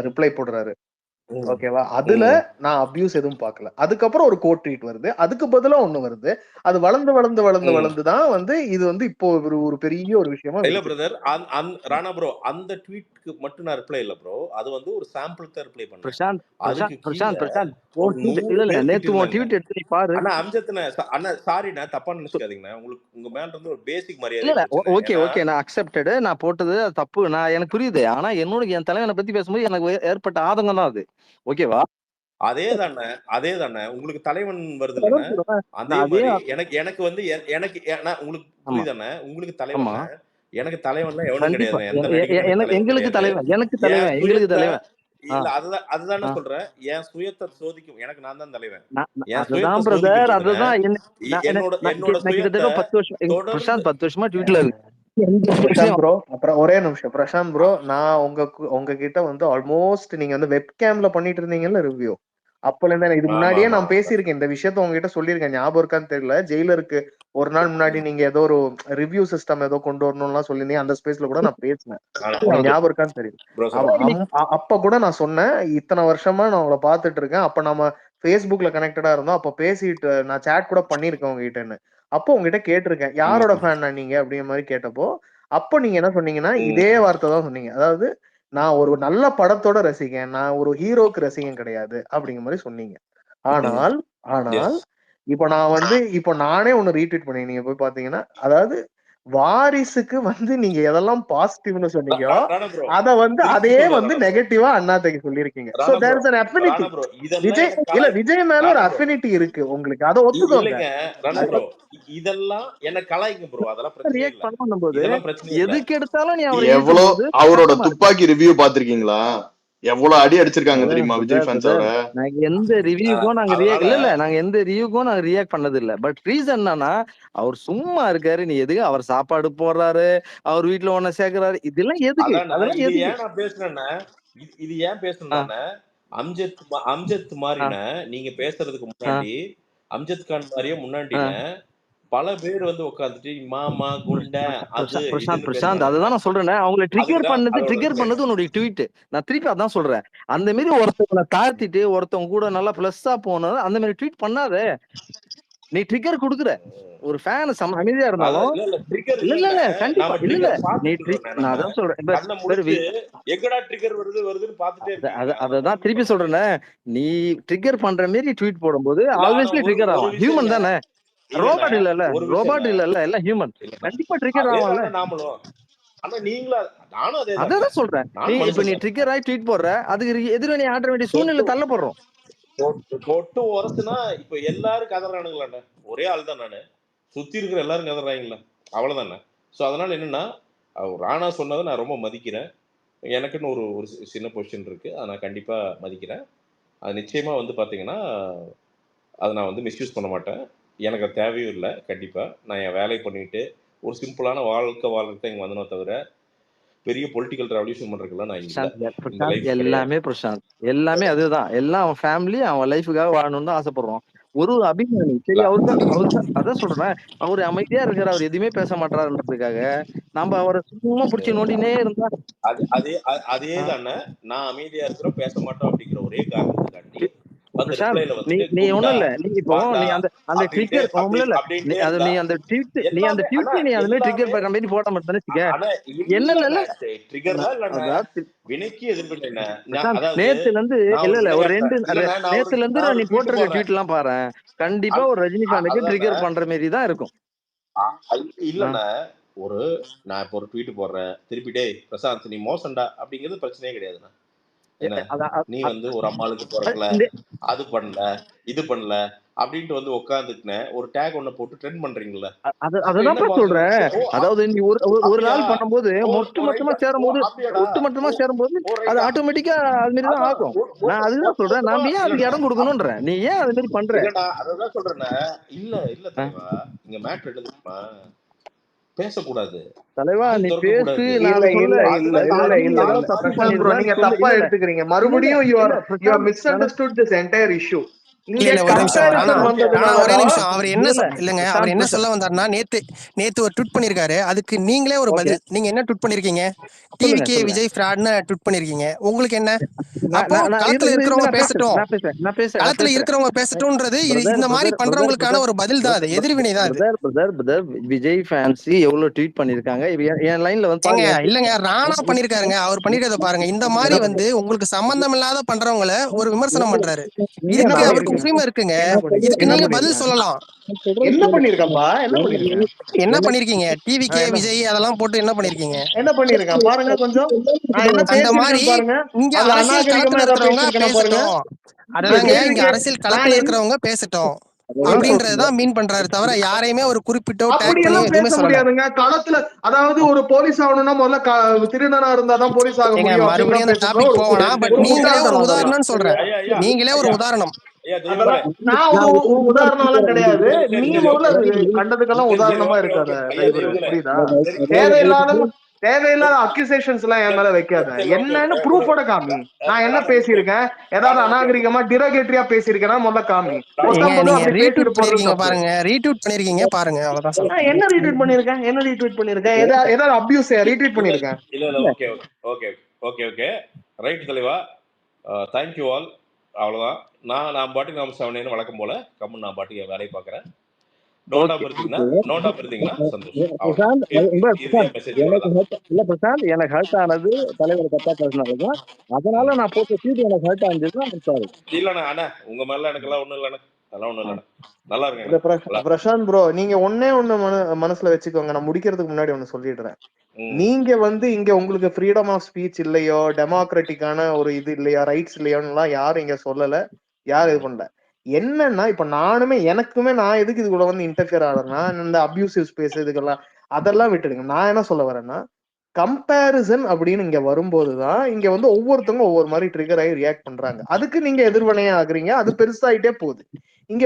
ரிப்ளை போடுறாரு, ஓகேவா? அதுல நான் அபியூஸ் எதுவும் பார்க்கல. அதுக்கப்புறம் ஒரு கோட் ட்வீட் வருது, அதுக்கு பதிலா ஒண்ணு வருது. அது வளர்ந்துதான் வந்து இது வந்து இப்போ ஒரு பெரிய ஒரு விஷயமா இல்ல பிரதர். ராணா ப்ரோ, அந்த ட்வீட்க்கு மட்டும் நான் ரிப்ளை இல்ல ப்ரோ, அது வந்து ஒரு சாம்பிள் தான் ரிப்ளை பண்ணேன். பிரசாந்த் இல்ல நேத்து ஒரு ட்வீட் எடுத்து பாரு. அண்ணா அம்ஜத்னா, அண்ணா சாரிண்ணா, தப்பா நினைச்சுக்காதீங்கண்ணா. உங்க மேல இருந்து ஒரு பேசிக் மரியாதை. இல்ல ஓகே நான் அக்செப்டட், நான் போட்டது தப்பு, நான் எனக்கு புரியுது. ஆனா என் தலைவனை பத்தி பேசும்போது எனக்கு ஏற்பட்ட ஆதங்கம் தான் அது, ஓகேவா? அதேதானே உங்களுக்கு தலைவன் வருது அதே மாதிரி எனக்கு வந்து எனக்கு உங்களுக்கு புரியுதானே? உங்களுக்கு தலைவன், எனக்கு தலைவன் எவனும் கிடையாது. எங்களுக்கு தலைவன் எங்களுக்கு தலைவன் இல்ல. அதுதானே சொல்றேன். என் சுயத்தை சோதிக்கும் எனக்கு நான் தான் தலைவன். என்னோட 10 வருஷமா ட்வீட்ல இருக்கு. அப்புறம் ஒரே நிமிஷம் பிரசாந்த் ப்ரோ, நான் உங்ககிட்ட வந்து ஆல்மோஸ்ட் நீங்க வந்து வெப்கேம்ல பண்ணிட்டு இருந்தீங்கல்ல ரிவ்யூ, அப்பல இருந்து இதுக்கு முன்னாடியே நான் பேசியிருக்கேன் இந்த விஷயத்த உங்ககிட்ட சொல்லியிருக்கேன், ஞாபகம் இருக்கான்னு தெரியல. ஜெயிலருக்கு ஒரு நாள் முன்னாடி நீங்க ஏதோ ஒரு ரிவ்யூ சிஸ்டம் ஏதோ கொண்டு வரணும்லாம் சொல்லியிருந்தீங்க, அந்த ஸ்பேஸ்ல கூட நான் பேசினேன், ஞாபகம் இருக்கான்னு தெரியும். அப்ப கூட நான் சொன்னேன், இத்தனை வருஷமா நான் உங்களை பாத்துட்டு இருக்கேன், அப்ப நம்ம ஃபேஸ்புக்ல கனெக்டடா இருந்தோம், அப்ப பேசிட்டு நான் சேட் கூட பண்ணிருக்கேன் உங்ககிட்டன்னு. அப்போ உங்ககிட்ட கேட்டிருக்கேன் யாரோட ஃபேன் நீங்க அப்படிங்கிற மாதிரி கேட்டப்போ அப்போ நீங்க என்ன சொன்னீங்கன்னா இதே வார்த்தை தான் சொன்னீங்க. அதாவது நான் ஒரு நல்ல படத்தோட ரசிகன், நான் ஒரு ஹீரோக்கு ரசிகன் கிடையாது அப்படிங்கிற மாதிரி சொன்னீங்க. ஆனால் ஆனால் இப்போ நான் இப்போ நானே ஒன்னு ரீட்வீட் பண்ணேன். நீங்க போய் பாத்தீங்கன்னா, அதாவது வாரிசுக்கு நீங்க எதெல்லாம் பாசிட்டிவ்னு சொன்னீங்க அத அதே நெகட்டிவா அண்ணாத்தைக்கு சொல்லிருக்கீங்க. So there is an affinity. Vijay இல்ல விஜய் மேல ஒரு அஃபினிட்டி இருக்கு உங்களுக்கு, அத ஒத்துக்கோங்க. இதெல்லாம் என்ன கலாய்ங்க ப்ரோ, அதெல்லாம் பிரச்சனை ரியாக்ட் இல்ல. பண்ணும்போது இதெல்லாம் பிரச்சனை இல்ல. எதுக்கு எடுத்தாலும் நீ அவரை எவ்வளவு இழுக்கும்போது அவரோட கஷ்டமா இருக்கு. துப்பாக்கி ரிவ்யூ பாத்திருக்கீங்களா? எவ்வளவு அடி அடிச்சிருக்காங்க தெரியுமா விஜய் ஃபேன்ஸால? நாங்க எந்த ரிவ்யூக்கும் நாங்க ரியாக்ட் இல்ல நாங்க எந்த ரிவ்யூக்கும் நாங்க ரியாக்ட் பண்ணது இல்ல. பட் ரீசன் என்னன்னா அவர் சும்மா இருக்காரு, நீ எதுக்கு அவர் சாப்பாடு போடுறாரு, அவர் வீட்டுல ஒன்ன சேர்க்கிறாரு, இதெல்லாம் எதுக்கு? அதெல்லாம் இது எதுக்கு? ஏன் நான் பேசுறேன்னா இது ஏன் பேசுறேன்னா அம்ஜத் மாதிரின நீங்க பேசுறதுக்கு முன்னாடி அம்ஜத் கான் மாதிரியே முன்னாடின பல பேர் உட்காந்துட்டு மாமா குண்டா அது பிரசாந்த் அதுதான் நான் சொல்றேன். அவங்களை ட்ரிகர் பண்ணது உன்னுடைய ட்வீட். நான் திருப்பி அதான் சொல்றேன். அந்த மாதிரி ஒருத்தவங்களை தாழ்த்திட்டு ஒருத்தவங்க கூட நல்லா பிளஸ்ஸா போனது அந்த மாதிரி ட்வீட் பண்ணாத. நீ ட்ரிகர் கொடுக்குற ஒரு ஃபேன் அமைதியா இருந்தாலும் இல்ல கண்டிப்பா இல்ல நீ நான் அதான் சொல்றேன். அததான் திருப்பி சொல்றேன். நீ ட்ரிகர் பண்ற மாதிரி ட்வீட் போடும்போது ஆல்வேஸ்லி ட்ரிகர் ஆகும். ஹியூமன் தானே, ரோபோட் இல்ல எல்லாம் ஹியூமன். கண்டிப்பா ட்ரிகர் ஆகும்ல. அதான் சொல்றேன். நீ ட்ரிகர் ஆகி ட்வீட் போடுற, அதுக்கு எதிர நீ ஆட வேண்டிய சூழ்நிலை தள்ளப்படுறோம். பொட்டு உரசுனா இப்ப எல்லாரும் கதறானுங்களா? ஒரே ஆள் தான் நானு, சுத்தி இருக்கிற எல்லாரும் கதறாங்களா? அவ்வளவுதானே. சோ அதனால என்னன்னா ராணா சொன்னதை நான் ரொம்ப மதிக்கிறேன். எனக்குன்னு ஒரு சின்ன பொசிஷன் இருக்கு, அதை நான் கண்டிப்பா மதிக்கிறேன். அது நிச்சயமா பாத்தீங்கன்னா அதை நான் மிஸ்யூஸ் பண்ண மாட்டேன். எனக்கு அது தேவையும் இல்லை. கண்டிப்பா நான் என் வேலையை பண்ணிட்டு ஒரு சிம்பிளான வாழ்க்கை வாழ்க்கை இங்க வந்தனோ தவிர பெரிய பொலிட்டிக்கல் ரெவல்யூஷன் பண்றதுக்குலாம் நான் இல்ல. எல்லாமே பிரசாந்த் எல்லாமே அதுதான். எல்லாம் அவன் ஃபேமிலி அவன் லைஃபுக்காக வாழணும்னு தான் ஆசைப்படுறோம். ஒரு அபிமானி சரி அவருக்கு அதான் சொல்றேன். அவரு அமைதியா இருக்காரு, அவர் எதுவுமே பேச மாட்டாருன்றதுக்காக நம்ம அவரை சும்மா பிடிச்சி நோண்டினே இருந்தா அதே தானே. நான் அமைதியா இருக்கிறோம் பேச மாட்டோம் அப்படிங்கிற ஒரே காரணத்துக்காண்டி நீ ஒண்ணும் இல்ல. நீ இப்போ நீ அந்த ட்ரிகர் இல்ல நீ அந்த ட்வீட் நீ அந்த மாதிரி ட்ரிகர் பண்ற மாதிரி போட மாட்டேன்னு என்ன நேத்துல இருந்து இல்ல ஒரு நேத்துல இருந்து நீ போட்டிருக்க ட்வீட் எல்லாம் பாரு, கண்டிப்பா ஒரு ரஜினி ஃபேனுக்கு ட்ரிகர் பண்ற மாதிரி தான் இருக்கும். இல்லண்ணா நான் இப்போ ஒரு ட்வீட் போடுறேன், திருப்பி டேய் பிரசாந்த் நீ மோசம்டா அப்படிங்கிறது பிரச்சனையே கிடையாதுண்ணா. நீ ஒரு அம்மாளுக்கு பிறக்கல, அது பண்ணல இது பண்ணல அப்படின்ட்டு உட்காந்துட்டுனேன் ஒரு டேக் ஒண்ணு போட்டு ட்ரெண்ட் பண்றீங்களா? அததான் சொல்றேன். அதாவது நீ ஒரு நாள் பண்ணும்போது ஒட்டுமொத்தமா சேரும்போது அது ஆட்டோமேட்டிக்கா அது மாதிரி தான் ஆகும். நான் அதுதான் சொல்றேன். நான் ஏன் அதுக்கு இடம் கொடுக்கணும்ன்ற, நீ ஏன் அது மாதிரி பண்ற? அததான் சொல்றேன். இல்ல தலைவா, இங்க மேட்ரு என்ன தெரியுமா, பேசக்கூடாது தலைவா. நீ பேசு, நீங்க தப்பா எடுத்துக்கிறீங்க. மறுபடியும் you are misunderstood this entire issue. ஒரே நிமிஷம். அவர் என்ன சொல்ல வந்தாருன்னா, நேத்து ஒரு ட்வீட் பண்ணிருக்காரு, அதுக்கு நீங்களே ஒரு பதில். நீங்க என்ன ட்வீட் பண்ணிருக்கீங்க? டிவிகே விஜய் ஃப்ராட்னு ட்வீட் பண்ணிருக்கீங்க. உங்களுக்கு என்ன? அப்போ களத்துல இருக்கிறவங்க பேசட்டும், களத்துல இருக்கிறவங்க பேசட்டும்ன்றது இந்த மாதிரி பண்றவங்களுக்கான ஒரு பதில் தான், அது எதிர்வினை தான். விஜய் ஃபேன்ஸ் எவ்வளவு ட்வீட் பண்ணிருக்காங்க. என் லைன்ல இல்லங்க ராணா பண்ணிருக்காருங்க. அவர் பண்ணிருக்கத பாருங்க. இந்த மாதிரி உங்களுக்கு சம்பந்தம் இல்லாத பண்றவங்கள ஒரு விமர்சனம் பண்றாரு. இதுக்கு அவருக்கு உரிமை இருக்குங்க. இதுக்கு நீங்க பதில் சொல்லலாம். என்ன பண்ணிருக்கப்பா? என்ன பண்ணிருக்கீங்க? டிவிகே விஜய் அதெல்லாம் போட்டு என்ன பண்ணிருக்கீங்க? என்ன பண்ணிருக்கேன் பாருங்க கொஞ்சம். அந்த மாதிரி இங்க அரசியல் களத்துல இருக்கிறவங்க பேசட்டும். அதுதாங்க இங்க அரசியல் களத்துல இருக்கிறவங்க பேசட்டும் அப்படின்றதுதான் மீன் பண்றாரு தவிர யாரையுமே ஒரு குறிப்பிட்ட அப்படி எல்லாம் பேச முடியாதுங்க களத்துல. அதாவது ஒரு போலீஸ் ஆகணும்னா முதல்ல திருடனா இருந்தாதான் போலீஸ் ஆக முடியும். மறுபடியும் அந்த டாபிக் போகலாம். பட் நீங்களே ஒரு உதாரணம் சொல்றேன். நீங்களே ஒரு உதாரணம். நான் ஒரு உதாரணம் எல்லாம் கிடையாது. நீ முதல்ல கண்டதுக்கெல்லாம் உதாரணமா இருக்காத. புரியுதா? தேவையில்லாத அக்யூசேஷன்ஸ் எல்லாம் என் மேல வைக்காத. என்னன்னு ப்ரூஃபோட காமி. நான் என்ன பேசியிருக்கேன், ஏதாவது அநாகரிகமா டிரோகேட்டரியா பேசியிருக்கேன்னா முதல்ல காமி. பாருங்க ரீட்வீட் பண்ணிருக்கீங்க பாருங்க, அவ்வளவுதான். என்ன ரீட்வீட் பண்ணிருக்கேன்? ஏதாவது அபியூஸ் ரீட்வீட் பண்ணிருக்கேன்? ஓகே ரைட் தலைவா, தேங்க்யூ ஆல். அவ்வளவுதான். நான் பாட்டுக்கு நம்ம 7 வழக்கம் போல கம்மன் நான் பாட்டுக்கு வேலையை பார்க்குறேன். இருந்தீங்கன்னா சந்தோஷம். பிரசாந்த் இறுதியா மெசேஜ் பிரசாந்த் எனக்கு ஹர்ட் ஆனது தலைவர் தப்பா பேசினாலதான், அதனால நான் போட்ட ட்வீட் எனக்கு ஹர்ட் ஆனது. சாரி இல்லண்ணா. அண்ணா உங்க மேல எனக்கு எல்லாம் ஒண்ணும் இல்லண்ணா, அதெல்லாம் ஒண்ணும் இல்லண்ணா. நல்லா இருங்க பிரசாந்த் ப்ரோ, நீங்க ஒன்னே ஒண்ணு மனசுல வச்சுக்கோங்க. நான் முடிக்கிறதுக்கு முன்னாடி ஒண்ணு சொல்லிடுறேன். நீங்க இங்க உங்களுக்கு ஃப்ரீடம் ஆஃப் ஸ்பீச் இல்லையோ, டெமோக்ராட்டிக்கான ஒரு இது இல்லையா, ரைட்ஸ் இல்லையோன்னு யாரும் இங்க சொல்லல, யாரும் இது பண்ணல. என்னன்னா இப்ப எனக்குமே நான் எதுக்கு இது கூட இன்டர்ஃபியர் ஆகிறேன்னா, இந்த அபியூசிவ் ஸ்பேஸ் இதுக்கெல்லாம் அதெல்லாம் விட்டுடுங்க. நான் என்ன சொல்ல வரேன்னா, கம்பேரிசன் அப்படின்னு இங்க வரும்போதுதான் இங்க ஒவ்வொருத்தவங்க ஒவ்வொரு மாதிரி ட்ரிகர் ஆகி ரியாக்ட் பண்றாங்க. அதுக்கு நீங்க எதிர்வினையா ஆகுறீங்க, அது பெருசாயிட்டே போகுது. இங்க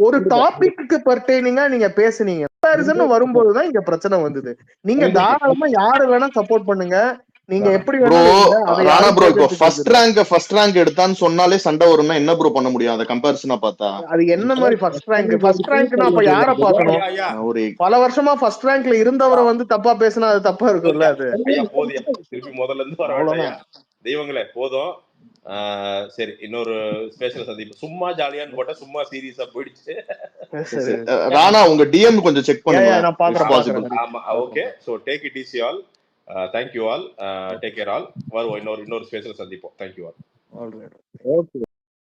ஒரு டாபிக்கு பர்டெய்னிங்கா நீங்க பேசுனீங்க, கம்பேரிசன் வரும்போதுதான் இங்க பிரச்சனை வந்தது. நீங்க தாராளமா யாரு வேணா சப்போர்ட் பண்ணுங்க, நீங்க எப்படி ப்ரோ ராணா ப்ரோ, இப்போ ஃபர்ஸ்ட் ரேங்க் எடுத்தான்னு சொன்னாலே சண்டை வரும்னா என்ன ப்ரோ பண்ண முடியும்? அதை கம்பேரிசனா பார்த்தா அது என்ன மாதிரி ஃபர்ஸ்ட் ரேங்க்னா அப்ப யார பாக்கணும்? ஒரு பல வருஷமா ஃபர்ஸ்ட் ரேங்க்ல இருந்தவரை தப்பா பேசினா அது தப்பா இருக்கும்ல. அது போதியா, திருப்பி முதல்ல இருந்து வர வேண்டாம் தெய்வங்களே, போதும். சரி, இன்னொரு ஸ்பெஷல் சந்திப்பு. சும்மா ஜாலியான்னு போட்டா சும்மா சீரியஸா போயிடுச்சு. ராணா உங்க டிஎம் கொஞ்சம் செக் பண்ணுங்க. நான் பாக்குறேன். ஆமா, okay. So take it easy all. Thank you all. Take care all. வருவோம், இன்னொரு ஸ்பெஷல் சந்திப்போம். Thank you all. ஓகே.